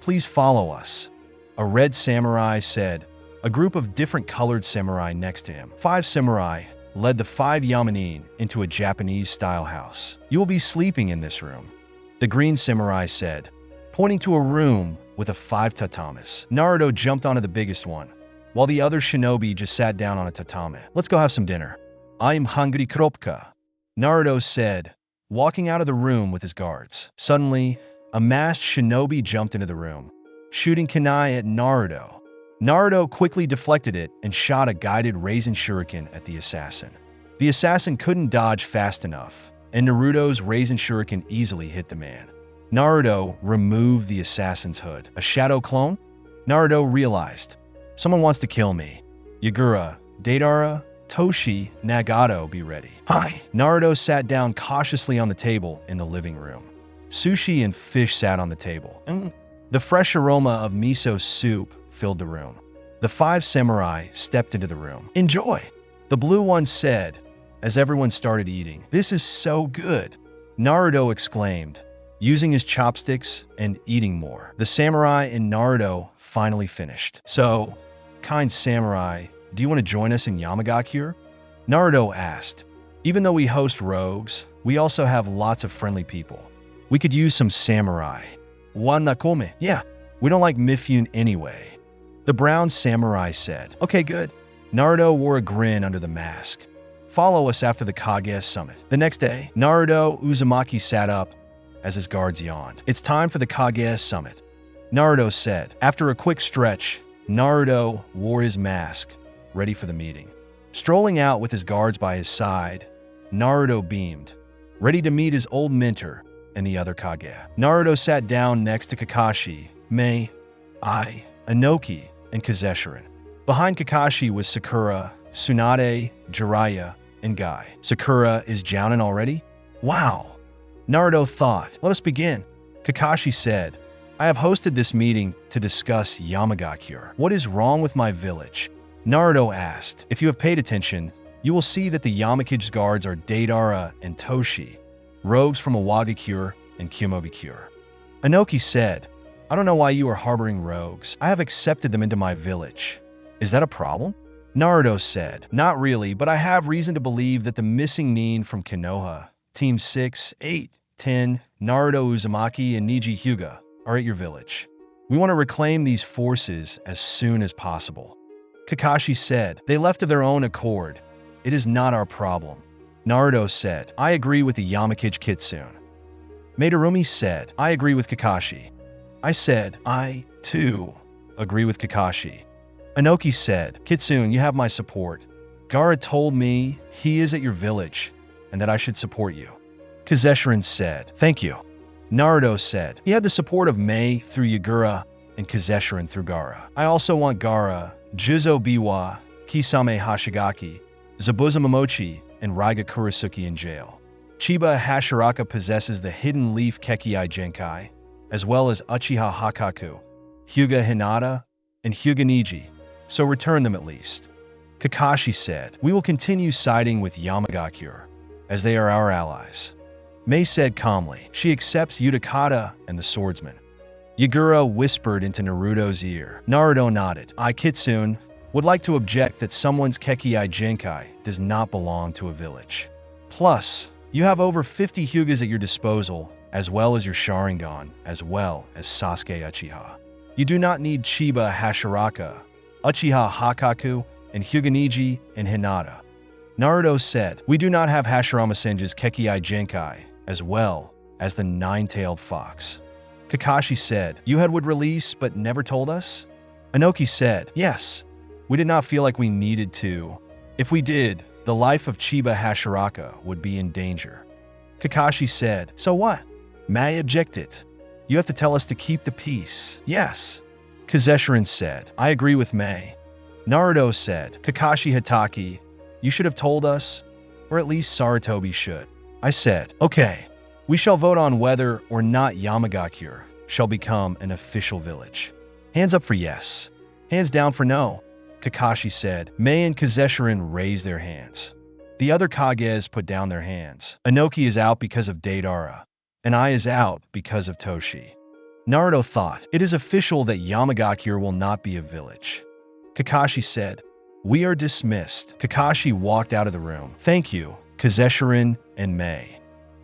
Please follow us, a red samurai said, a group of different colored samurai next to him. 5 samurai led the 5 Yamanin into a Japanese-style house. You will be sleeping in this room, the green samurai said, pointing to a room with 5 tatamis. Naruto jumped onto the biggest one, while the other shinobi just sat down on a tatami. Let's go have some dinner. I'm hungry, Kropka, Naruto said, walking out of the room with his guards. Suddenly, a masked shinobi jumped into the room, shooting kunai at Naruto. Naruto quickly deflected it and shot a guided Raisin Shuriken at the assassin. The assassin couldn't dodge fast enough, and Naruto's Raisin Shuriken easily hit the man. Naruto removed the assassin's hood. A shadow clone? Naruto realized. Someone wants to kill me. Yagura, Deidara, Toshi, Nagato, be ready. Hi. Naruto sat down cautiously on the table in the living room. Sushi and fish sat on the table. The fresh aroma of miso soup filled the room. The 5 samurai stepped into the room. Enjoy, the blue one said, as everyone started eating. This is so good, Naruto exclaimed, using his chopsticks and eating more. The samurai and Naruto finally finished. So, kind samurai, do you want to join us in Yamagakure? Naruto asked. Even though we host rogues, we also have lots of friendly people. We could use some samurai. Wanakome. Yeah, we don't like Mifune anyway, the brown samurai said. Okay, good. Naruto wore a grin under the mask. Follow us after the Kage summit. The next day, Naruto Uzumaki sat up as his guards yawned. It's time for the Kage summit, Naruto said. After a quick stretch, Naruto wore his mask, ready for the meeting. Strolling out with his guards by his side, Naruto beamed, ready to meet his old mentor and the other Kage. Naruto sat down next to Kakashi, Mei, Inoki, and Kazeshirin. Behind Kakashi was Sakura, Tsunade, Jiraiya, and Guy. Sakura is Jounin already? Wow. Naruto thought. Let us begin. Kakashi said, I have hosted this meeting to discuss Yamagakure. What is wrong with my village? Naruto asked. If you have paid attention, you will see that the Yamakage's guards are Deidara and Toshi, rogues from Iwagakure and Kimobikure. Inoki said, I don't know why you are harboring rogues. I have accepted them into my village. Is that a problem? Naruto said, not really, but I have reason to believe that the missing Nin from Konoha, Team 6, 8, 10, Naruto Uzumaki, and Niji Hyuga are at your village. We want to reclaim these forces as soon as possible. Kakashi said, they left of their own accord. It is not our problem. Naruto said, I agree with the Yamakage Kitsune. Madarumi said, I agree with Kakashi. I said, I, too, agree with Kakashi. Inoki said, Kitsune, you have my support. Gaara told me he is at your village and that I should support you. Kazeshirin said, thank you. Naruto said, he had the support of Mei through Yagura and Kazeshirin through Gaara. I also want Gaara, Juzo Biwa, Kisame Hashigaki, Zabuza Momochi, and Raiga Kurisuki in jail. Chiba Hashiraka possesses the hidden leaf Kekii Genkai, as well as Uchiha Hakaku, Hyuga Hinata, and Hyuga Niji, so return them at least. Kakashi said, we will continue siding with Yamagakure, as they are our allies. Mei said calmly, she accepts Utakata and the swordsman. Yagura whispered into Naruto's ear. Naruto nodded. I, Kitsune, would like to object that someone's Kekii Genkai does not belong to a village. Plus, you have over 50 Hyugas at your disposal, as well as your Sharingan, as well as Sasuke Uchiha. You do not need Chiba Hashiraka Uchiha Hakaku, and Hyuganiji and Hinata. Naruto said, "We do not have Hashirama Senju's Kekkei Genkai, as well as the nine-tailed fox." Kakashi said, "You had would release but never told us?" Inoki said, "Yes. We did not feel like we needed to. If we did, the life of Chiba Hashiraka would be in danger." Kakashi said, "So what?" Mai objected. "You have to tell us to keep the peace." "Yes." Kazeshirin said, "I agree with Mai." Naruto said, "Kakashi Hatake, you should have told us, or at least Sarutobi should." I said, "Okay, we shall vote on whether or not Yamagakure shall become an official village. Hands up for yes. Hands down for no." Kakashi said. Mai and Kazeshirin raised their hands. The other Kages put down their hands. Inoki is out because of Deidara, and I is out because of Toshi. Naruto thought, "It is official that Yamagakure will not be a village." Kakashi said, "We are dismissed." Kakashi walked out of the room. "Thank you, Kazeshirin and Mai."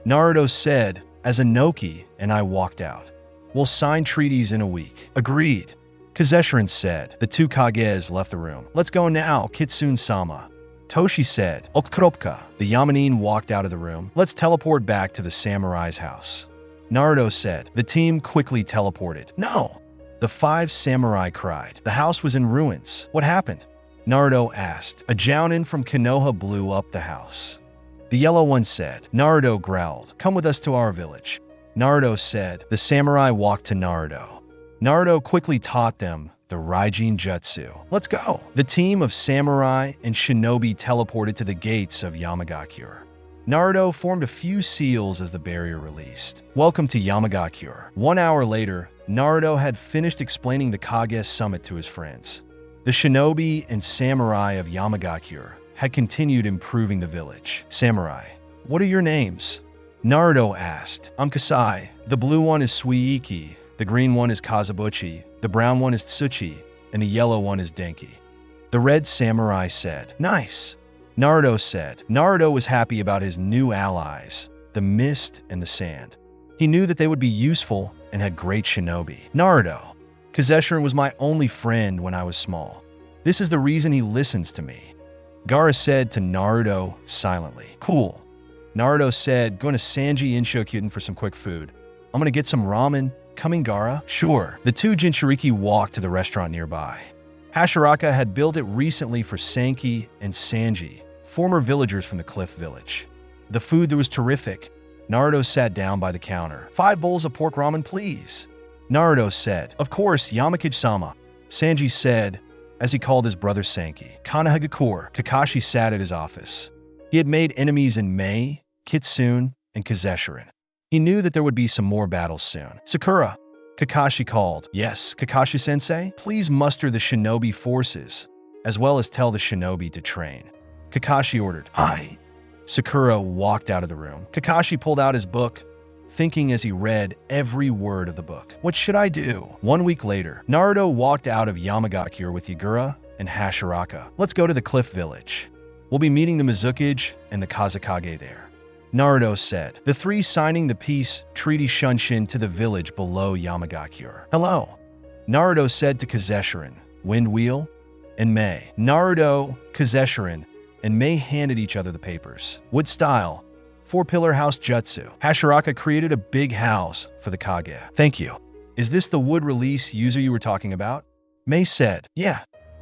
Naruto said, as Inoki and I walked out. "We'll sign treaties in a week." "Agreed." Kazeshirin said. The two Kages left the room. "Let's go now, Kitsune-sama." Toshi said. "Okropka." The Yamanin walked out of the room. "Let's teleport back to the samurai's house." Naruto said. The team quickly teleported. "No!" The 5 samurai cried. The house was in ruins. "What happened?" Naruto asked. "A jounin from Konoha blew up the house." The yellow one said. Naruto growled. "Come with us to our village." Naruto said. The samurai walked to Naruto. Naruto quickly taught them the Raijin Jutsu. "Let's go." The team of samurai and shinobi teleported to the gates of Yamagakure. Naruto formed a few seals as the barrier released. "Welcome to Yamagakure." 1 hour later, Naruto had finished explaining the Kage summit to his friends. The shinobi and samurai of Yamagakure had continued improving the village. "Samurai, what are your names?" Naruto asked. "I'm Kasai. The blue one is Suiiki. The green one is Kazabuchi. The brown one is Tsuchi. And the yellow one is Denki." The red samurai said. "Nice." Naruto said. Naruto was happy about his new allies, the mist and the sand. He knew that they would be useful and had great shinobi. "Naruto, Kazeshirin was my only friend when I was small. This is the reason he listens to me." Gaara said to Naruto silently. "Cool." Naruto said, "Going to Sanji Inshokuten for some quick food. I'm gonna get some ramen. Coming, Gaara?" "Sure." The two Jinchuriki walked to the restaurant nearby. Hashiraka had built it recently for Sanki and Sanji, former villagers from the Cliff Village. The food there was terrific. Naruto sat down by the counter. "5 bowls of pork ramen, please." Naruto said. "Of course, Yamakage-sama." Sanji said, as he called his brother Sanki. Konoha. Kakashi sat at his office. He had made enemies in Mai, Kitsune, and Kazeshirin. He knew that there would be some more battles soon. "Sakura," Kakashi called. "Yes, Kakashi-sensei? Please muster the shinobi forces, as well as tell the shinobi to train." Kakashi ordered. "Aye." Sakura walked out of the room. Kakashi pulled out his book, thinking as he read every word of the book. "What should I do?" 1 week later, Naruto walked out of Yamagakure with Yagura and Hashiraka. "Let's go to the Cliff Village. We'll be meeting the Mizukage and the Kazekage there." Naruto said. The 3 signing the peace treaty Shunshin to the village below Yamagakure. "Hello," Naruto said to Kazeshirin, Wind Wheel, and Mai. Naruto, Kazeshirin, and Mai handed each other the papers. "Wood style, 4-pillar house jutsu. Hashiraka created a big house for the Kage." "Thank you." "Is this the wood release user you were talking about?" Mai said. "Yeah."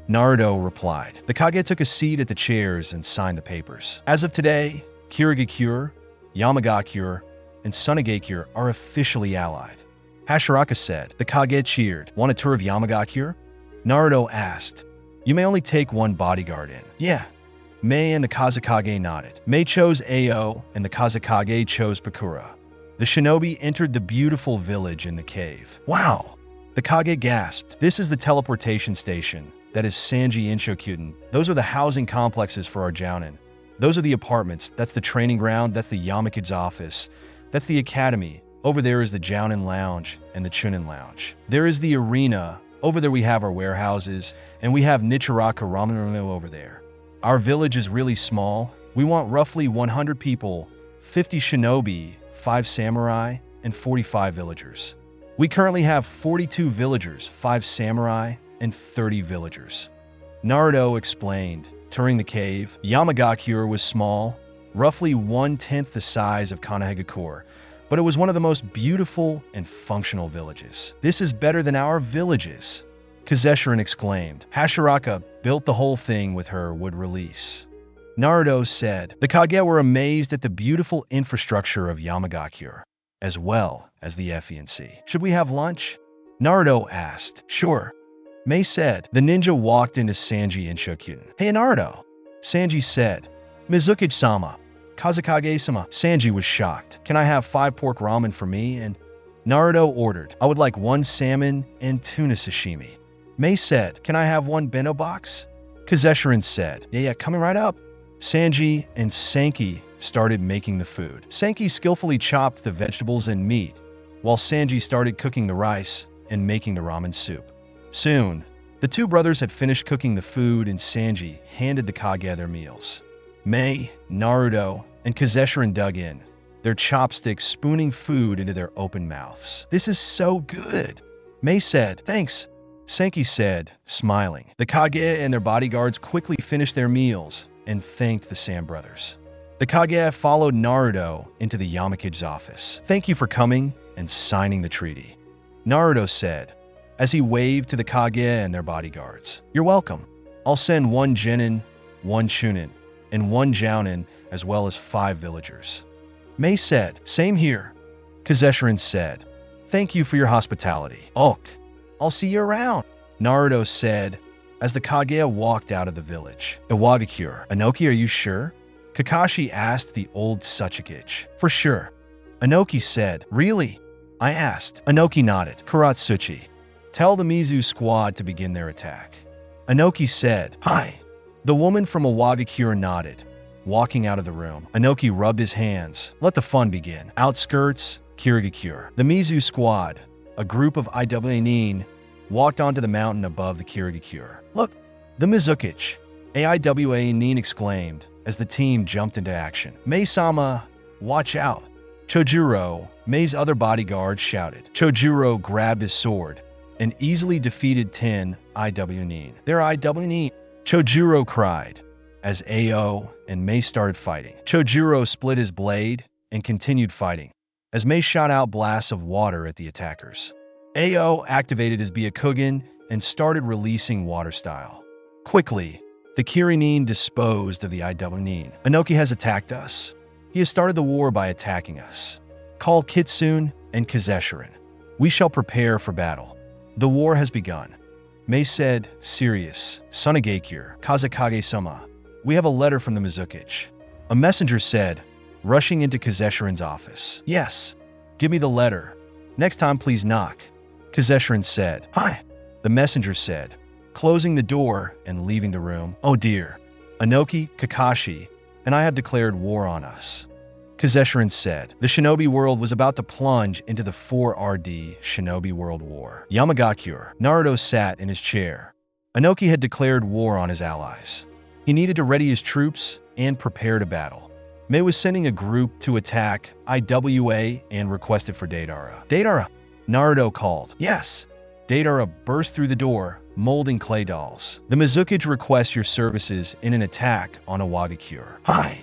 Naruto replied. The Kage took a seat at the chairs and signed the papers. "As of today, Kirigakure, Yamagakure, and Sunagakure are officially allied." Hashiraka said. The Kage cheered. "Want a tour of Yamagakure?" Naruto asked. "You may only take 1 bodyguard in." "Yeah." Mai and the Kazekage nodded. Mai chose Ao, and the Kazekage chose Pakura. The shinobi entered the beautiful village in the cave. "Wow!" The Kage gasped. "This is the teleportation station. That is Sanji Inshokuten. Those are the housing complexes for our jounin. Those are the apartments. That's the training ground. That's the Yamakage's office. That's the academy. Over there is the Jounin Lounge and the Chunin Lounge. There is the arena. Over there we have our warehouses, and we have Nichiraka Ramen over there. Our village is really small. We want roughly 100 people, 50 shinobi, 5 samurai, and 45 villagers. We currently have 42 villagers, 5 samurai, and 30 villagers. Naruto explained. Touring the cave, Yamagakure was small, roughly 1/10 the size of Konoha, but it was one of the most beautiful and functional villages. This is better than our villages, Kazeshirin exclaimed. Hashiraka built the whole thing with her wood release. Naruto said. The Kage were amazed at the beautiful infrastructure of Yamagakure, as well as the FENC. Should we have lunch? Naruto asked. Sure. Mei said. The ninja walked into Sanji and Shokyuden. Hey Naruto, Sanji said. Mizuki-sama, Kazekage-sama. Sanji was shocked. Can I have 5 pork ramen for me? And Naruto ordered. I would like 1 salmon and tuna sashimi. Mei said. Can I have 1 bento box? Kazeshirin said. Yeah, coming right up. Sanji and Sanki started making the food. Sanki skillfully chopped the vegetables and meat, while Sanji started cooking the rice and making the ramen soup. Soon, the 2 brothers had finished cooking the food and Sanji handed the Kage their meals. Mei, Naruto, and Kazeshirin dug in, their chopsticks spooning food into their open mouths. This is so good, Mei said. Thanks, Sanki said, smiling. The Kage and their bodyguards quickly finished their meals and thanked the Sand brothers. The Kage followed Naruto into the Yamakige's office. Thank you for coming and signing the treaty, Naruto said, as he waved to the Kage and their bodyguards. You're welcome. I'll send 1 genin, 1 chunin, and 1 jounin, as well as 5 villagers. Mei said. Same here, Kazeshirin said. Thank you for your hospitality. I'll see you around, Naruto said, as the Kage walked out of the village. Iwagakure, Inoki, are you sure? Kakashi asked the old Tsuchikage. For sure, Inoki said. Really? I asked. Inoki nodded. Kuratsuchi, tell the Mizu squad to begin their attack. Inoki said. Hi. The woman from Iwagakure nodded, walking out of the room. Inoki rubbed his hands. Let the fun begin. Outskirts, Kirigakure. The Mizu squad, a group of Iwanin, walked onto the mountain above the Kirigakure. Look, the Mizukichi, Iwanin exclaimed as the team jumped into action. Mei-sama, watch out. Chojuro, Mei's other bodyguard, shouted. Chojuro grabbed his sword and easily defeated 10 Iwanin. They're Iwanin, Chojuro cried as Ao and Mei started fighting. Chojuro split his blade and continued fighting as Mei shot out blasts of water at the attackers. Ao activated his Byakugan and started releasing water style. Quickly, the Kirinin disposed of the Iwanin. Inoki has attacked us. He has started the war by attacking us. Call Kitsune and Kazeshirin. We shall prepare for battle. The war has begun. Mei said, serious. Sunagakure, Kazekage-sama, we have a letter from the Mizukichi. A messenger said, rushing into Kazeshirin's office. Yes, give me the letter. Next time, please knock, Kazeshirin said. Hi, the messenger said, closing the door and leaving the room. Oh dear, Inoki, Kakashi, and I have declared war on us, Kazeshirin said. The shinobi world was about to plunge into the 4RD Shinobi World War. Yamagakure, Naruto sat in his chair. Inoki had declared war on his allies. He needed to ready his troops and prepare to battle. Mei was sending a group to attack Iwa and requested for Deidara. Deidara, Naruto called. Yes. Deidara burst through the door, molding clay dolls. The Mizukichi requests your services in an attack on Iwagakure. Hi.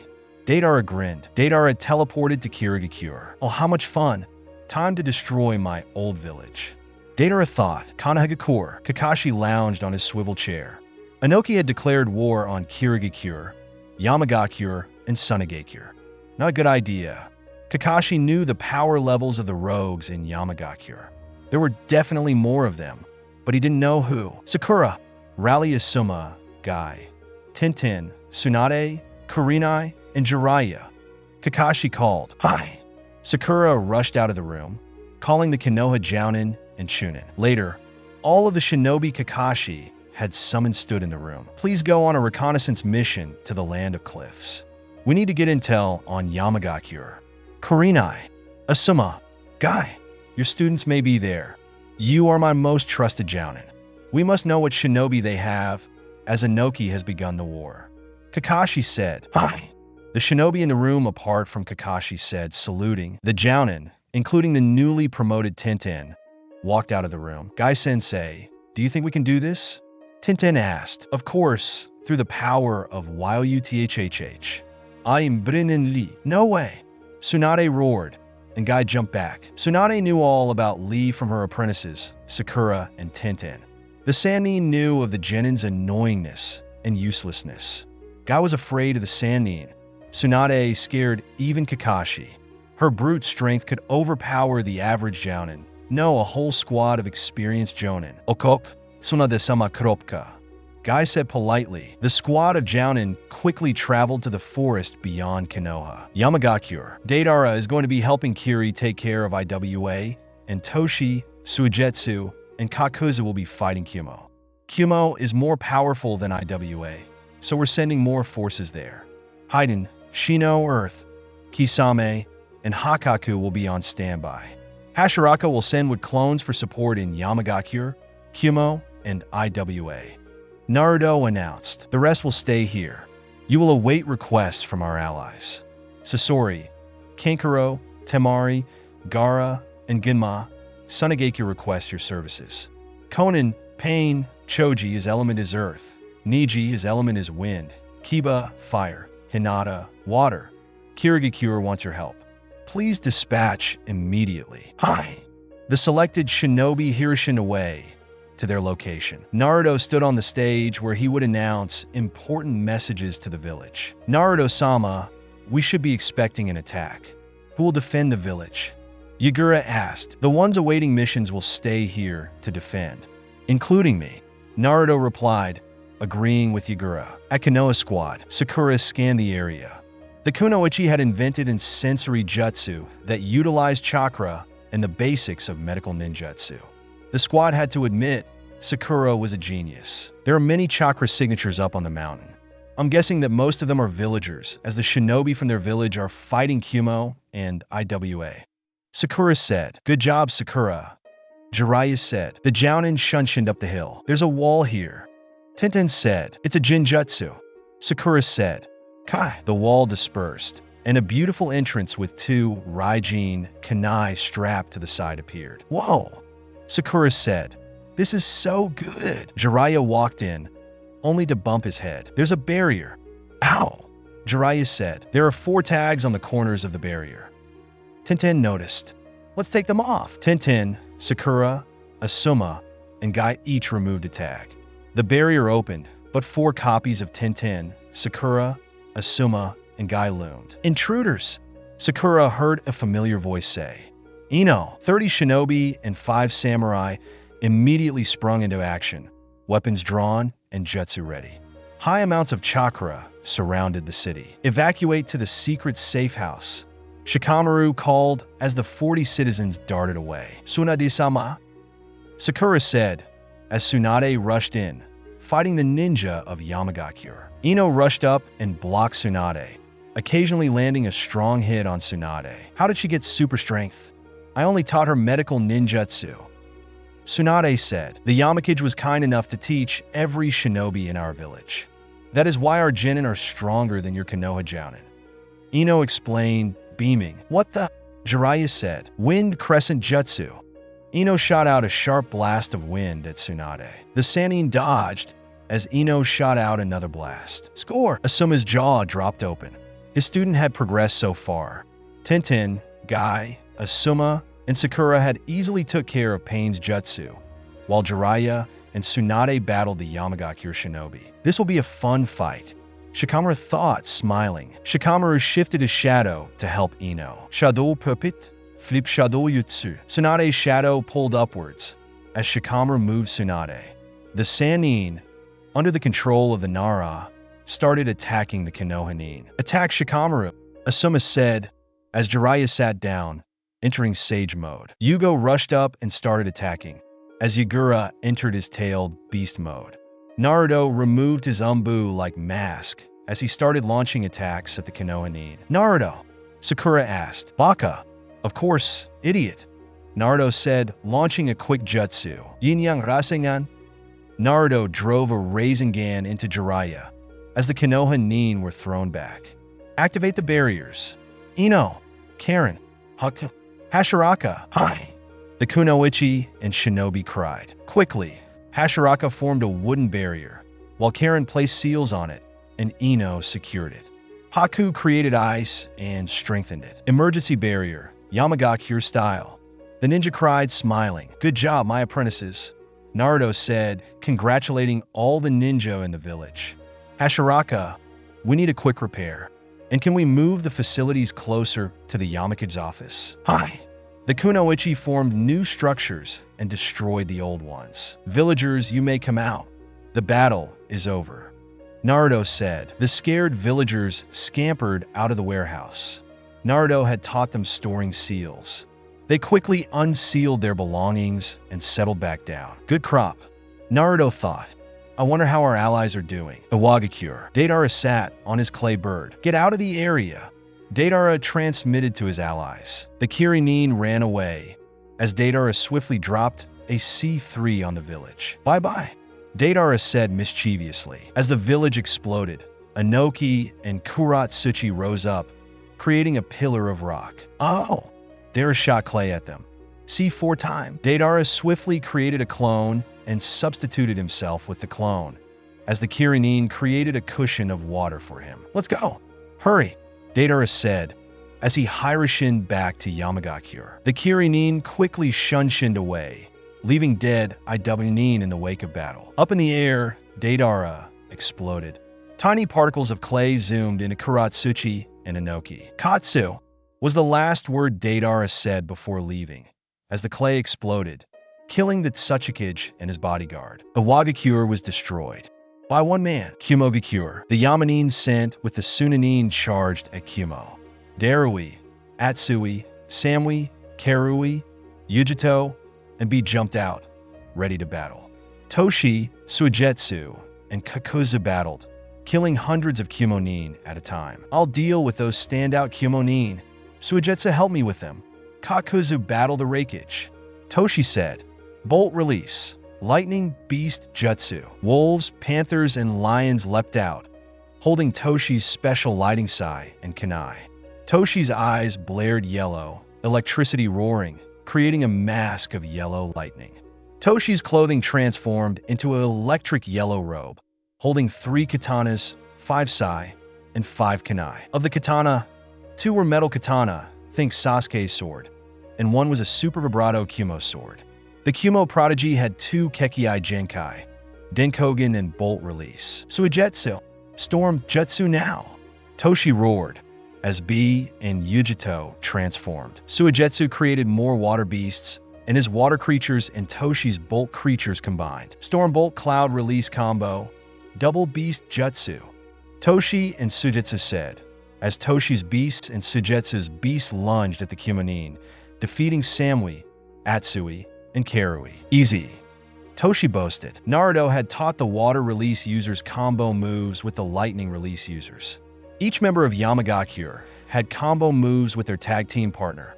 Deidara grinned. Deidara teleported to Kirigakure. Oh, how much fun. Time to destroy my old village. Deidara thought. Konoha, Kakashi lounged on his swivel chair. Inoki had declared war on Kirigakure, Yamagakure, and Sunagakure. Not a good idea. Kakashi knew the power levels of the rogues in Yamagakure. There were definitely more of them, but he didn't know who. Sakura, Rally Asuma, Guy, Tintin, Tsunade, Kurinai, and Jiraiya. Kakashi called. Hi. Sakura rushed out of the room, calling the Konoha Jounin and Chunin. Later, all of the shinobi Kakashi had summoned stood in the room. Please go on a reconnaissance mission to the Land of Cliffs. We need to get intel on Yamagakure. Kurinai, Asuma, Guy, your students may be there. You are my most trusted Jounin. We must know what shinobi they have, as Inoki has begun the war. Kakashi said. Hi. The shinobi in the room apart from Kakashi said, saluting. The Jounin, including the newly promoted Tintin, walked out of the room. Guy-sensei, do you think we can do this? Tintin asked. Of course, through the power of Yuthhhh. I am Brinin Li. No way. Tsunade roared, and Guy jumped back. Tsunade knew all about Li from her apprentices, Sakura and Tintin. The Sannin knew of the Genin's annoyingness and uselessness. Guy was afraid of the Sannin. Tsunade scared even Kakashi. Her brute strength could overpower the average Jounin. No, a whole squad of experienced Jounin. Okok, Tsunade sama kropka. Guy said politely. The squad of Jounin quickly traveled to the forest beyond Konoha. Yamagakure. Deidara is going to be helping Kiri take care of Iwa, and Toshi, Suigetsu, and Kakuzu will be fighting Kumo. Kumo is more powerful than Iwa, so we're sending more forces there. Haiden, Shino, Earth, Kisame, and Hakaku will be on standby. Hashiraka will send with clones for support in Yamagakure, Kumo, and Iwa. Naruto announced, the rest will stay here. You will await requests from our allies. Sasori, Kankuro, Temari, Gaara, and Ginma, Sunageki request your services. Konan, Pain, Choji, his element is earth. Niji, his element is wind. Kiba, fire. Hinata, water. Kirigakure wants your help. Please dispatch immediately. Hi. The selected shinobi Hirishin away to their location. Naruto stood on the stage where he would announce important messages to the village. Naruto-sama, we should be expecting an attack. Who will defend the village? Yagura asked. The ones awaiting missions will stay here to defend, including me. Naruto replied, agreeing with Yagura. At Konoha Squad, Sakura scanned the area. The Kunoichi had invented a sensory jutsu that utilized chakra and the basics of medical ninjutsu. The squad had to admit Sakura was a genius. There are many chakra signatures up on the mountain. I'm guessing that most of them are villagers, as the shinobi from their village are fighting Kumo and Iwa. Sakura said, good job, Sakura. Jiraiya said, the Jounin shunshined up the hill. There's a wall here. Tintin said, it's a jinjutsu. Sakura said, Kai. The wall dispersed, and a beautiful entrance with two Raijin Kanai strapped to the side appeared. Whoa! Sakura said, this is so good. Jiraiya walked in, only to bump his head. There's a barrier. Ow! Jiraiya said, there are 4 tags on the corners of the barrier. Tintin noticed. Let's take them off. Tintin, Sakura, Asuma, and Guy each removed a tag. The barrier opened, but 4 copies of Tintin, Sakura, Asuma, and Guy loomed. Intruders! Sakura heard a familiar voice say. Ino, 30 shinobi and 5 samurai immediately sprung into action, weapons drawn and jutsu ready. High amounts of chakra surrounded the city. Evacuate to the secret safe house. Shikamaru called as the 40 citizens darted away. Tsunade-sama? Sakura said, as Tsunade rushed in, fighting the ninja of Yamagakure. Ino rushed up and blocked Tsunade, occasionally landing a strong hit on Tsunade. How did she get super strength? I only taught her medical ninjutsu. Tsunade said, the Yamakage was kind enough to teach every shinobi in our village. That is why our genin are stronger than your Konoha Jounin. Ino explained, beaming. What the? Jiraiya said, wind crescent jutsu. Ino shot out a sharp blast of wind at Tsunade. The Sannin dodged as Ino shot out another blast. Score! Asuma's jaw dropped open. His student had progressed so far. Tintin, Guy, Asuma, and Sakura had easily took care of Pain's jutsu, while Jiraiya and Tsunade battled the Yamagakure shinobi. This will be a fun fight, Shikamaru thought, smiling. Shikamaru shifted his shadow to help Ino. Shadow puppet, flip shadow jutsu. Tsunade's shadow pulled upwards as Shikamaru moved Tsunade. The Sannin, under the control of the Nara, started attacking the Konoha nin. Attack Shikamaru, Asuma said as Jiraiya sat down, entering Sage mode. Yugo rushed up and started attacking, as Yagura entered his tailed beast mode. Naruto removed his umbu-like mask as he started launching attacks at the Konoha nin. Naruto, Sakura asked. Baka. Of course, idiot. Naruto said, launching a quick jutsu. Yin-yang Rasengan. Naruto drove a Rasengan into Jiraiya as the Konoha nin were thrown back. Activate the barriers. Ino, Karen, Hashiraka, hi. The Kunoichi and Shinobi cried. Quickly, Hashiraka formed a wooden barrier, while Karen placed seals on it, and Ino secured it. Haku created ice and strengthened it. Emergency barrier, Yamagakure style. The ninja cried, smiling. "Good job, my apprentices," Naruto said, congratulating all the ninja in the village. Hashiraka, "We need a quick repair. And can we move the facilities closer to the Yamaku's office?" "Hi." The Kunoichi formed new structures and destroyed the old ones. "Villagers, you may come out. The battle is over," Naruto said. The scared villagers scampered out of the warehouse. Naruto had taught them storing seals. They quickly unsealed their belongings and settled back down. "Good crop," Naruto thought. "I wonder how our allies are doing." Iwagakure. Deidara sat on his clay bird. "Get out of the area," Deidara transmitted to his allies. The Kirinin ran away as Deidara swiftly dropped a C3 on the village. "Bye-bye," Deidara said mischievously. As the village exploded, Inoki and Kuratsuchi rose up, creating a pillar of rock. "Oh!" Deidara shot clay at them. C4 time. Deidara swiftly created a clone and substituted himself with the clone, as the Kirinin created a cushion of water for him. "Let's go. Hurry," Deidara said, as he Hiroshin back to Yamagakure. The Kirinin quickly shunshined away, leaving dead Iwagakure in the wake of battle. Up in the air, Deidara exploded. Tiny particles of clay zoomed into Kuratsuchi and Inoki. "Katsu," was the last word Deidara said before leaving, as the clay exploded, killing the Tsuchikage and his bodyguard. Iwagakure was destroyed by one man, Kumogakure. The Yamanin sent with the Sunanin charged at Kumo. Darui, Atsui, Samui, Karui, Yujito, and B jumped out, ready to battle. Toshi, Suigetsu, and Kakuzu battled, killing hundreds of Kumonin at a time. "I'll deal with those standout Kumonin. Suigetsu, help me with them." Kakuzu battled the Raikage. Toshi said, "Bolt release. Lightning Beast Jutsu." Wolves, panthers, and lions leapt out, holding Toshi's special lighting sai and kunai. Toshi's eyes blared yellow, electricity roaring, creating a mask of yellow lightning. Toshi's clothing transformed into an electric yellow robe, holding 3 katanas, 5 sai, and 5 kunai. Of the katana, 2 were metal katana, think Sasuke's sword, and 1 was a super vibrato Kumo sword. The Kumo prodigy had 2 Kekiai Genkai, Denkogen and Bolt release. "Suigetsu, storm jutsu now!" Toshi roared, as B and Yujito transformed. Suigetsu created more water beasts, and his water creatures and Toshi's Bolt creatures combined. Storm Bolt Cloud release combo, double beast jutsu. Toshi and Suigetsu said, as Toshi's beasts and Suigetsu's beasts lunged at the Kumonin, defeating Samui, Atsui, and Karui. "Easy," Toshi boasted. Naruto had taught the water release users combo moves with the lightning release users. Each member of Yamagakure had combo moves with their tag team partner.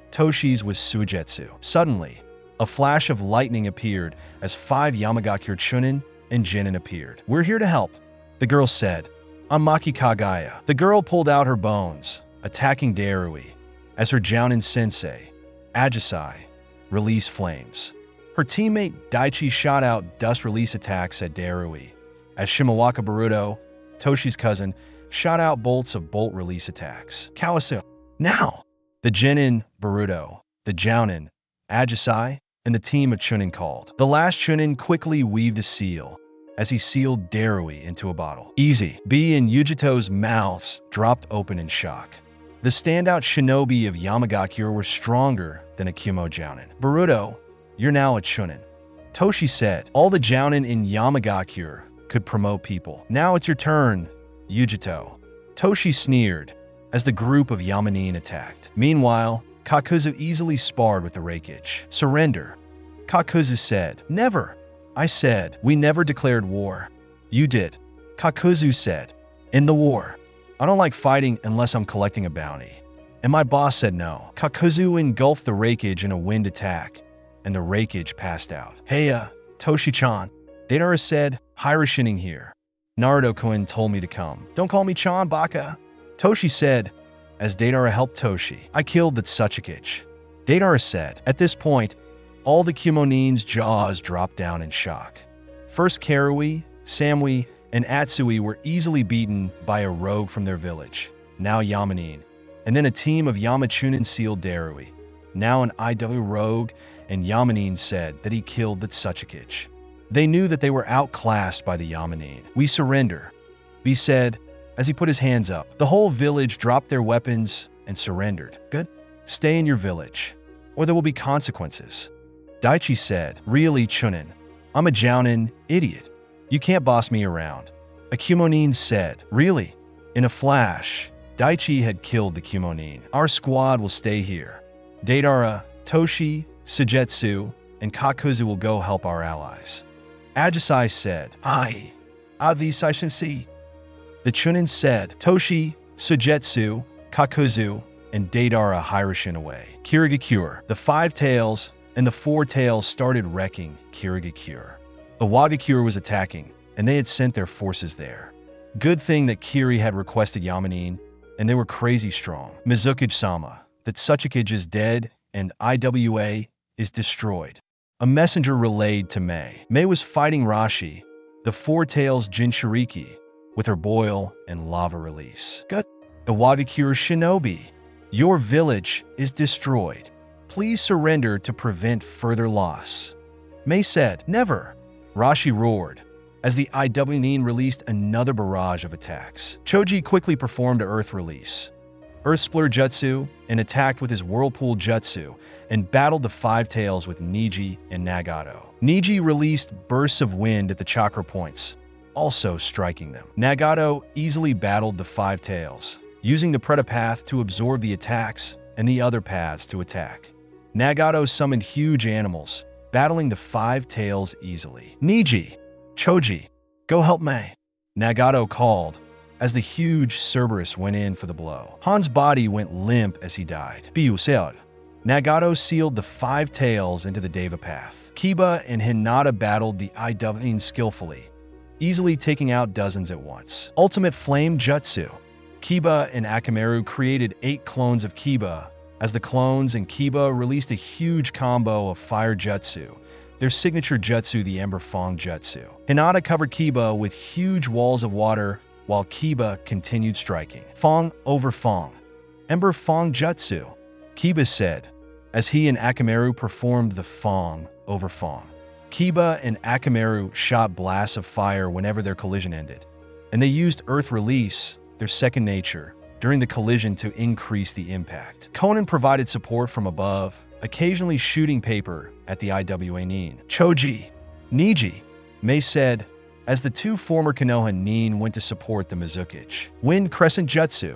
Toshi's was Suigetsu. Suddenly, a flash of lightning appeared as 5 Yamagakure Chunin and Jinin appeared. "We're here to help," the girl said. "I'm Maki Kagaya." The girl pulled out her bones, attacking Darui, as her Jounin sensei, Ajisai, released flames. Her teammate Daichi shot out dust release attacks at Darui, as Shimawaka Baruto, Toshi's cousin, shot out bolts of bolt release attacks. "Kawasu, now!" The Jinin, Baruto, the Jounin, Ajisai, and the team of Chunin called. The last Chunin quickly weaved a seal, as he sealed Darui into a bottle. "Easy." B and Yujito's mouths dropped open in shock. The standout shinobi of Yamagakure were stronger than a Kumo Jounin. "Baruto, you're now a Chunin," Toshi said. All the Jounin in Yamagakure could promote people. "Now it's your turn, Yujito," Toshi sneered as the group of Yamanin attacked. Meanwhile, Kakuzu easily sparred with the Raikage. "Surrender," Kakuzu said. "Never," I said. "We never declared war." "You did," Kakuzu said. "In the war. I don't like fighting unless I'm collecting a bounty. And my boss said no." Kakuzu engulfed the Raikage in a wind attack, and the Raikage passed out. "Heya, Toshi-chan," Deidara said, "Hiroshining here. Naruto-kun told me to come." "Don't call me Chan, Baka," Toshi said, as Deidara helped Toshi. "I killed the Tsuchikage," Deidara said. At this point, All the Kumonins' jaws dropped down in shock. First Karui, Samui, and Atsui were easily beaten by a rogue from their village, now Yamanin, and then a team of Yamachunin sealed Darui, now an IW rogue, and Yamanin said that he killed the Tsuchikage. They knew that they were outclassed by the Yamanin. "We surrender," B said as he put his hands up. The whole village dropped their weapons and surrendered. "Good. Stay in your village, or there will be consequences." Daichi said, "Really, Chunin? I'm a Jounin, idiot. You can't boss me around." A Kumonin said, "Really?" In a flash, Daichi had killed the Kumonin. "Our squad will stay here. Deidara, Toshi, Sujetsu, and Kakuzu will go help our allies." Ajisai said, "Aye, these I should see." The Chunin said, "Toshi, Sujetsu, Kakuzu, and Deidara Hiroshin away." Kirigakure, the five tails, and the four tails started wrecking Kirigakure. Iwagakure was attacking, and they had sent their forces there. Good thing that Kiri had requested Yamanin, and they were crazy strong. Mizukage-sama, that Tsuchikage is dead, and IWA is destroyed. A messenger relayed to Mei. Mei was fighting Rashi, the four tails Jinchuriki, with her boil and lava release. Gut. Iwagakure Shinobi, your village is destroyed. Please surrender to prevent further loss. Mei said, "Never." Rashi roared as the Iwagakure released another barrage of attacks. Choji quickly performed a Earth release, Earth Splitter Jutsu, and attacked with his Whirlpool Jutsu and battled the five tails with Niji and Nagato. Niji released bursts of wind at the chakra points, also striking them. Nagato easily battled the five tails, using the Preta path to absorb the attacks and the other paths to attack. Nagato summoned huge animals, battling the five tails easily. "Niji, Choji, go help Mei," Nagato called as the huge Cerberus went in for the blow. Han's body went limp as he died. Biu said. Nagato sealed the five tails into the Deva path. Kiba and Hinata battled the Iwagakure skillfully, easily taking out dozens at once. Ultimate Flame Jutsu. Kiba and Akamaru created 8 clones of Kiba, as the clones and Kiba released a huge combo of Fire Jutsu, their signature jutsu, the Ember Fong Jutsu. Hinata covered Kiba with huge walls of water, while Kiba continued striking. Fong over Fong. Ember Fong Jutsu, Kiba said, as he and Akamaru performed the Fong over Fong. Kiba and Akamaru shot blasts of fire whenever their collision ended, and they used Earth Release, their second nature, during the collision to increase the impact. Conan provided support from above, occasionally shooting paper at the Iwagakure. "Choji, Niji," Mei said, as the two former Konoha nin went to support the Mizukage. Wind Crescent Jutsu.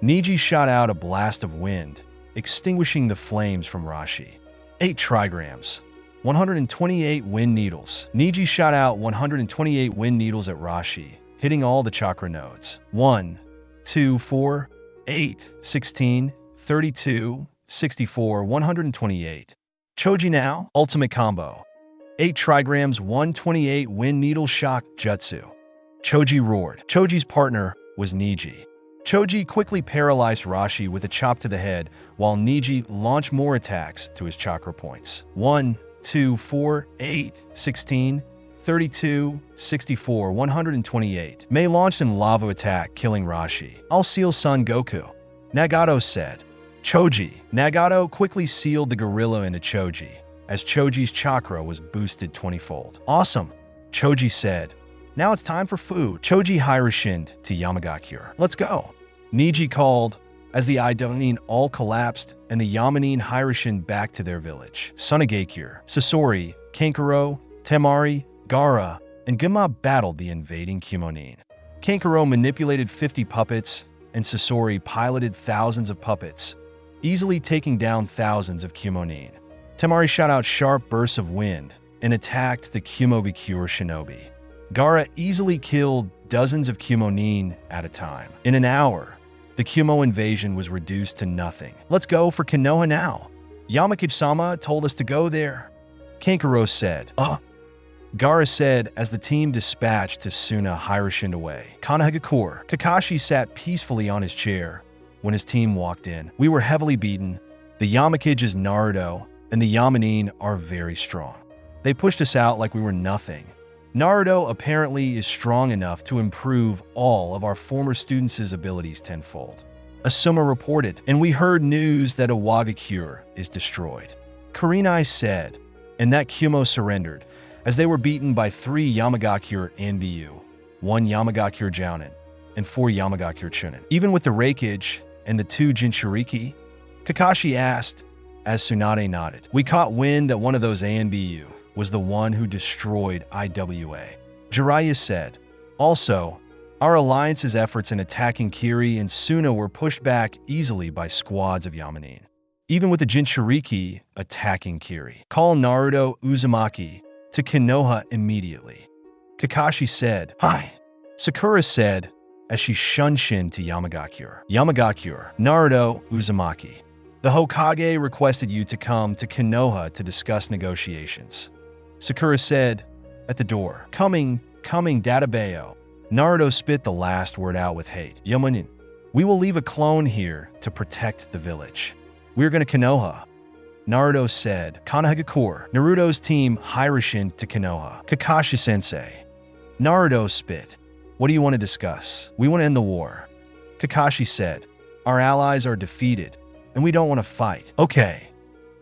Niji shot out a blast of wind, extinguishing the flames from Rashi. 8 trigrams. 128 wind needles. Niji shot out 128 wind needles at Rashi, hitting all the chakra nodes. 1, 2, 4, 8, 16, 32, 64, 128. Choji now, ultimate combo. 8 trigrams, 128 wind needle shock jutsu. Choji roared. Choji's partner was Niji. Choji quickly paralyzed Rashi with a chop to the head, while Niji launched more attacks to his chakra points. 1, 2, 4, 8, 16, 32, 64, 128. Mei launched an lava attack, killing Rashi. "I'll seal Son Goku," Nagato said. Choji. Nagato quickly sealed the gorilla into Choji, as Choji's chakra was boosted 20-fold. "Awesome," Choji said. "Now it's time for food." Choji Hiroshined to Yamagakure. "Let's go," Niji called, as the Iwagakure all collapsed and the Yamanin Hiroshin back to their village. Sunagakure, Sasori, Kankuro, Temari, Gaara, and Gema battled the invading Kumonin. Kankuro manipulated 50 puppets, and Sasori piloted thousands of puppets, easily taking down thousands of Kumonin. Temari shot out sharp bursts of wind and attacked the Kumogakure shinobi. Gaara easily killed dozens of Kumonin at a time. In an hour, the Kumo invasion was reduced to nothing. "Let's go for Konoha now. Yamakage-sama told us to go there," Kankuro said. Gaara said as the team dispatched Tazuna Hiroshin away. Konohagakure. Kakashi sat peacefully on his chair when his team walked in. "We were heavily beaten. The Yamakage's Naruto and the Yamanin are very strong. They pushed us out like we were nothing. Naruto apparently is strong enough to improve all of our former students' abilities tenfold. Asuma reported, and we heard news that Iwagakure is destroyed. Kurenai said, and that Kyumo surrendered, as they were beaten by 3 Yamagakure Anbu, 1 Yamagakure Jounin, and 4 Yamagakure Chunin. Even with the Raikage and the 2 Jinchuriki, Kakashi asked, as Tsunade nodded. We caught wind that one of those Anbu was the one who destroyed IWA. Jiraiya said, also, our alliance's efforts in attacking Kiri and Suna were pushed back easily by squads of Yamanin. Even with the Jinchuriki attacking Kiri. Call Naruto Uzumaki to Konoha immediately. Kakashi said, hi. Sakura said, as she shunshin to Yamagakure. Yamagakure, Naruto Uzumaki. The Hokage requested you to come to Konoha to discuss negotiations. Sakura said, at the door, coming, Databayo. Naruto spit the last word out with hate. Yamanin, we will leave a clone here to protect the village. We're going to Konoha. Naruto said, Konohagakure. Naruto's team Hiroshin to Konoha. Kakashi-sensei. Naruto spit. What do you want to discuss? We want to end the war. Kakashi said, our allies are defeated, and we don't want to fight. Okay.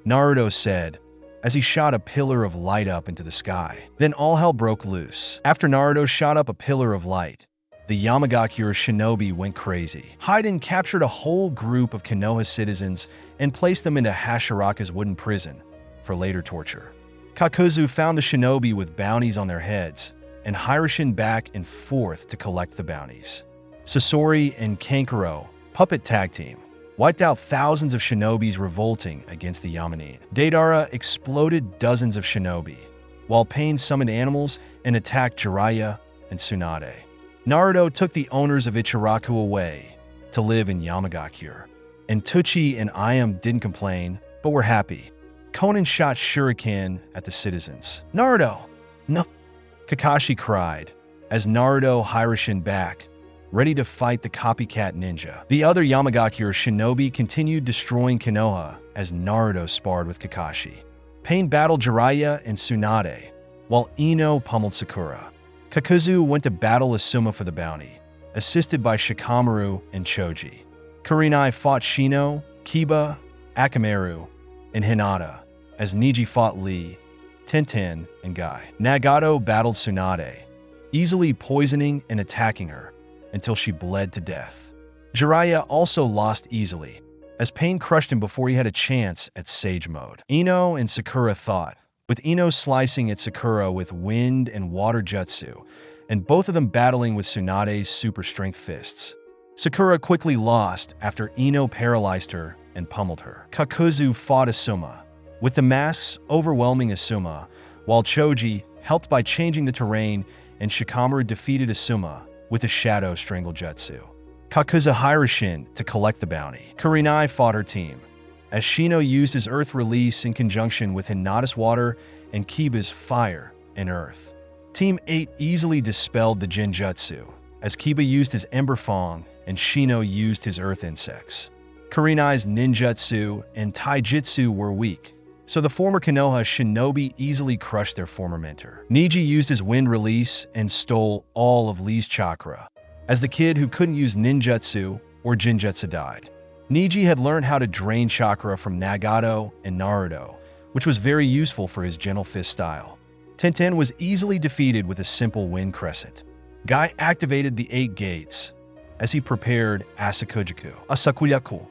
Naruto said, as he shot a pillar of light up into the sky. Then all hell broke loose. After Naruto shot up a pillar of light, the Yamagakure shinobi went crazy. Haiden captured a whole group of Konoha citizens and placed them into Hashiraka's wooden prison for later torture. Kakuzu found the shinobi with bounties on their heads and Hiroshin back and forth to collect the bounties. Sasori and Kankuro, puppet tag team, wiped out thousands of shinobis revolting against the Yamanin. Deidara exploded dozens of shinobi, while Pain summoned animals and attacked Jiraiya and Tsunade. Naruto took the owners of Ichiraku away to live in Yamagakure, and Tuchi and Ayam didn't complain, but were happy. Konan shot shuriken at the citizens. Naruto! No! Kakashi cried, as Naruto Hiroshin back, ready to fight the copycat ninja. The other Yamagakure shinobi continued destroying Konoha as Naruto sparred with Kakashi. Pain battled Jiraiya and Tsunade, while Ino pummeled Sakura. Kakuzu went to battle Asuma for the bounty, assisted by Shikamaru and Choji. Kurenai fought Shino, Kiba, Akamaru, and Hinata, as Niji fought Lee, Tenten, and Guy. Nagato battled Tsunade, easily poisoning and attacking her, until she bled to death. Jiraiya also lost easily, as Pain crushed him before he had a chance at Sage Mode. Ino and Sakura fought, with Ino slicing at Sakura with wind and water jutsu, and both of them battling with Tsunade's super strength fists. Sakura quickly lost after Ino paralyzed her and pummeled her. Kakuzu fought Asuma, with the masks overwhelming Asuma, while Choji, helped by changing the terrain, and Shikamaru defeated Asuma with a shadow strangle jutsu. Kakuzu Hiroshin to collect the bounty. Kurenai fought her team, as Shino used his earth release in conjunction with Hinata's water and Kiba's fire and earth. Team 8 easily dispelled the Jinjutsu, as Kiba used his Ember Fang and Shino used his earth insects. Kurenai's ninjutsu and taijutsu were weak, so the former Konoha shinobi easily crushed their former mentor. Niji used his wind release and stole all of Lee's chakra, as the kid who couldn't use ninjutsu or jinjutsu died. Niji had learned how to drain chakra from Nagato and Naruto, which was very useful for his gentle fist style. Tenten was easily defeated with a simple wind crescent. Guy activated the 8 gates as he prepared Asakuyaku.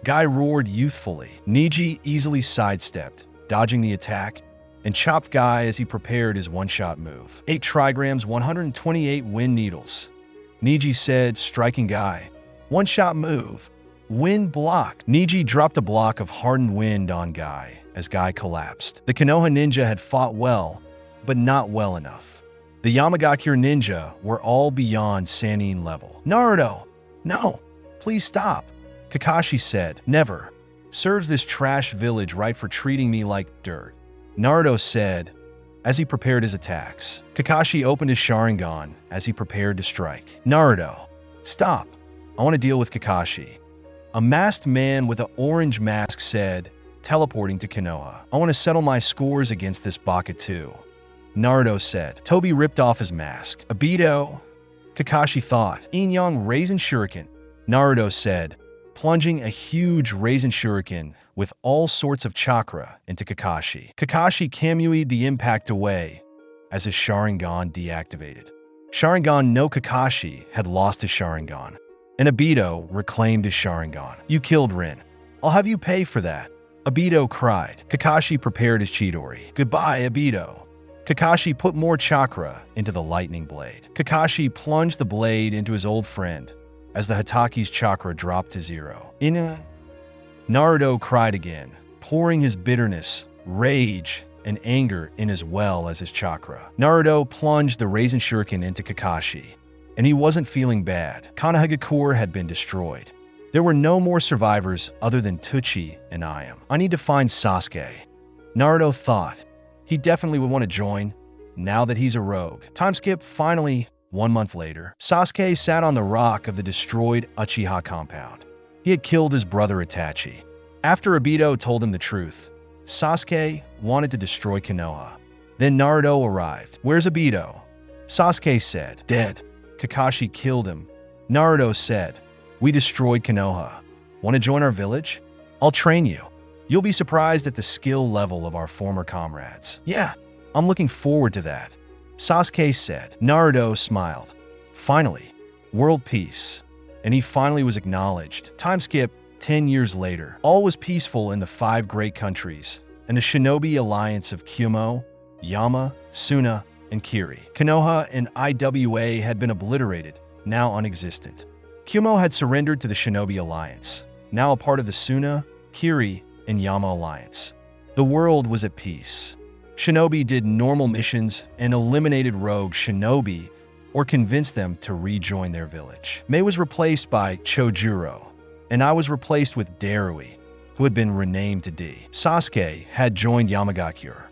Guy roared youthfully. Niji easily sidestepped, dodging the attack, and chopped Guy as he prepared his one-shot move. 8 trigrams, 128 wind needles. Niji said, striking Guy. One-shot move. Wind block. Niji dropped a block of hardened wind on Guy as Guy collapsed. The Konoha ninja had fought well, but not well enough. The Yamagakure ninja were all beyond Sannin level. Naruto! No! Please stop! Kakashi said, never. Serves this trash village right for treating me like dirt. Naruto said, as he prepared his attacks. Kakashi opened his Sharingan as he prepared to strike. Naruto, stop. I want to deal with Kakashi. A masked man with an orange mask said, teleporting to Konoha. I want to settle my scores against this baka too, Naruto said. Toby ripped off his mask. Obito, Kakashi thought. Inyang Raisin Shuriken, Naruto said, plunging a huge Raisin Shuriken with all sorts of chakra into Kakashi. Kakashi Kamui'd the impact away as his Sharingan deactivated. Sharingan no Kakashi had lost his Sharingan, and Obito reclaimed his Sharingan. You killed Rin. I'll have you pay for that, Obito cried. Kakashi prepared his Chidori. Goodbye, Obito. Kakashi put more chakra into the lightning blade. Kakashi plunged the blade into his old friend as the Hitaki's chakra dropped to 0. Naruto cried again, pouring his bitterness, rage, and anger in as well as his chakra. Naruto plunged the Raisin Shuriken into Kakashi, and he wasn't feeling bad. Konoha had been destroyed. There were no more survivors other than Tsuchi and Ayam. I need to find Sasuke, Naruto thought. He definitely would want to join, now that he's a rogue. Time skip. Finally, 1 month later, Sasuke sat on the rock of the destroyed Uchiha compound. He had killed his brother Itachi. After Obito told him the truth, Sasuke wanted to destroy Konoha. Then Naruto arrived. Where's Obito? Sasuke said. Dead. Kakashi killed him. Naruto said. We destroyed Konoha. Want to join our village? I'll train you. You'll be surprised at the skill level of our former comrades. Yeah, I'm looking forward to that, Sasuke said. Naruto smiled. Finally, world peace. And he finally was acknowledged. Time skip. 10 years later, all was peaceful in the 5 great countries, and the shinobi alliance of Kyumo, Yama, Suna, and Kiri. Konoha and Iwa had been obliterated, now unexistent. Kyumo had surrendered to the shinobi alliance, now a part of the Suna, Kiri, and Yama alliance. The world was at peace. Shinobi did normal missions and eliminated rogue shinobi or convinced them to rejoin their village. Mei was replaced by Chojuro, and I was replaced with Darui, who had been renamed to D. Sasuke had joined Yamagakure.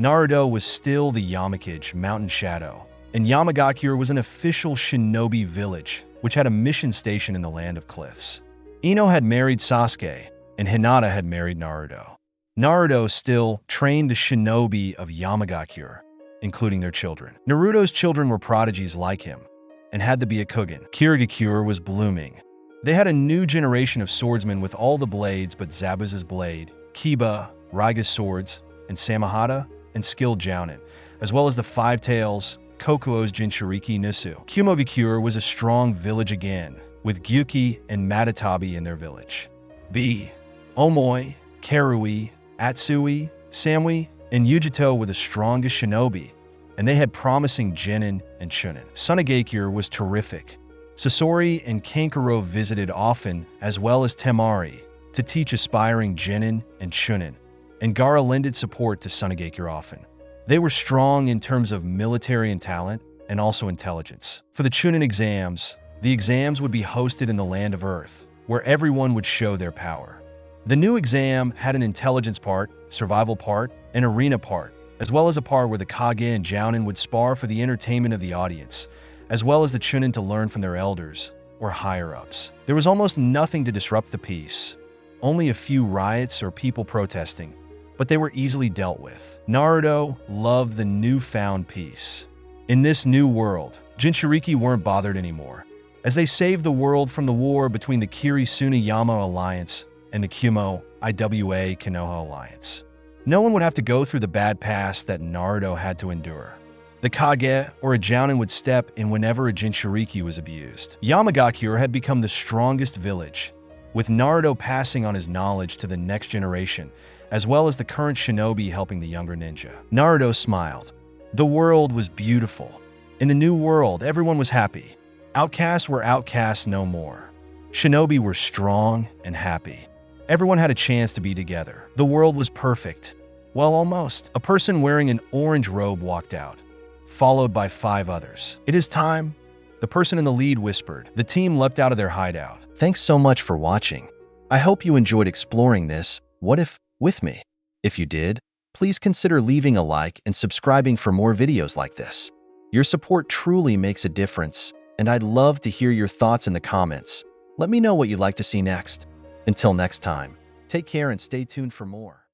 Naruto was still the Yamakage Mountain Shadow, and Yamagakure was an official shinobi village, which had a mission station in the Land of Cliffs. Ino had married Sasuke, and Hinata had married Naruto. Naruto still trained the shinobi of Yamagakure, including their children. Naruto's children were prodigies like him, and had to be a Kugen. Kirigakure was blooming. They had a new generation of swordsmen with all the blades but Zabuza's blade, Kiba, Raiga's swords, and Samahata, and skilled Jounin, as well as the Five Tails, Kokuo's Jinchuriki Nusu. Kumogakure was a strong village again, with Gyuki and Matatabi in their village. B. Omoi, Karui, Atsui, Samui, and Yujito were the strongest shinobi, and they had promising Genin and Chunin. Sunagakure was terrific. Sasori and Kankuro visited often, as well as Temari, to teach aspiring Genin and Chunin, and Gaara lended support to Sunagakure often. They were strong in terms of military and talent, and also intelligence. For the Chunin exams, the exams would be hosted in the Land of Earth, where everyone would show their power. The new exam had an intelligence part, survival part, and arena part, as well as a part where the Kage and Jounin would spar for the entertainment of the audience, as well as the Chunin to learn from their elders, or higher-ups. There was almost nothing to disrupt the peace, only a few riots or people protesting, but they were easily dealt with. Naruto loved the newfound peace. In this new world, Jinchuriki weren't bothered anymore, as they saved the world from the war between the Kiri-Suna-Yama alliance and the Kyumo-Iwa Konoha alliance. No one would have to go through the bad past that Naruto had to endure. The Kage or a Jounin would step in whenever a Jinchuriki was abused. Yamagakure had become the strongest village, with Naruto passing on his knowledge to the next generation, as well as the current shinobi helping the younger ninja. Naruto smiled. The world was beautiful. In the new world, everyone was happy. Outcasts were outcasts no more. Shinobi were strong and happy. Everyone had a chance to be together. The world was perfect. Well, almost. A person wearing an orange robe walked out, followed by 5 others. It is time, the person in the lead whispered. The team leapt out of their hideout. Thanks so much for watching. I hope you enjoyed exploring this What If with me. If you did, please consider leaving a like and subscribing for more videos like this. Your support truly makes a difference, and I'd love to hear your thoughts in the comments. Let me know what you'd like to see next. Until next time, Take care and stay tuned for more.